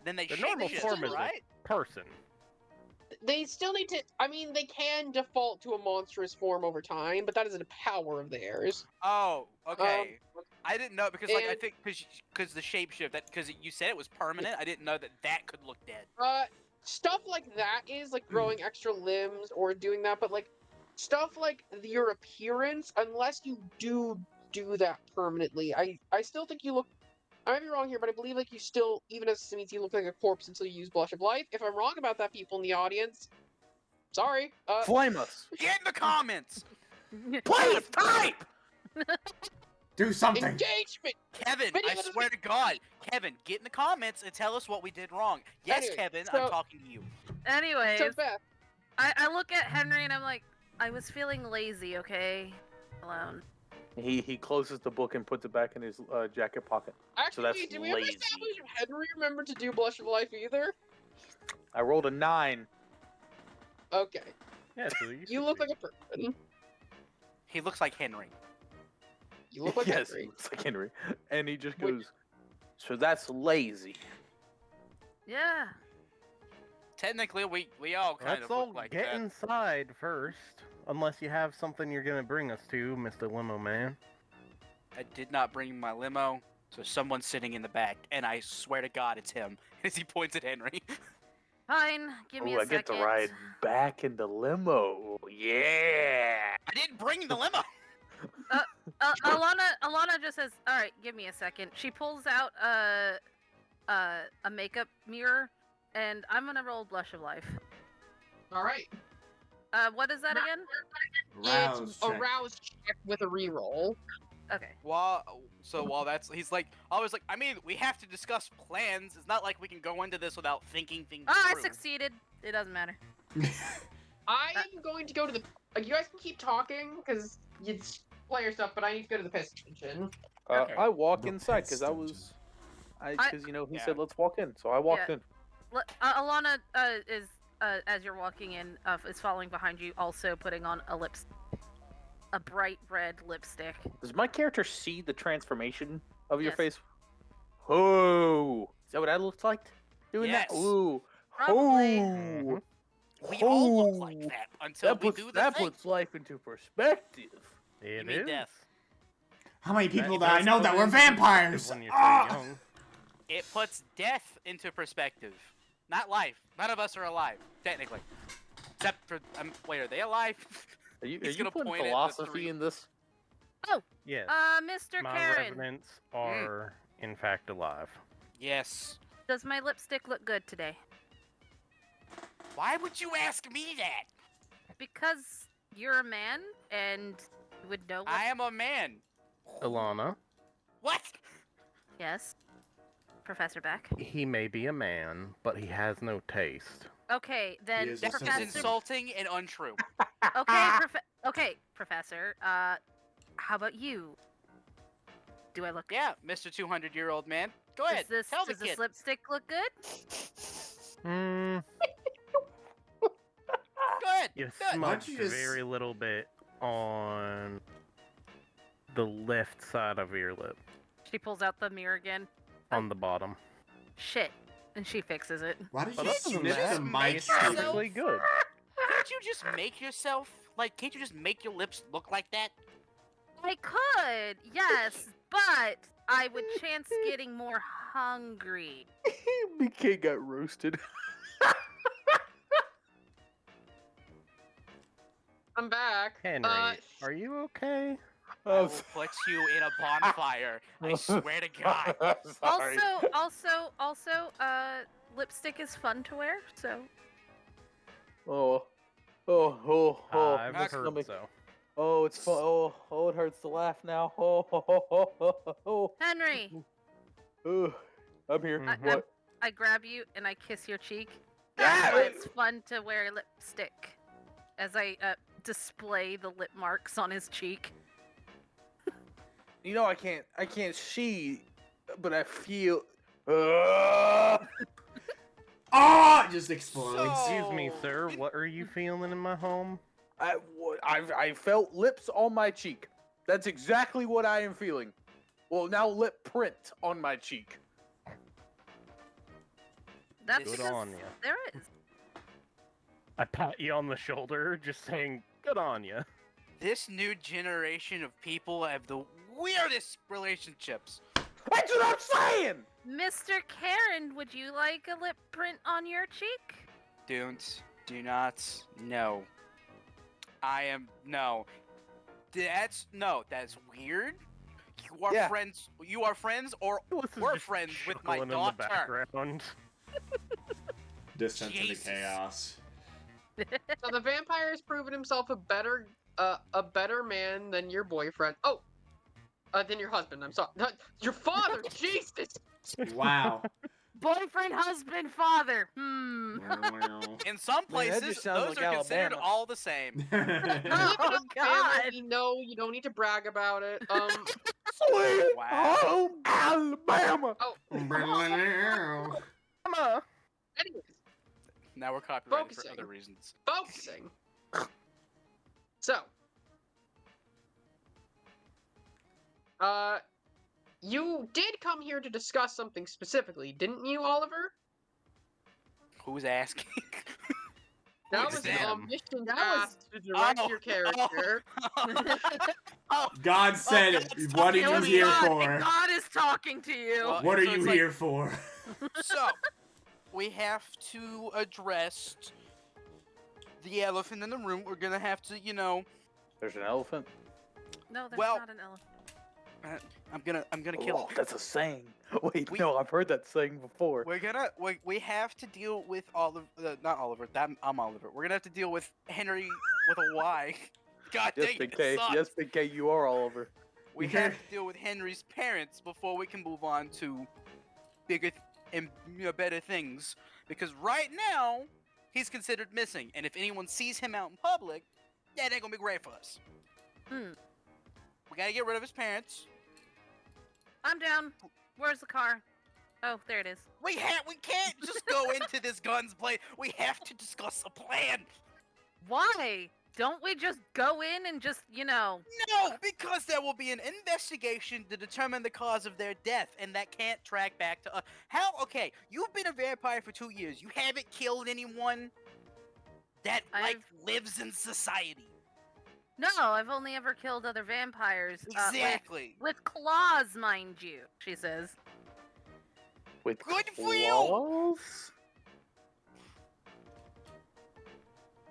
Then they The normal shapeshift, form is right? a person. They still need to. I mean, they can default to a monstrous form over time, but that isn't a power of theirs. Oh, okay. I didn't know because like I and- think because the shapeshift because you said it was permanent. I didn't know that could look dead. Stuff like that is like growing extra limbs or doing that, but like stuff like your appearance, unless you do that permanently, I still think you look. I might be wrong here, but I believe like you still, even as Simitsu, you look like a corpse until you use Blush of Life. If I'm wrong about that, people in the audience, sorry. Flame us. Get in the comments, Please, type! Do something. Engagement. Kevin. Video I of the swear to God, Kevin, get in the comments and tell us what we did wrong. Yes, Anyway, Kevin, so- I'm talking to you. Anyways, So Beth, I look at Henry and I'm like, I was feeling lazy, okay? Alone. He closes the book and puts it back in his jacket pocket. actually, that's did we ever lazy. establish if Henry remembered to do Blush of Life either? I rolled a 9. Okay, Yeah, so you look like a person. He looks like Henry. You look like yes, Henry. he looks like Henry. And he just Which- goes, so that's lazy. Yeah. Technically, we all kind Let's of all look like get that. inside first. Unless you have something you're gonna bring us to, Mr. Limo Man. I did not bring my limo, so someone's sitting in the back, and I swear to God, it's him. As he points at Henry. Fine. Give me Oh, a I get to second. ride back in the limo. Yeah. I didn't bring the limo. Alana just says, "All right, give me a second." She pulls out a makeup mirror, and I'm gonna roll Blush of Life. All right. What is that again? Rouse It's a check. rouse check with a reroll. Okay. While he's like, I was like, I mean, we have to discuss plans. It's not like we can go into this without thinking things Oh, I through. succeeded. It doesn't matter. I am going to go to the. You guys can keep talking because you play your stuff, but I need to go to the piss kitchen. Okay. I walk The inside pest because because he said let's walk in, so I walked in. Alana is as you're walking in is following behind you, also putting on a bright red lipstick. Does my character see the transformation of your Yes. face? Oh, is that what that looks like? Doing Yes. that? Ooh. Probably. Oh. We all look like Oh. that until we do the that thing. puts life into perspective. It mean is. death. How many people That that I does know put that were into perspective vampires? when you're Ah! too young. It puts death into perspective, not life. None of us are alive, technically, except for wait, are they alive? Are you He's gonna putting point at the philosophy three. in this? Yes. Mr. My Carron, revenants are, in fact, alive. Yes. does my lipstick look good today? Why would you ask me that? Because you're a man and you would know what. I am a man. Alana, What? Yes, Professor Beck. he may be a man, but he has no taste. Okay, then is a That is Professor- insulting and untrue. Okay, Professor. How about you? Do I look? Yeah, Mr. 200-year-old man. Go ahead. Tell the Does kid. this lipstick look good? Hmm. Go ahead. You Good. Why don't smudged you just- very little bit on the left side of your lip, She pulls out the mirror again. on the bottom. Shit, and she fixes it. Why did But you other than snip that, the mic? it's Steven? Perfectly good. Can't you just make yourself can't you just make your lips look like that? I could, yes, but I would chance getting more hungry. BK got roasted. I'm back. Henry, are you okay? I will put you in a bonfire. I swear to God. Sorry. Also, lipstick is fun to wear, so. I've my heard stomach. so. Oh, it's fun. Oh, it hurts to laugh now. Henry, I'm here. Mhm. What? I grab you and I kiss your cheek. Ah! That's why it's fun to wear lipstick. As I display the lip marks on his cheek. You know I can't see, but I feel. Ah! Just explodes. Excuse me, So- sir. What are you feeling in my home? I felt lips on my cheek. That's exactly what I am feeling. Well, now lip print on my cheek. That's Good because on ya. there is. I pat you on the shoulder, just saying, good on ya. This new generation of people have the weirdest relationships. That's what I'm saying. Mr. Carron, would you like a lip print on your cheek? Do not, no. No. That's weird. You are friends or This is we're just friends with my chuckling in the daughter. background. Descent into Jesus. chaos. So the vampire has proven himself a better man than your boyfriend. Than your husband. I'm sorry. Your father. Jesus. Wow. Boyfriend, husband, father. In some Man, that places, just sounds those like are considered Alabama. all the same. Oh, God. Family, no, you don't need to brag about it. Sweet Wow. home Alabama. Mama! Anyways, Now we're copyrighted for Focusing. other reasons. focusing. So, you did come here to discuss something specifically, didn't you, Oliver? Who's asking? That Who's was that? an Them. omission That asked to direct Oh, your character. God said, God's "What are talking you to was me. here God, for? and God is talking to you. Well, What are so you it's like- here for?" So, we have to address the elephant in the room. We're gonna have to, There's an elephant. No, there's Well- not an elephant. I'm gonna kill Oh, it. that's a saying. Wait, We- no, I've heard that saying before. We have to deal with not Oliver. I'm Oliver. We're gonna have to deal with Henry with a Y. God Yes, dang Big it, K. it sucks. Yes, Big K. You are Oliver. We Okay. have to deal with Henry's parents before we can move on to bigger and better things. Because right now, he's considered missing, and if anyone sees him out in public, that ain't gonna be great for us. Hmm. We gotta get rid of his parents. I'm down. Where's the car? Oh, there it is. We can't just go into this guns play. We have to discuss a plan. Why? Don't we just go in and just, No, because there will be an investigation to determine the cause of their death, and that can't track back to us. Okay, you've been a vampire for 2 years. You haven't killed anyone that, lives in society. No, I've only ever killed other vampires. Exactly. With claws, mind you, she says. With Good for you! claws?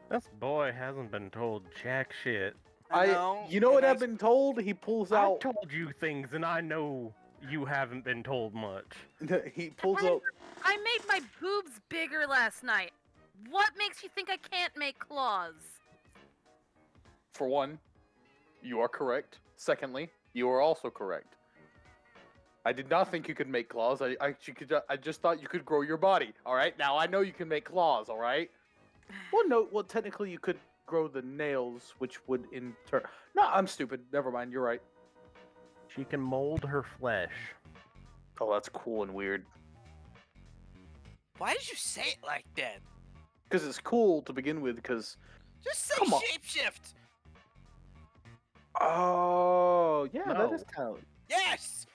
This boy hasn't been told jack shit. You know what and I've been told? He pulls I've out. told you things, and I know you haven't been told much. He pulls out. I made my boobs bigger last night. What makes you think I can't make claws? For one, you are correct. Secondly, you are also correct. I did not think you could make claws. I just thought you could grow your body. All right. Now I know you can make claws. All right. Well, no. Well, technically, you could grow the nails, which would in turn. No, I'm stupid. Never mind. You're right. She can mold her flesh. Oh, that's cool and weird. Why did you say it like that? Because it's cool to begin with. Because Just say Come on. shapeshift. oh yeah, that No. is count. Yes.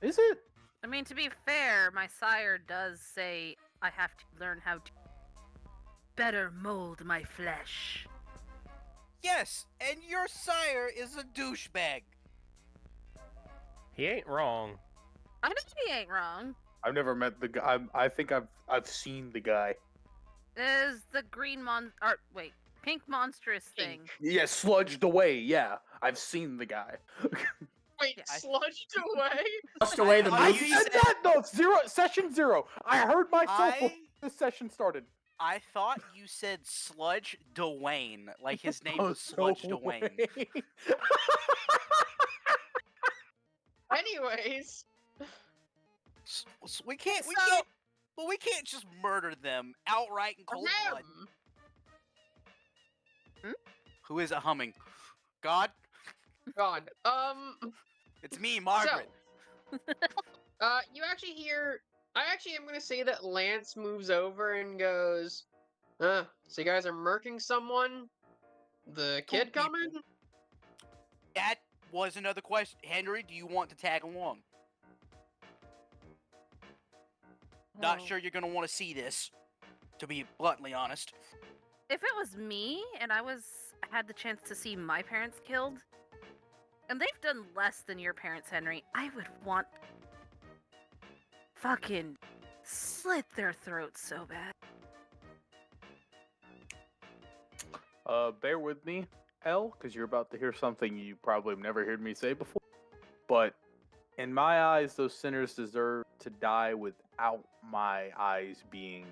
Is it? I mean, to be fair, my sire does say I have to learn how to better mold my flesh. Yes, and your sire is a douchebag. He ain't wrong. I know he ain't wrong. I've never met the guy. I think I've seen the guy. Is the green pink monstrous thing. Yeah, sludged away. Yeah, I've seen the guy. Wait, Yeah, sludged away? Flushed away the I- I movie. you said that though. Session 0. I heard myself before I this session started. I thought you said Sludge Dwayne, like his name Oh, was Sludge no Dwayne. way. Anyways, We can't, So- but we can't just murder them outright in cold blood. ahem. Who is it humming? God, God. it's me, Margaret. You actually hear. I actually am gonna say that Lance moves over and goes, so you guys are murking someone? The kid people. coming? That was another question. Henry, do you want to tag along? Not Well, sure you're gonna want to see this, to be bluntly honest. If it was me and I had the chance to see my parents killed, and they've done less than your parents, Henry, I would want fucking slit their throats so bad. Bear with me, L, because you're about to hear something you probably have never heard me say before. But in my eyes, those sinners deserve to die without my eyes being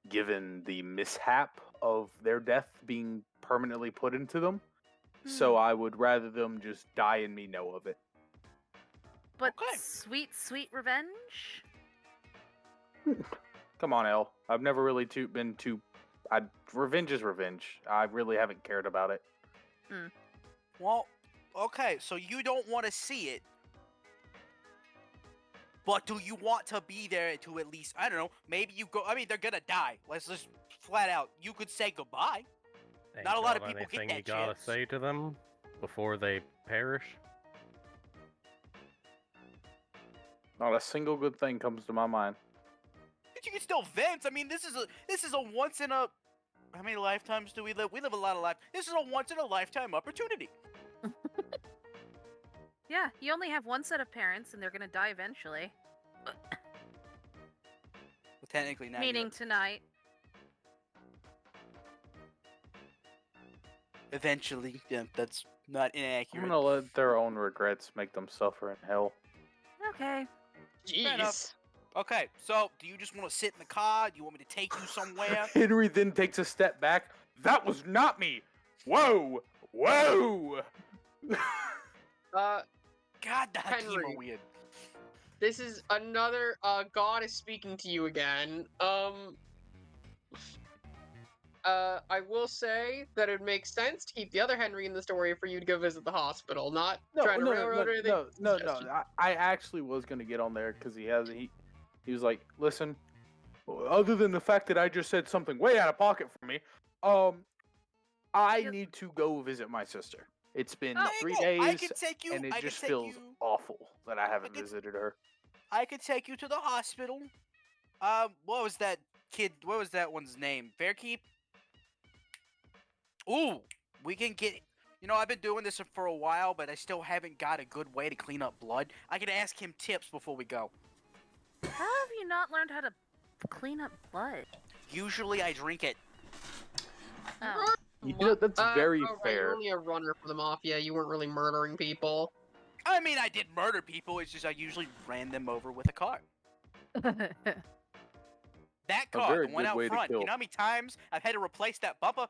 given the mishap of their death being permanently put into them. So I would rather them just die and me know of it. But Okay. sweet, sweet revenge? Come on, L. I've never really been too. Revenge is revenge. I really haven't cared about it. Well, okay, so you don't want to see it. But do you want to be there to at least, I don't know, maybe you go, I mean, they're gonna die. Let's just flat out, you could say goodbye. Ain't Not a lot of got people get anything that you gotta chance. say to them before they perish. Not a single good thing comes to my mind. But you can still vent. I mean, this is a once in a, how many lifetimes do we live? We live a lot of life. This is a once in a lifetime opportunity. Yeah, you only have one set of parents and they're gonna die eventually. Well, technically, now Meaning tonight. eventually, yeah, that's not I'm inaccurate. gonna let their own regrets make them suffer in hell. Okay. Fair enough. Jeez. Okay, so do you just want to sit in the car? Do you want me to take you somewhere? Henry then takes a step back. That was not me. Whoa, whoa. God, the Hakeem Henry. are weird. This is another god is speaking to you again. I will say that it makes sense to keep the other Henry in the story for you to go visit the hospital, not trying to railroad or anything. no. I actually was gonna get on there because he was like, listen, other than the fact that I just said something way out of pocket for me, I Yep. need to go visit my sister. It's been Oh. 3 There you go. I days, can take you. and it I just can take feels you. awful that I haven't could- visited her. I could take you to the hospital. What was that kid? What was that one's name? Fairkeep. Ooh, we can get. You know, I've been doing this for a while, but I still haven't got a good way to clean up blood. I could ask him tips before we go. How have you not learned how to clean up blood? Usually, I drink it. Oh. You know, that's very oh, right, fair. you're only a runner for the Mafia. You weren't really murdering people. I mean, I did murder people. It's just I usually ran them over with a car. That car, very the one good out way to front. You kill. know how many times I've had to replace that bumper?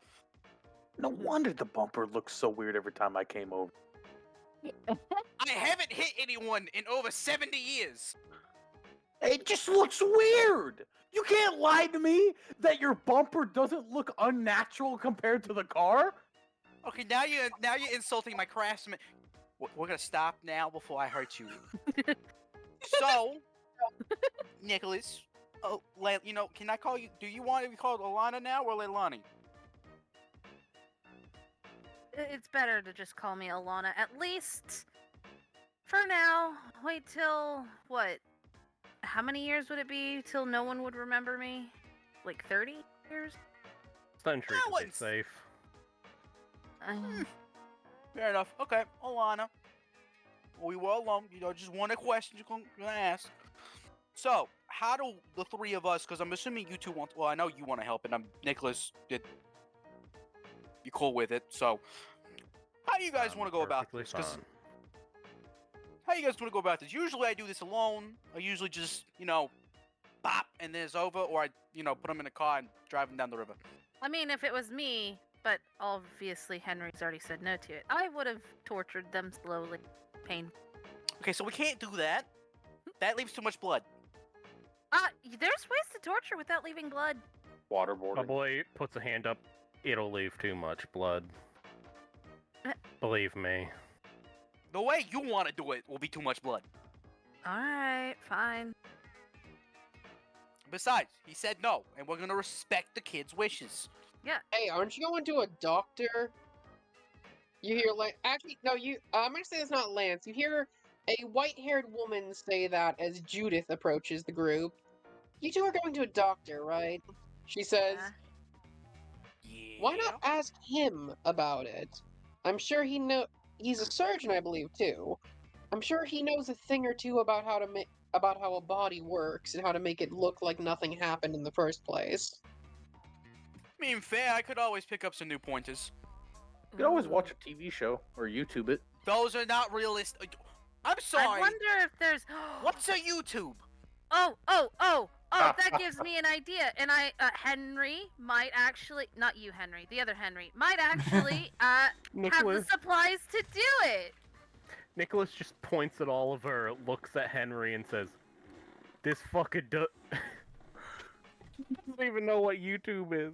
No wonder the bumper looks so weird every time I came over. I haven't hit anyone in over 70 years. It just looks weird. You can't lie to me that your bumper doesn't look unnatural compared to the car. Okay, now you're insulting my craftsman. We're gonna stop now before I hurt you. So, Nicholas, you know, can I call you? Do you want to be called Alana now or Leilani? It's better to just call me Alana, at least for now. Wait till, what? How many years would it be till no one would remember me? Like 30 years? Century That to be one's- safe. Fair enough. Okay, Alana. We were alone. You know, just one question you're gonna ask. So, how do the three of us? Because I'm assuming you two want. Well, I know you want to help, and Nicholas did. You cool with it? So, how do you guys I'm want to go about perfectly this? 'Cause fine. how you guys want to go about this? Usually, I do this alone. I usually just, you know, bop, and then it's over, or I, you know, put them in a car and drive them down the river. I mean, if it was me, but obviously Henry's already said no to it, I would have tortured them slowly. Pain. Okay, so we can't do that. That leaves too much blood. There's ways to torture without leaving blood. My Waterboarding. boy puts a hand up. It'll leave too much blood. Believe me. The way you want to do it will be too much blood. Alright, fine. Besides, he said no, and we're gonna respect the kid's wishes. Hey, aren't you going to a doctor? You hear actually no, I'm gonna say it's not Lance. You hear a white-haired woman say that as Judith approaches the group. You two are going to a doctor, right? She says, Yeah. why not ask him about it? I'm sure he's a surgeon, I believe, too. I'm sure he knows a thing or two about how a body works and how to make it look like nothing happened in the first place. I mean, fair. I could always pick up some new pointers. You can always watch a TV show or YouTube it. Those are not realistic. I'm sorry. I wonder if there's. What's a YouTube? Oh, that gives me an idea. And Henry might actually, not you, Henry, the other Henry, might actually, have the Nicholas, supplies to do it. Nicholas just points at Oliver, looks at Henry, and says, "This fucker doesn't even know what YouTube is."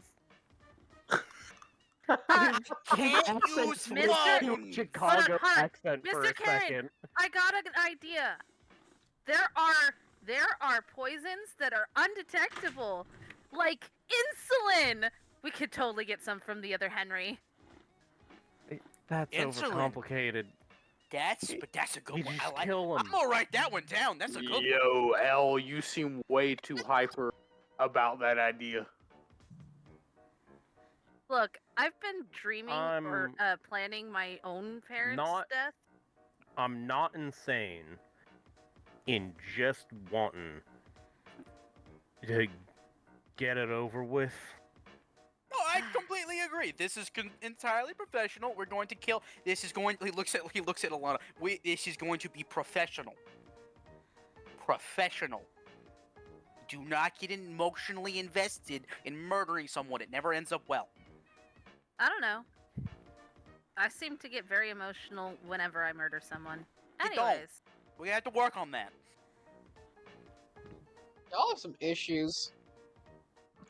Can't use Mr. phone. Chicago Hold on. accent for Mr. a Carron. second. I got an idea. There are poisons that are undetectable, like insulin. We could totally get some from the other Henry. That's Insulin. overcomplicated. But that's a good We one. just I like. kill him. I'm gonna write that one down. That's a good one. Yo, L, you seem way too hyper about that idea. Look, I've been dreaming or I'm planning my own parents' not- death. I'm not insane in just wanting to get it over with. No, I completely agree. This is entirely professional. We're going to kill. This is going. He looks at Alana. This is going to be professional. Professional. Do not get emotionally invested in murdering someone. It never ends up well. I don't know. I seem to get very emotional whenever I murder someone. You don't. Anyways, We have to work on that. Y'all have some issues.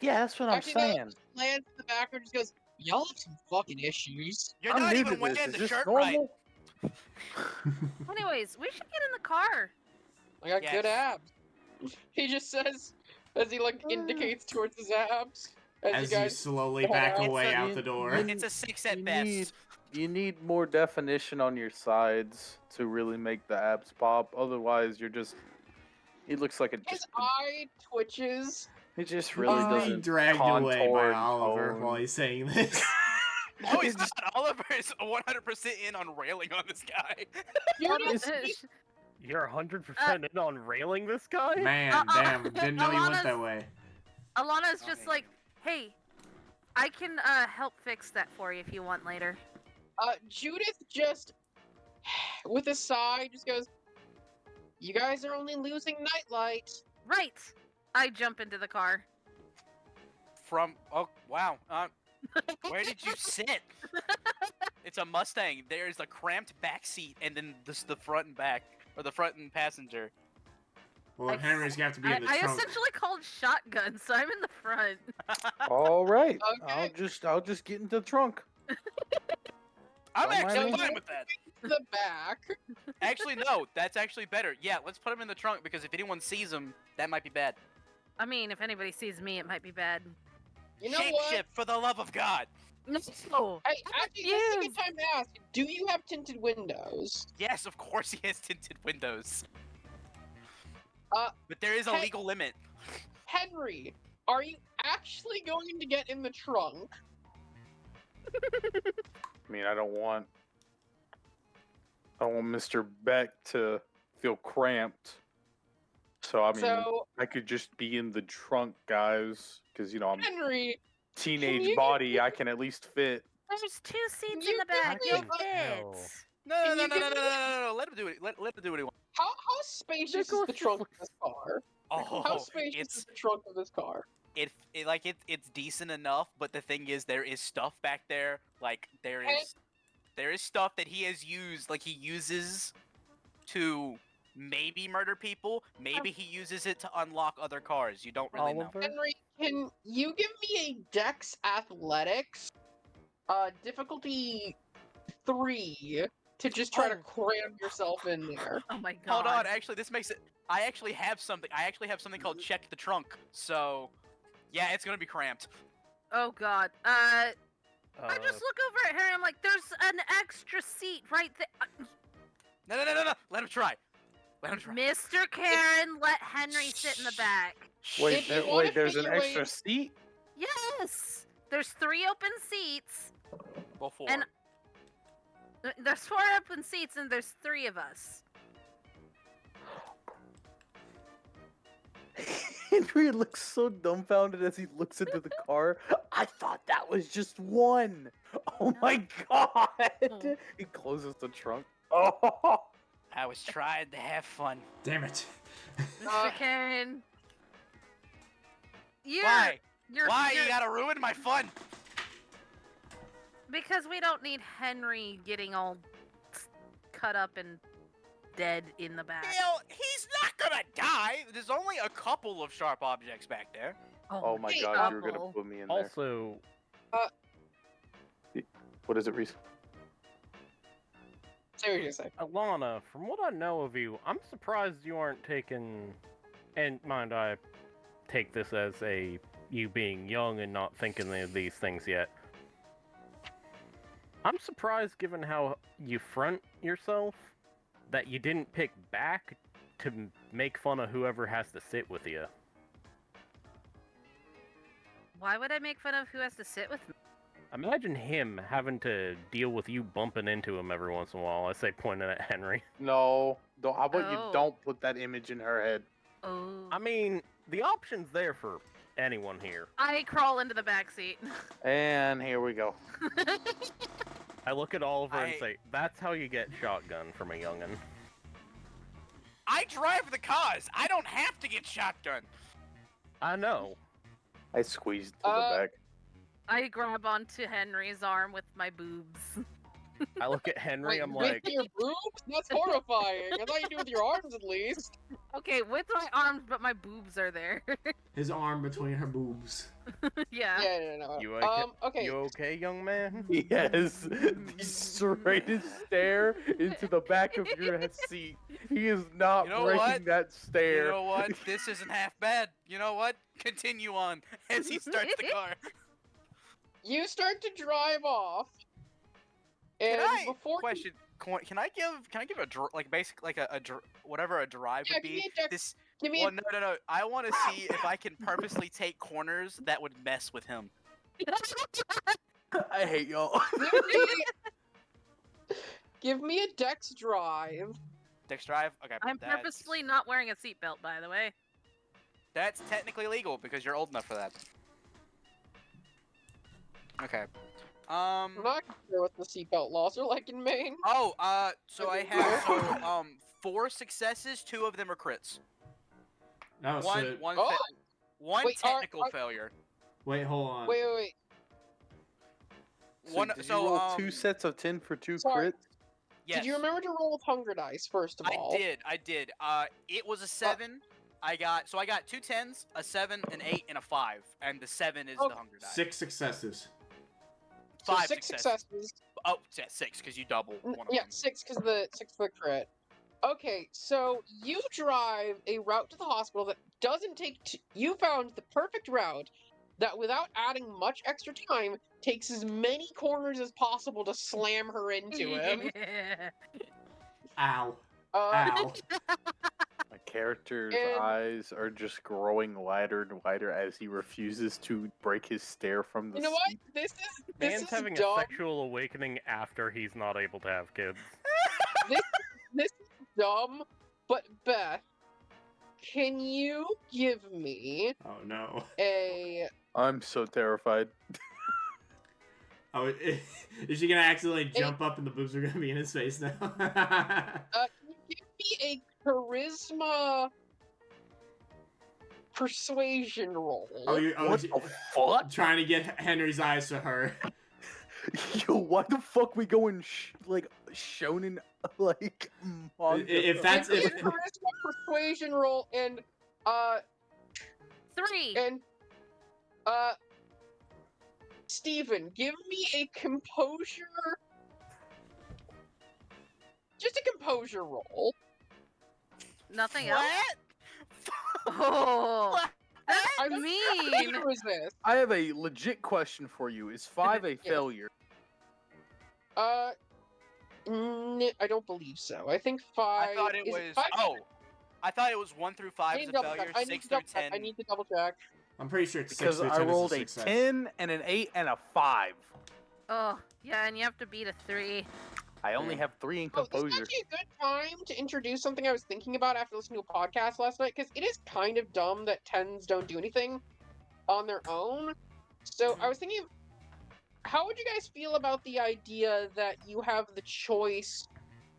Yeah, that's what I'm Actually, saying. no, Lance in the background just goes, y'all have some fucking issues. You're I'm not new even to wearing this. Is the this shirt normal? right. anyways, we should get in the car. I got Yes. good abs. He just says, as he indicates towards his abs. As you you guys slowly back It's away a- out the door. It's a 6 at best. You need more definition on your sides to really make the abs pop. Otherwise, you're just. He looks like a. His eye twitches. He just really He's being doesn't. dragged away by contour and Oliver tone. while he's saying this. No, he's not. Oliver is 100% in on railing on this guy. You're It's- You're 100% in on railing this guy? Man, damn, didn't know you went Alana's- that way. Alana's just Okay. like, hey, I can help fix that for you if you want later. Judith just, with a sigh, just goes, "You guys are only losing nightlight." Right. I jump into the car. Oh wow. Where did you sit? It's a Mustang. There's a cramped back seat, and then the front and back, or the front and passenger. Well, then Henry's got to be in the I trunk. essentially called shotgun, so I'm in the front. All right. Okay. I'll just get into the trunk. I'm Don't mind actually me. fine with that. The back. Actually, no. That's actually better. Yeah, let's put him in the trunk because if anyone sees him, that might be bad. I mean, if anybody sees me, it might be bad. You know Shape what? shift for the love of God. No. Hey, actually, this is a good time to ask. Do you have tinted windows? Yes, of course he has tinted windows. But there is a hey- legal limit. Henry, are you actually going to get in the trunk? I mean, I don't want Mr. Beck to feel cramped. So I mean, So, I could just be in the trunk, guys, because I'm Henry, teenage you body. I can at least fit. There's 2 seats You in the give back. me You'll a- fit. No. Can you give me- Let him do it. Let him do what he wants. how spacious is Nicholas the just trunk of looks- this car? How Oh, spacious is the trunk of this car? it's decent enough, but the thing is, there is stuff back there. Like there is stuff that he has used. Like he uses to maybe murder people. Maybe he uses it to unlock other cars. You don't really know. Oliver? Henry, can you give me a Dex Athletics, difficulty 3, to just try to cram yourself in there? Oh my god. Hold on, actually, this makes it. I actually have something. Called check the trunk. So, yeah, it's gonna be cramped. Oh god. I just look over at Harry. I'm like, there's an extra seat right there. No. Let him try. Mr. Carron, let Henry sit in the back. Wait, If you wanna there's an figure ways- extra seat. Yes. There's 3 open seats. Well, 4. And- There's 4 open seats, and there's 3 of us. Henry looks so dumbfounded as he looks into the car. I thought that was just one. Oh my god! Oh. He closes the trunk. Oh, I was trying to have fun. Damn it. Mr. Carron. Why? You're, Why you gotta ruin my fun? Because we don't need Henry getting all cut up and dead in the back. He's not gonna die. There's only a couple of sharp objects back there. oh my Hey, god! You're gonna couple. put me in there. Also, What is it, Reese? Say what you say. Alana, from what I know of you, I'm surprised you aren't taking. And mind, I take this as you being young and not thinking of these things yet. I'm surprised, given how you front yourself, that you didn't pick back to make fun of whoever has to sit with you. Why would I make fun of who has to sit with me? Imagine him having to deal with you bumping into him every once in a while. I say, pointing at Henry. No, don't. How about you Oh. don't put that image in her head? Oh. I mean, the option's there for anyone here. I crawl into the back seat. And here we go. I look at Oliver and I- say, that's how you get shotgun from a youngin'. I drive the cars. I don't have to get shotgun. I know. I squeezed to the back. I grab onto Henry's arm with my boobs. I look at Henry, Wait, I'm with like, your boobs? That's horrifying. I thought you do with your arms at least. Okay, with my arms, but my boobs are there. His arm between her boobs. Yeah. Yeah, no. You okay? Okay. You okay, young man? Yes, the straightest stare into the back of your seat. He is not You know breaking what? that stare. You know what? This isn't half bad. You know what? Continue on as he starts the car. You start to drive off. And Can I before question? Can I give a whatever a drive Yeah, would give be? me a dex- This give me well, no. I want to see if I can purposely take corners that would mess with him. I hate y'all. give me a dex drive. Dex drive. Okay. I'm that's- purposely not wearing a seatbelt, by the way. That's technically legal because you're old enough for that. Okay. I'm not sure what the seatbelt laws are like in Maine. Oh, so I Okay. have 4 successes. 2 of them are crits. No, One so one Oh! fa- one Wait, technical failure. wait, hold on. Wait. So One. did So you roll 2 sets of 10 for 2 Sorry. crits? Yes. Did you remember to roll with hunger dice first of all? I did. It was a 7. I got 2 10s, a 7, an 8, and a 5, and the 7 is Okay. the hunger die. 6 successes. So 5 6 successes. Oh, yeah, 6 because you double one of Yeah, them. 6 because the 6 for the crit. Okay, so you drive a route to the hospital that doesn't take. You found the perfect route that, without adding much extra time, takes as many corners as possible to slam her into him. Ow. Uh, Ow. My character's And- eyes are just growing wider and wider as he refuses to break his stare from the you know what? seat. This Man's is having dumb. a sexual awakening after he's not able to have kids. This is dumb. But Beth, can you give me Oh no. a? I'm so terrified. Oh, is she gonna accidentally jump up and the boobs are gonna be in his face now? Can you give me a charisma persuasion roll? What the fuck? Trying to get Henry's eyes to her. Yo, why the fuck we going shonen like manga? If that's Give me if a charisma persuasion roll and 3. Steven, give me a composure. Just a composure roll. Nothing What? else. Oh, that's I'm How mean. was this? I have a legit question for you. Is 5 a Yes. failure? I don't believe so. I think 5. I thought it is was. 5? I thought it was 1 through 5 I is need a to double failure. check. I need 6 to through double check. 10. I need to double check. I'm pretty sure it's 6 Because through 10 I is rolled a success. 10 and an 8 and a 5. Oh, yeah, and you have to beat a 3. I only have 3 in Oh, this is composure. actually a good time to introduce something I was thinking about after listening to a podcast last night, because it is kind of dumb that 10s don't do anything on their own. So I was thinking, how would you guys feel about the idea that you have the choice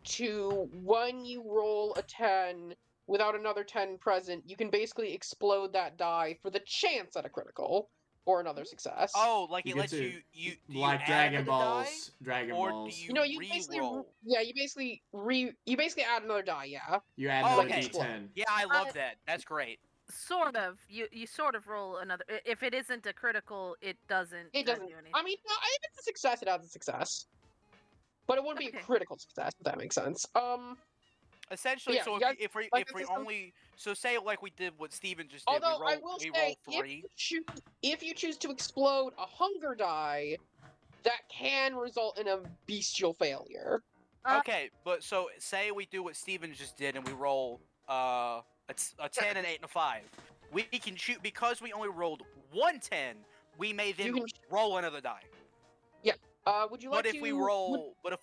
to, when you roll a 10 without another 10 present, you can basically explode that die for the chance at a critical or another success. Oh, like You it get lets to- you do you Like add Dragon another die, Balls. Dragon or Balls. do You know, you basically re-roll? you basically add another die, yeah. You add Oh, another okay. D10. Yeah, I love that. That's great. Sort of. You sort of roll another. If it isn't a critical, it doesn't. It doesn't. do anything. I mean, no, if it's a success, it adds a success. But it wouldn't be Okay. a critical success, if that makes sense. Essentially, yeah, so you guys if we like if the we system? only say like we did what Steven just did, Although I we will roll say, 3. if you choose to explode a hunger die, that can result in a bestial failure. Okay, but so say we do what Steven just did and we roll a 10, an 8, and a 5. We can shoot because we only rolled 1 10. We may then can- roll another die. Would you like But to? if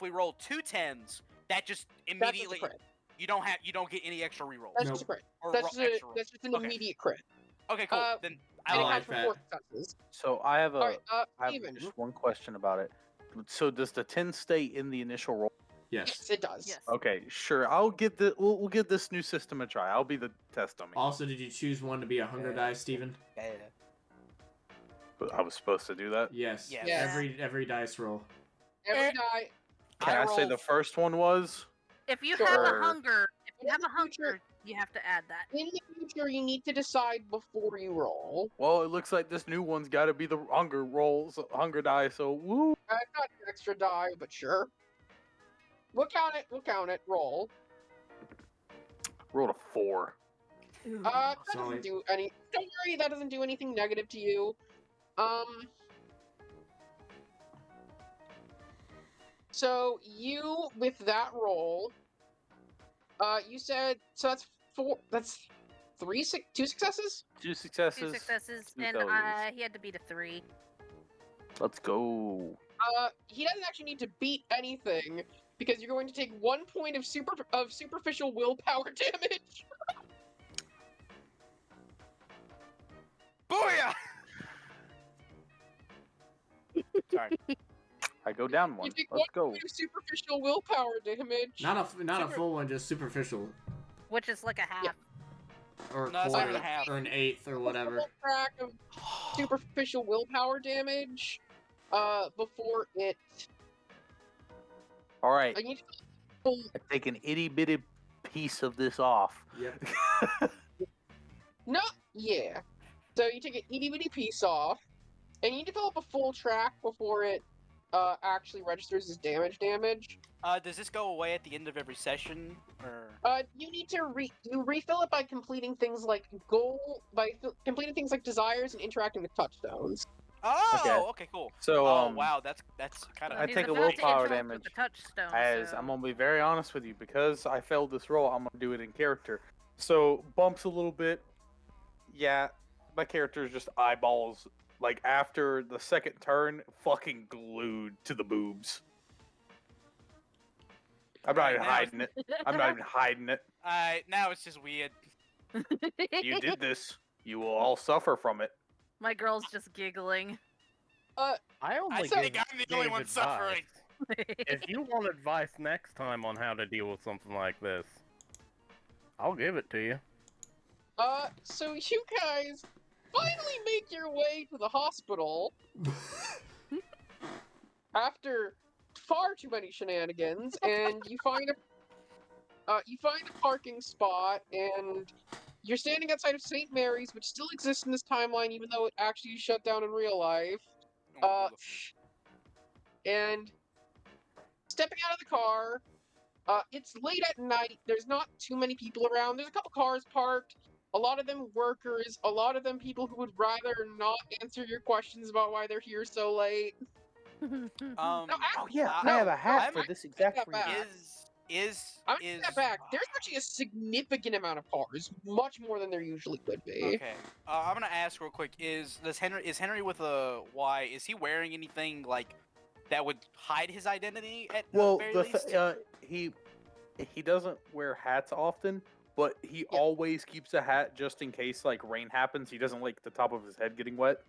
we roll 2 10s, that just that's just a immediately crit. you don't get any extra rerolls. That's Nope. just a crit. Or That's extra rolls. just an Okay. immediate crit. Okay, cool. Then I And it like counts for that. 4 successes. So I have All right, I have Steven. just one question about it. So does the 10 stay in the initial roll? Yes. Yes, it does. Yes. Okay, sure. I'll get the we'll give this new system a try. I'll be the test dummy. Also, did you choose one to be a hunger die, Steven? But I was supposed to do that. Yes. Yes. Yes. Every dice roll. Every Eh. die. Can I, say rolled- the first one was? If you Sure. have a hunger, In the future- you have to add that. In the future, you need to decide before you roll. Well, it looks like this new one's got to be the hunger rolls, hunger die. So woo. Not an extra die, but sure. We'll count it. We'll count it. Roll. Rolled a 4. That Solid. doesn't do any. Don't worry, that doesn't do anything negative to you. So you with that roll, you said so that's 4. That's 2 successes. 2 successes. 2 successes, 2 and failures. he had to beat a 3. Let's go. He doesn't actually need to beat anything because you're going to take 1 point of superficial willpower damage. Booyah! Sorry. I go down You one. take Let's go. 1 point of superficial willpower damage. Not a full one, just superficial, Which is like a half. or a No, it's not quarter, even a half. or an eighth, or whatever. Full track of superficial willpower damage. Before it. All right, I need to full. I take an itty bitty piece of this off. Yep. No, yeah. So you take an itty bitty piece off, and you develop a full track before it actually registers as damage. Does this go away at the end of every session, or? You need to you refill it by completing things like completing things like desires and interacting with touchstones. Oh, okay, cool. So, Oh wow, that's kind I of. He's take a about to willpower interact damage with the touchstone, as so... I'm gonna be very honest with you, because I failed this roll, I'm gonna do it in character. So bumps a little bit. Yeah, my character is just eyeballs. Like after the second turn, fucking glued to the boobs. I'm not even hiding it. I'm not even hiding it. Now it's just weird. You did this. You will all suffer from it. My girl's just giggling. I only I give think I'm the only Dave one advice. suffering. If you want advice next time on how to deal with something like this, I'll give it to you. So you guys finally make your way to the hospital after far too many shenanigans, and you find a parking spot, and you're standing outside of St. Mary's, which still exists in this timeline, even though it actually shut down in real life. And stepping out of the car, it's late at night. There's not too many people around. There's a couple cars parked. A lot of them workers. A lot of them people who would rather not answer your questions about why they're here so late. Oh yeah, no, I have a hat I'm for not this gonna exact take that reason. back. I'm gonna Is step back. There's actually a significant amount of cars, much more than there usually would be. Okay. I'm gonna ask real quick. Is Henry with a Y? Is he wearing anything like that would hide his identity at Well, the very the least? he doesn't wear hats often, but he always keeps a hat just in case like rain happens. He doesn't like the top of his head getting wet.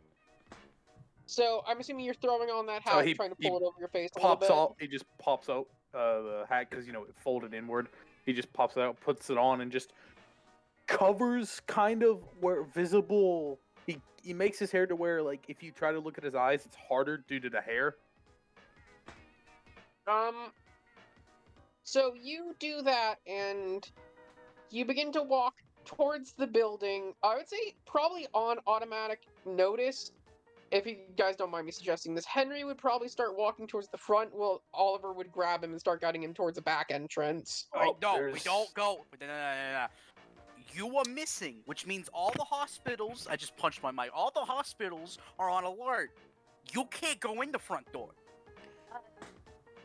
So I'm assuming you're throwing on that So hat, he- trying to he pull it over your face a little Pops bit. out. He just pops out the hat because it folded inward. He just pops it out, puts it on, and just covers kind of where visible. He makes his hair to where like if you try to look at his eyes, it's harder due to the hair. So you do that, and you begin to walk towards the building. I would say probably on automatic notice, if you guys don't mind me suggesting this. Henry would probably start walking towards the front, while Oliver would grab him and start guiding him towards the back entrance. Wait, no, we there's- don't go. No. You are missing, which means all the hospitals. I just punched my mic. All the hospitals are on alert. You can't go in the front door.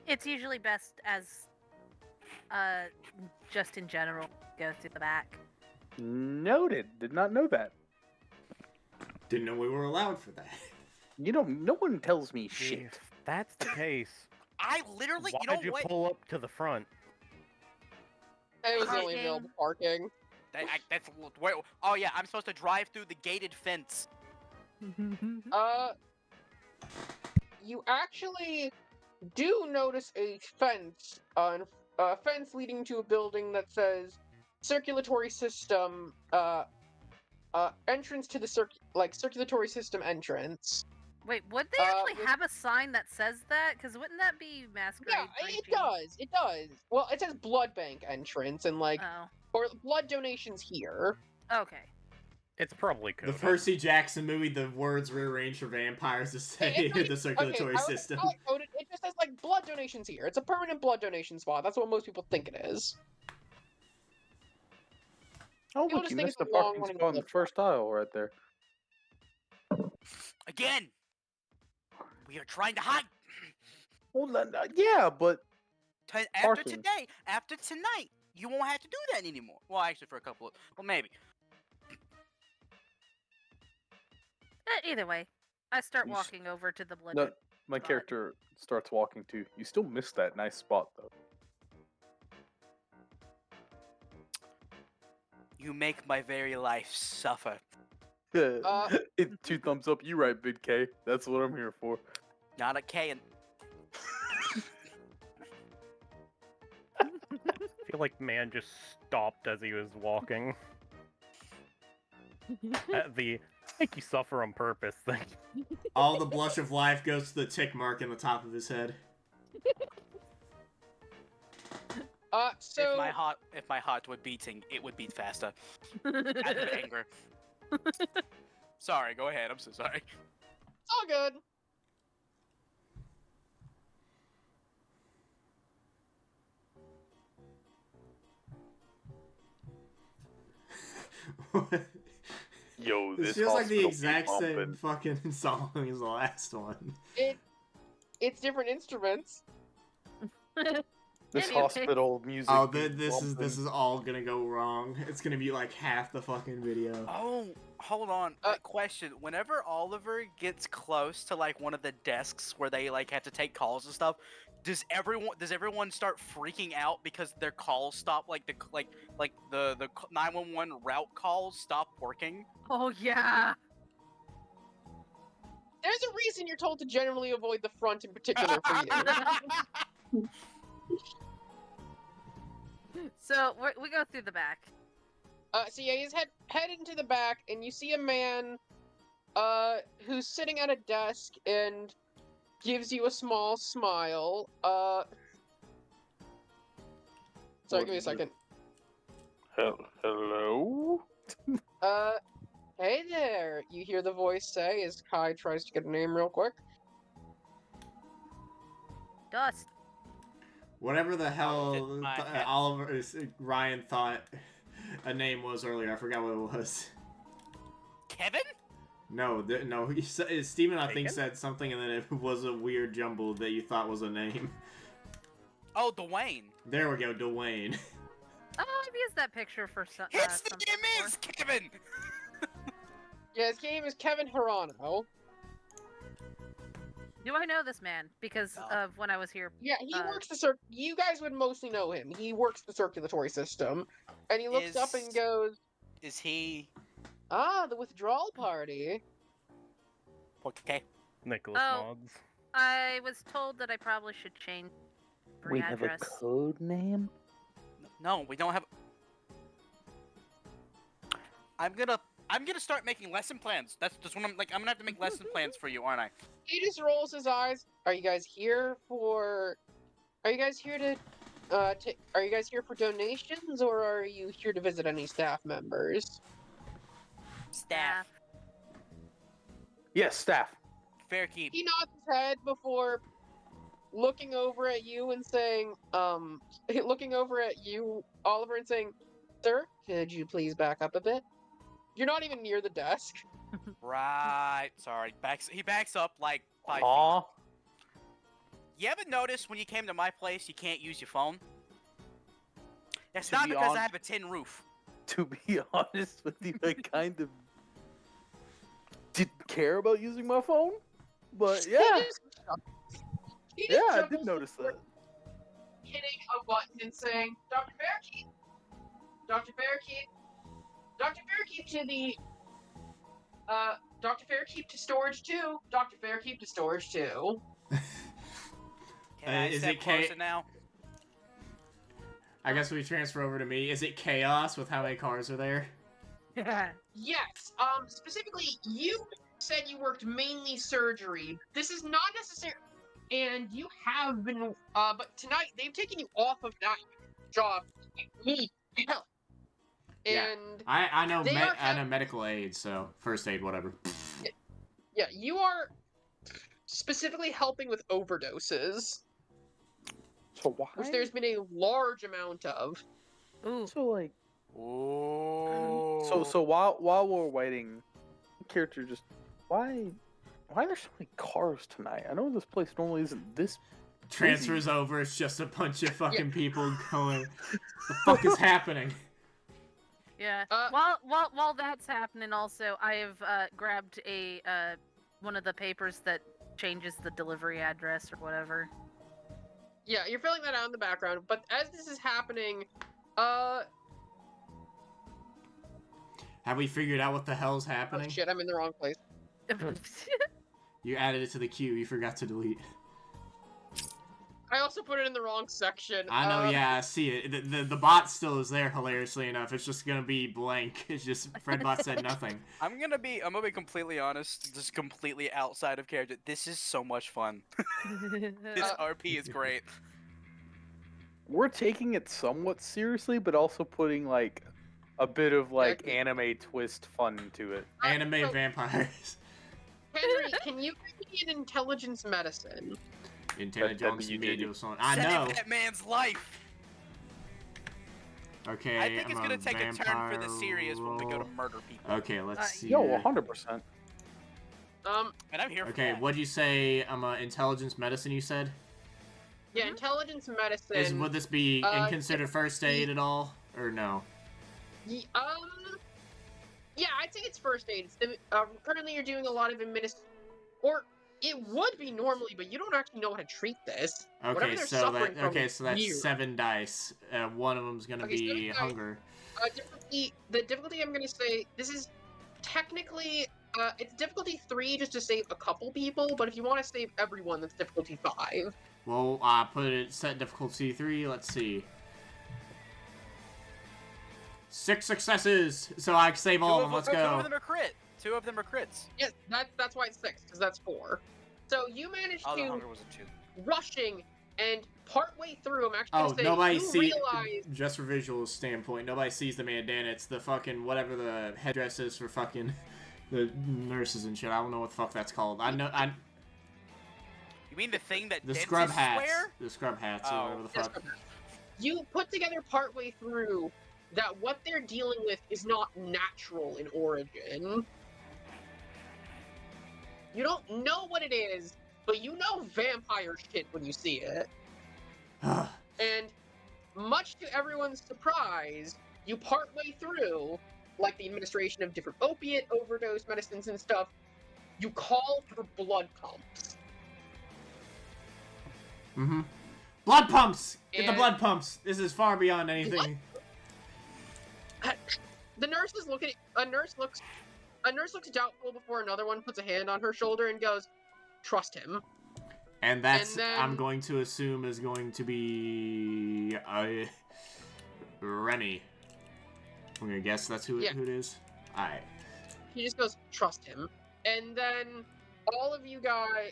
It's usually best as, just in general, go through the back. Noted. Did not know that. Didn't know we were allowed for that. No one tells me shit. If that's the case, I literally, why'd you know you what? pull up to the front? It was the only Parking. available parking. That's wait, oh yeah, I'm supposed to drive through the gated fence. You actually do notice a fence, a fence leading to a building that says circulatory system, entrance to the circulatory system entrance. Wait, would they actually with- have a sign that says that? Because wouldn't that be Masquerade? Yeah, it preaching? does. It does. Well, it says blood bank entrance and Oh, or blood donations here. okay. It's probably The coded. Percy Jackson movie, the words rearranged for vampires to say It's like- the circulatory okay, system. It just says blood donations here. It's a permanent blood donation spot. That's what most people think it is. Oh, People look, just you think missed it's the a parking long-running spot in the flip first aisle right there. Again, we are trying to hide. Well, yeah, but After Parking. today, after tonight, you won't have to do that anymore. Well, actually, for a couple of, well, maybe. Either way, I start You s- walking over to the blood. no, my spot. character starts walking too. You still missed that nice spot though. You make my very life suffer. Uh, Two thumbs up. You right, Big K. That's what I'm here for. Not a K. And I feel like man just stopped as he was walking. At the "make you suffer on purpose" thing. All the blush of life goes to the tick mark in the top of his head. So if my heart were beating, it would beat faster. Out of anger. Sorry, go ahead. I'm so sorry. it's all good. Yo, This this feels like the hospital exact keep same bumping. fucking song as the last one. It's different instruments. This Anyway. hospital music. Oh, keep this bumping. is all gonna go wrong. It's gonna be like half the fucking video. Oh, hold on. Question. Whenever Oliver gets close to like one of the desks where they like have to take calls and stuff, does everyone start freaking out because their calls stop, like the 911 route calls stop working? Oh yeah. There's a reason you're told to generally avoid the front in particular for you. So we go through the back. So yeah, he's head into the back, and you see a man, who's sitting at a desk and gives you a small smile. Sorry, give me a second. Hello? Hey there, you hear the voice say as Kai tries to get a name real quick. Dust. Whatever the hell my head. Ryan thought a name was earlier, I forgot what it was. Kevin? No, no. Steven, I think, Bacon? said something, and then it was a weird jumble that you thought was a name. Oh, Dwayne. There we go, Dwayne. Oh, I've used that picture for some. His something name before. is Kevin. Yeah, his name is Kevin Hirano. Do I know this man because No. of when I was here? Yeah, he Uh, works the You guys would mostly know him. He works the circulatory system, and he looks up and Is- goes, Is he "Ah, the withdrawal party." okay? Nicholas Oh. Mods. I was told that I probably should change the address. code name? No, we don't have. I'm gonna start making lesson plans. That's just what I'm like. I'm gonna have to make lesson plans for you, aren't I? He just rolls his eyes. Are you guys here for? Are you guys here to? Are you guys here for donations, or are you here to visit any staff members? Staff. Yes, staff. Fairkeep. He nods his head before looking over at you and saying, looking over at you, Oliver, and saying, "Sir, could you please back up a bit? You're not even near the desk." Right. Sorry. He backs up like 5 feet. Aw. You ever notice when you came to my place, you can't use your phone? That's To not be because I honest- have a tin roof. To be honest with you, I kind of didn't care about using my phone. But yeah, He just yeah, I chuckles did notice before that. hitting a button and saying, "Dr. Fairkeep, Dr. Fairkeep, Dr. Fairkeep to the, Dr. Fairkeep to storage 2, Dr. Fairkeep to storage 2. Can I is step it K- closer now? I guess we transfer over to me. Is it chaos with how many cars are there? Yeah. Yes, specifically, you said you worked mainly surgery. This is not necessary, and you have been, but tonight they've taken you off of that job. You need help. Yeah. And I know They are I know medical aid, so first aid, whatever. yeah, you are specifically helping with overdoses, So why? which there's been a large amount of. Ooh. So like, Oh. so while we're waiting, character just why are there so many cars tonight? I know this place normally isn't this. Transfers over, it's just a bunch of fucking people going, the fuck is happening? Yeah. Uh, While that's happening, also I have grabbed a one of the papers that changes the delivery address or whatever. Yeah, you're filling that out in the background, but as this is happening, Have we figured out what the hell's happening? oh shit, I'm in the wrong place. You added it to the queue. You forgot to delete. I also put it in the wrong section. I know, yeah, I see it. The bot still is there, hilariously enough. It's just gonna be blank. It's just Fredbot said nothing. I'm gonna be completely honest, just completely outside of character. This is so much fun. This RP is great. We're taking it somewhat seriously, but also putting like a bit of like anime twist fun into it. Anime vampires. Henry, can you give me an intelligence medicine? Intelligence you medium did. song. I Save know. that man's life. Okay, I think it's I'm gonna take a turn for the vampire serious when we go to roll. murder people. Okay, let's see. Yo, here. 100%. And I'm here for Okay, that. what'd you say? Intelligence medicine. You said. Yeah, intelligence medicine. Would this be considered first aid at all, or no? Yeah, I'd say it's first aid. It's currently, you're doing a lot of or it would be normally, but you don't actually know how to treat this. Whatever Okay, they're so suffering from that's is weird. 7 dice. One of them's gonna Okay, be 7 dice. hunger. The difficulty I'm gonna say, this is technically it's difficulty 3 just to save a couple people, but if you want to save everyone, that's difficulty 5. Well, put it set difficulty 3. Let's see. 6 successes, so I can save all of them. Let's Two go. of them are crit. 2 of them are crits. Yes, that's why it's 6, because that's 4. So you managed Oh, the to hunger was a 2. rushing, and partway through, I'm actually Oh, gonna say, nobody you sees. realize Just for visual standpoint, nobody sees the bandana. It's the fucking whatever the headdress is for fucking the nurses and shit. I don't know what the fuck that's called. I know. You mean the thing that The dentists scrub hats. wear? The scrub hats or Oh. whatever the Yes, fuck. you put together partway through that what they're dealing with is not natural in origin. You don't know what it is, but you know vampire shit when you see it. And much to everyone's surprise, you partway through, like the administration of different opiate overdose medicines and stuff, you call for blood pumps. Mm-hmm. Blood pumps! Get the And- blood pumps! This is far beyond anything. The nurses look at a nurse looks doubtful before another one puts a hand on her shoulder and goes, "Trust him." And that's, And then- I'm going to assume, is going to be Remy. I'm gonna guess that's who, Yeah. who it is. Alright. He just goes, "Trust him." And then all of you guys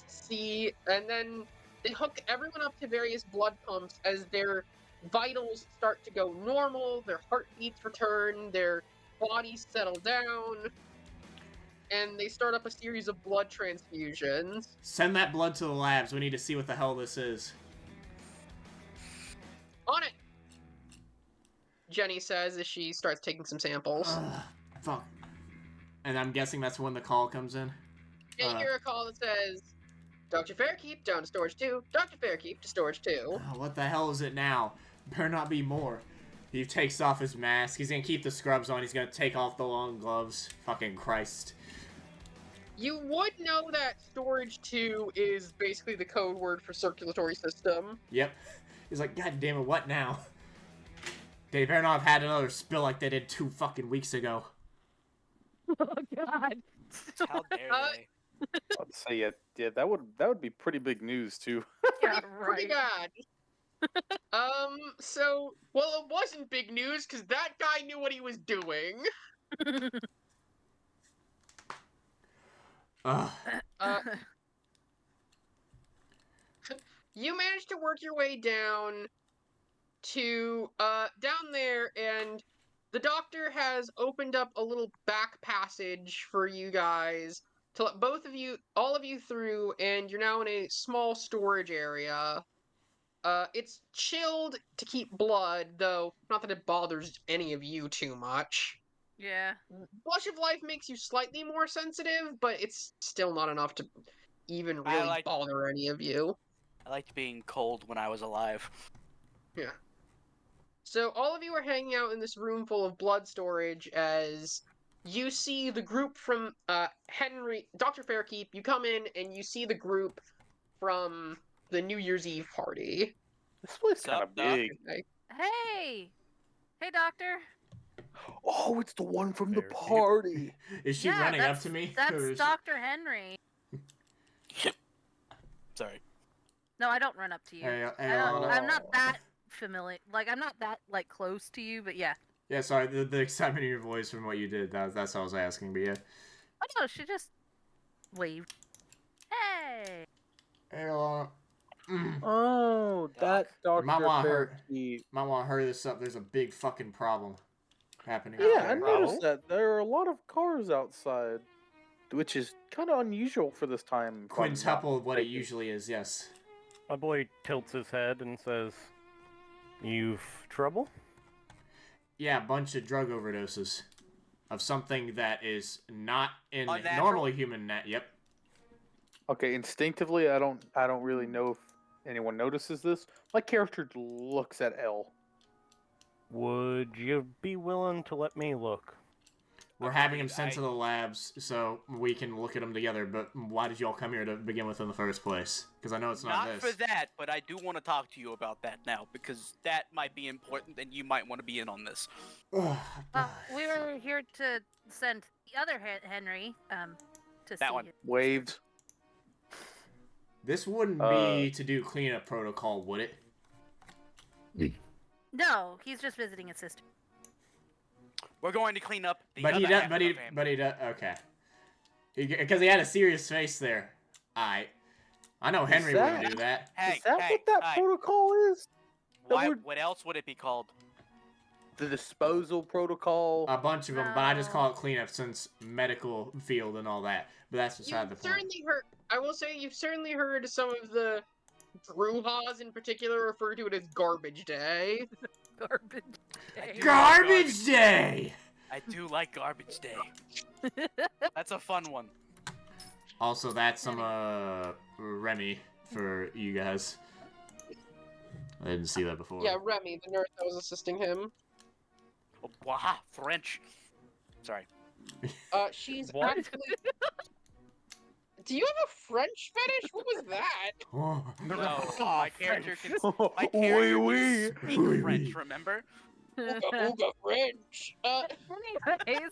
see, and then they hook everyone up to various blood pumps as their vitals start to go normal, their heartbeats return, their bodies settle down, and they start up a series of blood transfusions. Send that blood to the labs. We need to see what the hell this is. On it! Jenny says as she starts taking some samples. Fuck. And I'm guessing that's when the call comes in. And you hear a call that says, "Dr. Fairkeep, down to storage 2. Dr. Fairkeep to storage 2. What the hell is it now? Better not be more. He takes off his mask. He's gonna keep the scrubs on. He's gonna take off the long gloves. Fucking Christ. You would know that storage 2 is basically the code word for circulatory system. Yep. He's like, God damn it, what now? They better not have had another spill like they did 2 fucking weeks ago. Oh god. How dare they? I'd say yeah, that would be pretty big news too. Yeah, Pretty right. bad. So, well, it wasn't big news because that guy knew what he was doing. Ugh. You managed to work your way down to, down there, and the doctor has opened up a little back passage for you guys to let all of you through, and you're now in a small storage area. It's chilled to keep blood, though not that it bothers any of you too much. Yeah. Blush of Life makes you slightly more sensitive, but it's still not enough to even really bother any of you. I liked being cold when I was alive. Yeah. So all of you are hanging out in this room full of blood storage as you see the group from Henri, Dr. Fairkeep. You come in and you see the group from the New Year's Eve party. This place Sup, kind of Doc? big. Hey! Hey, doctor. Oh, it's the one from the Fair. party. Is she Yeah, running up that's- to me? Or That's is- Dr. Henry. Sorry. No, I don't run up to you. Hey, I'm not that familiar. Like, I'm not that, like, close to you, but yeah. Yeah, sorry, the excitement in your voice from what you did, that's what I was asking, but yeah. Oh, no, she just waved. Hey! Hey, Alana. Oh, that You might Dr. want to Fairkeep. hurry this up. There's a big fucking problem happening. Yeah, out I there. noticed that. There are a lot of cars outside, which is kind of unusual for this time. if I'm not Quintuple of what it mistaken. usually is, yes. My boy tilts his head and says, "You've trouble?" Yeah, a bunch of drug overdoses of something that is not in Unnatural? normally human. Yep. Okay, instinctively, I don't really know if anyone notices this. My character looks at L. Would you be willing to let me look? We're having him sent to the labs so we can look at them together. But why did y'all come here to begin with in the first place? Because I know it's not Not this. for that, but I do want to talk to you about that now because that might be important, and you might want to be in on this. We were here to send the other Henry, to That see one. you. Waved. This wouldn't be to do cleanup protocol, would it? No, he's just visiting his sister. We're going to clean up the But other he does. half But of he. the family. But he does. Okay. Because he had a serious face there. I know Henry that- wouldn't do that. Hey, Is that hey, what that hey. protocol is? Why, would- what else would it be called? The disposal protocol. A bunch of them, but I just call No. it cleanup since medical field and all that. But that's beside the You've point. certainly heard. I will say you've certainly heard some of the Brujas in particular refer to it as garbage day. Garbage. I do like Garbage day. I do like Garbage Day. That's a fun one. Also, that's some Remy for you guys. I didn't see that before. Yeah, Remy, the nurse that was assisting him. Oh, waha, French. Sorry. She's What? actually. Do you have a French fetish? What was that? Oh. No, my character can. Oui, My character oui. can speak Oui, French. oui. Remember? Ooga ooga French. Anyways.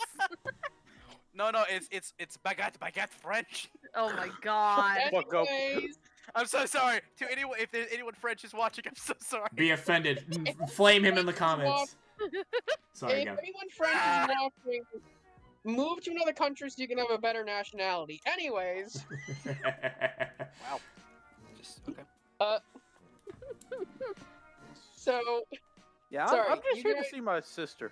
No, it's baguette French. Oh my god. Fuck up. Anyways, I'm so sorry to anyone. If there's anyone French is watching, I'm so sorry. Be offended. Flame him in the comments. Sorry, if go. anyone French is watching, move to another country so you can have a better nationality. Anyways, Wow. Just okay. so Yeah, Sorry, I'm just you here guys- to see my sister.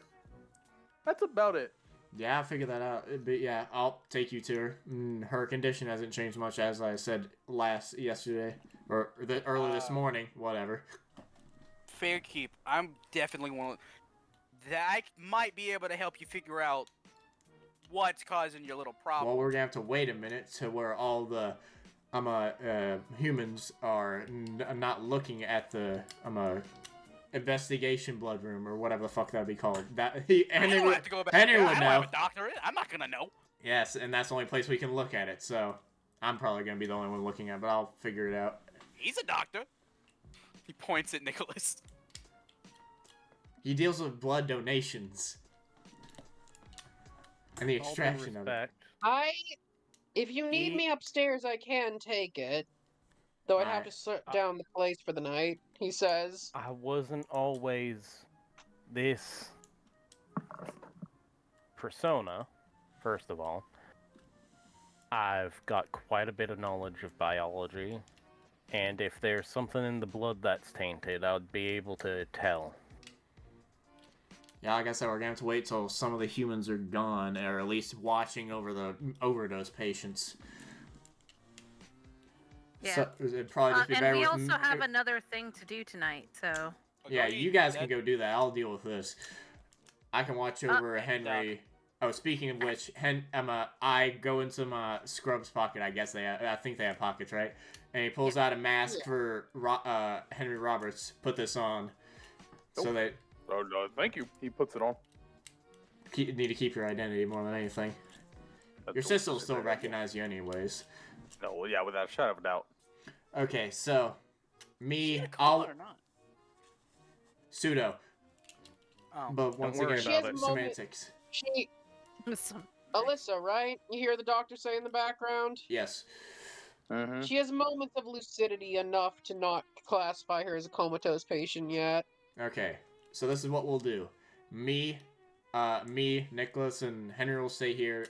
That's about it. Yeah, I'll figure that out. But yeah, I'll take you to her. Her condition hasn't changed much, as I said yesterday or early this morning. Whatever. Fairkeep. I'm definitely one. That I might be able to help you figure out what's causing your little problem. Well, we're gonna have to wait a minute to where all the humans are not looking at the investigation blood room or whatever the fuck that'd be called. That I Henry don't would, have to go back. Henry there. would I don't have know. a doctorate. I'm not gonna know. Yes, and that's the only place we can look at it. So I'm probably gonna be the only one looking at it, but I'll figure it out. He's a doctor. He points at Nicholas. He deals with blood donations and the All due extraction of it. respect, if you need Ye- me upstairs, I can take it. Though I'd have to shut down the place for the night. He says. I wasn't always this persona, first of all. I've got quite a bit of knowledge of biology, and if there's something in the blood that's tainted, I'd be able to tell. Yeah, like I said, we're gonna have to wait till some of the humans are gone, or at least watching over the overdose patients. Yeah. So, it'd probably just be And better we with also have another thing to do tonight, so. Yeah, you guys can go do that. I'll deal with this. I can watch over Henry. Oh, speaking of which, I go into my scrubs pocket. I think they have pockets, right? And he pulls out a mask for Henry Roberts. Put this on, so that Oh no, thank you. He puts it on. need to keep your identity more than anything. Your sister will still recognize you anyways. No, well, yeah, without a shadow of a doubt. Okay, so me, I'll I'll or not. pseudo, Oh. but once worry again, She has a moment. semantics. Alyssa, right? You hear the doctor say in the background? Yes. Mhm. She has moments of lucidity enough to not classify her as a comatose patient yet. Okay, so this is what we'll do. Me, Nicholas, and Henry will stay here.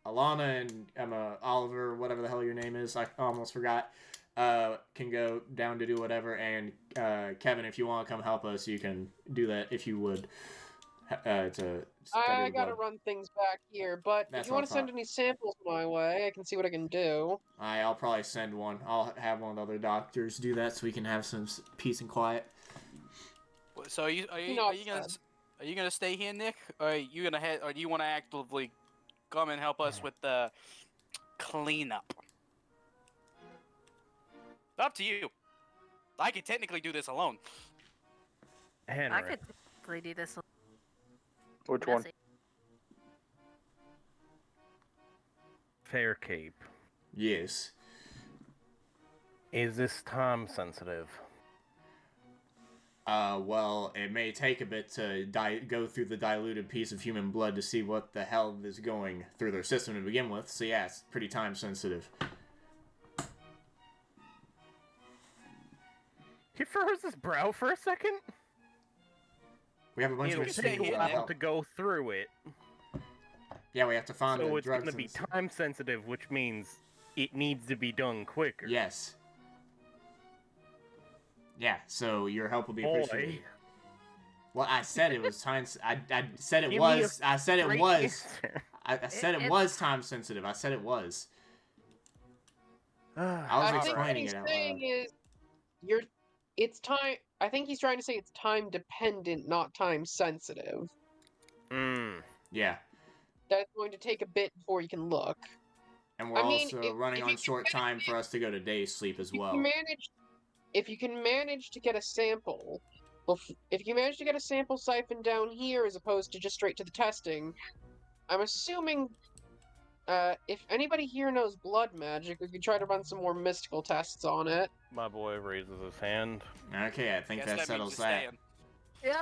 Alana and Emma, Oliver, whatever the hell your name is, I almost forgot, can go down to do whatever. And Kevin, if you want to come help us, you can do that if you would. To I study gotta blood. run things back here, but That's if you what I want to send thought. any samples my way, I can see what I can do. I'll probably send one. I'll have one of the other doctors do that so we can have some peace and quiet. So are you gonna stay here, Nick? Or are you gonna head? Or do you want to actively come and help us with the cleanup? Up to you. I could technically do this alone. Henry, I could technically do this. Which one? Fairkeep. Yes. Is this time sensitive? Well, it may take a bit to go through the diluted piece of human blood to see what the hell is going through their system to begin with. So yeah, it's pretty time sensitive. He furrows his brow for a second. We have a bunch It'll of take machines. a while to go through it. Yeah, we have to find So the it's drugs. gonna be time sensitive, which means it needs to be done quicker. Yes. Yeah, so your help will be Boy. appreciated. Well, I said it was time. I said it Give me was. I said it Great was. answer. I said it was time sensitive. I said it was. I was I think what explaining he's it out saying loud. is, it's time. I think he's trying to say it's time dependent, not time sensitive. Yeah. That's going to take a bit before you can look. And we're I mean, also running on short time for us to go to day sleep as well. If you can manage to get a sample, if you can manage to get a sample siphoned down here as opposed to just straight to the testing, I'm assuming. If anybody here knows blood magic, we could try to run some more mystical tests on it. My boy raises his hand. Okay, I think Guess that that means settles you're that. staying.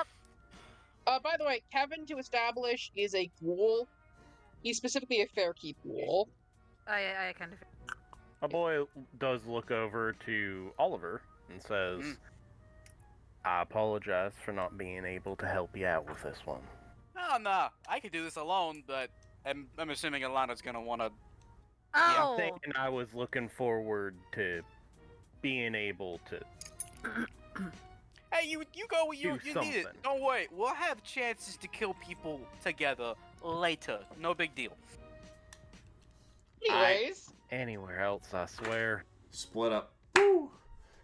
Yep. By the way, Kevin, to establish, is a ghoul. He's specifically a Fairkeep ghoul. I kind of. My boy does look over to Oliver and says, I apologize for not being able to help you out with this one. No, I could do this alone, but I'm assuming Alana's gonna wanna. I'm Oh. thinking I was looking forward to being able to. Hey, you go. You need it. something. Don't worry. We'll have chances to kill people together later. No big deal. Anyways, Anywhere else, I swear. Split up. Woo!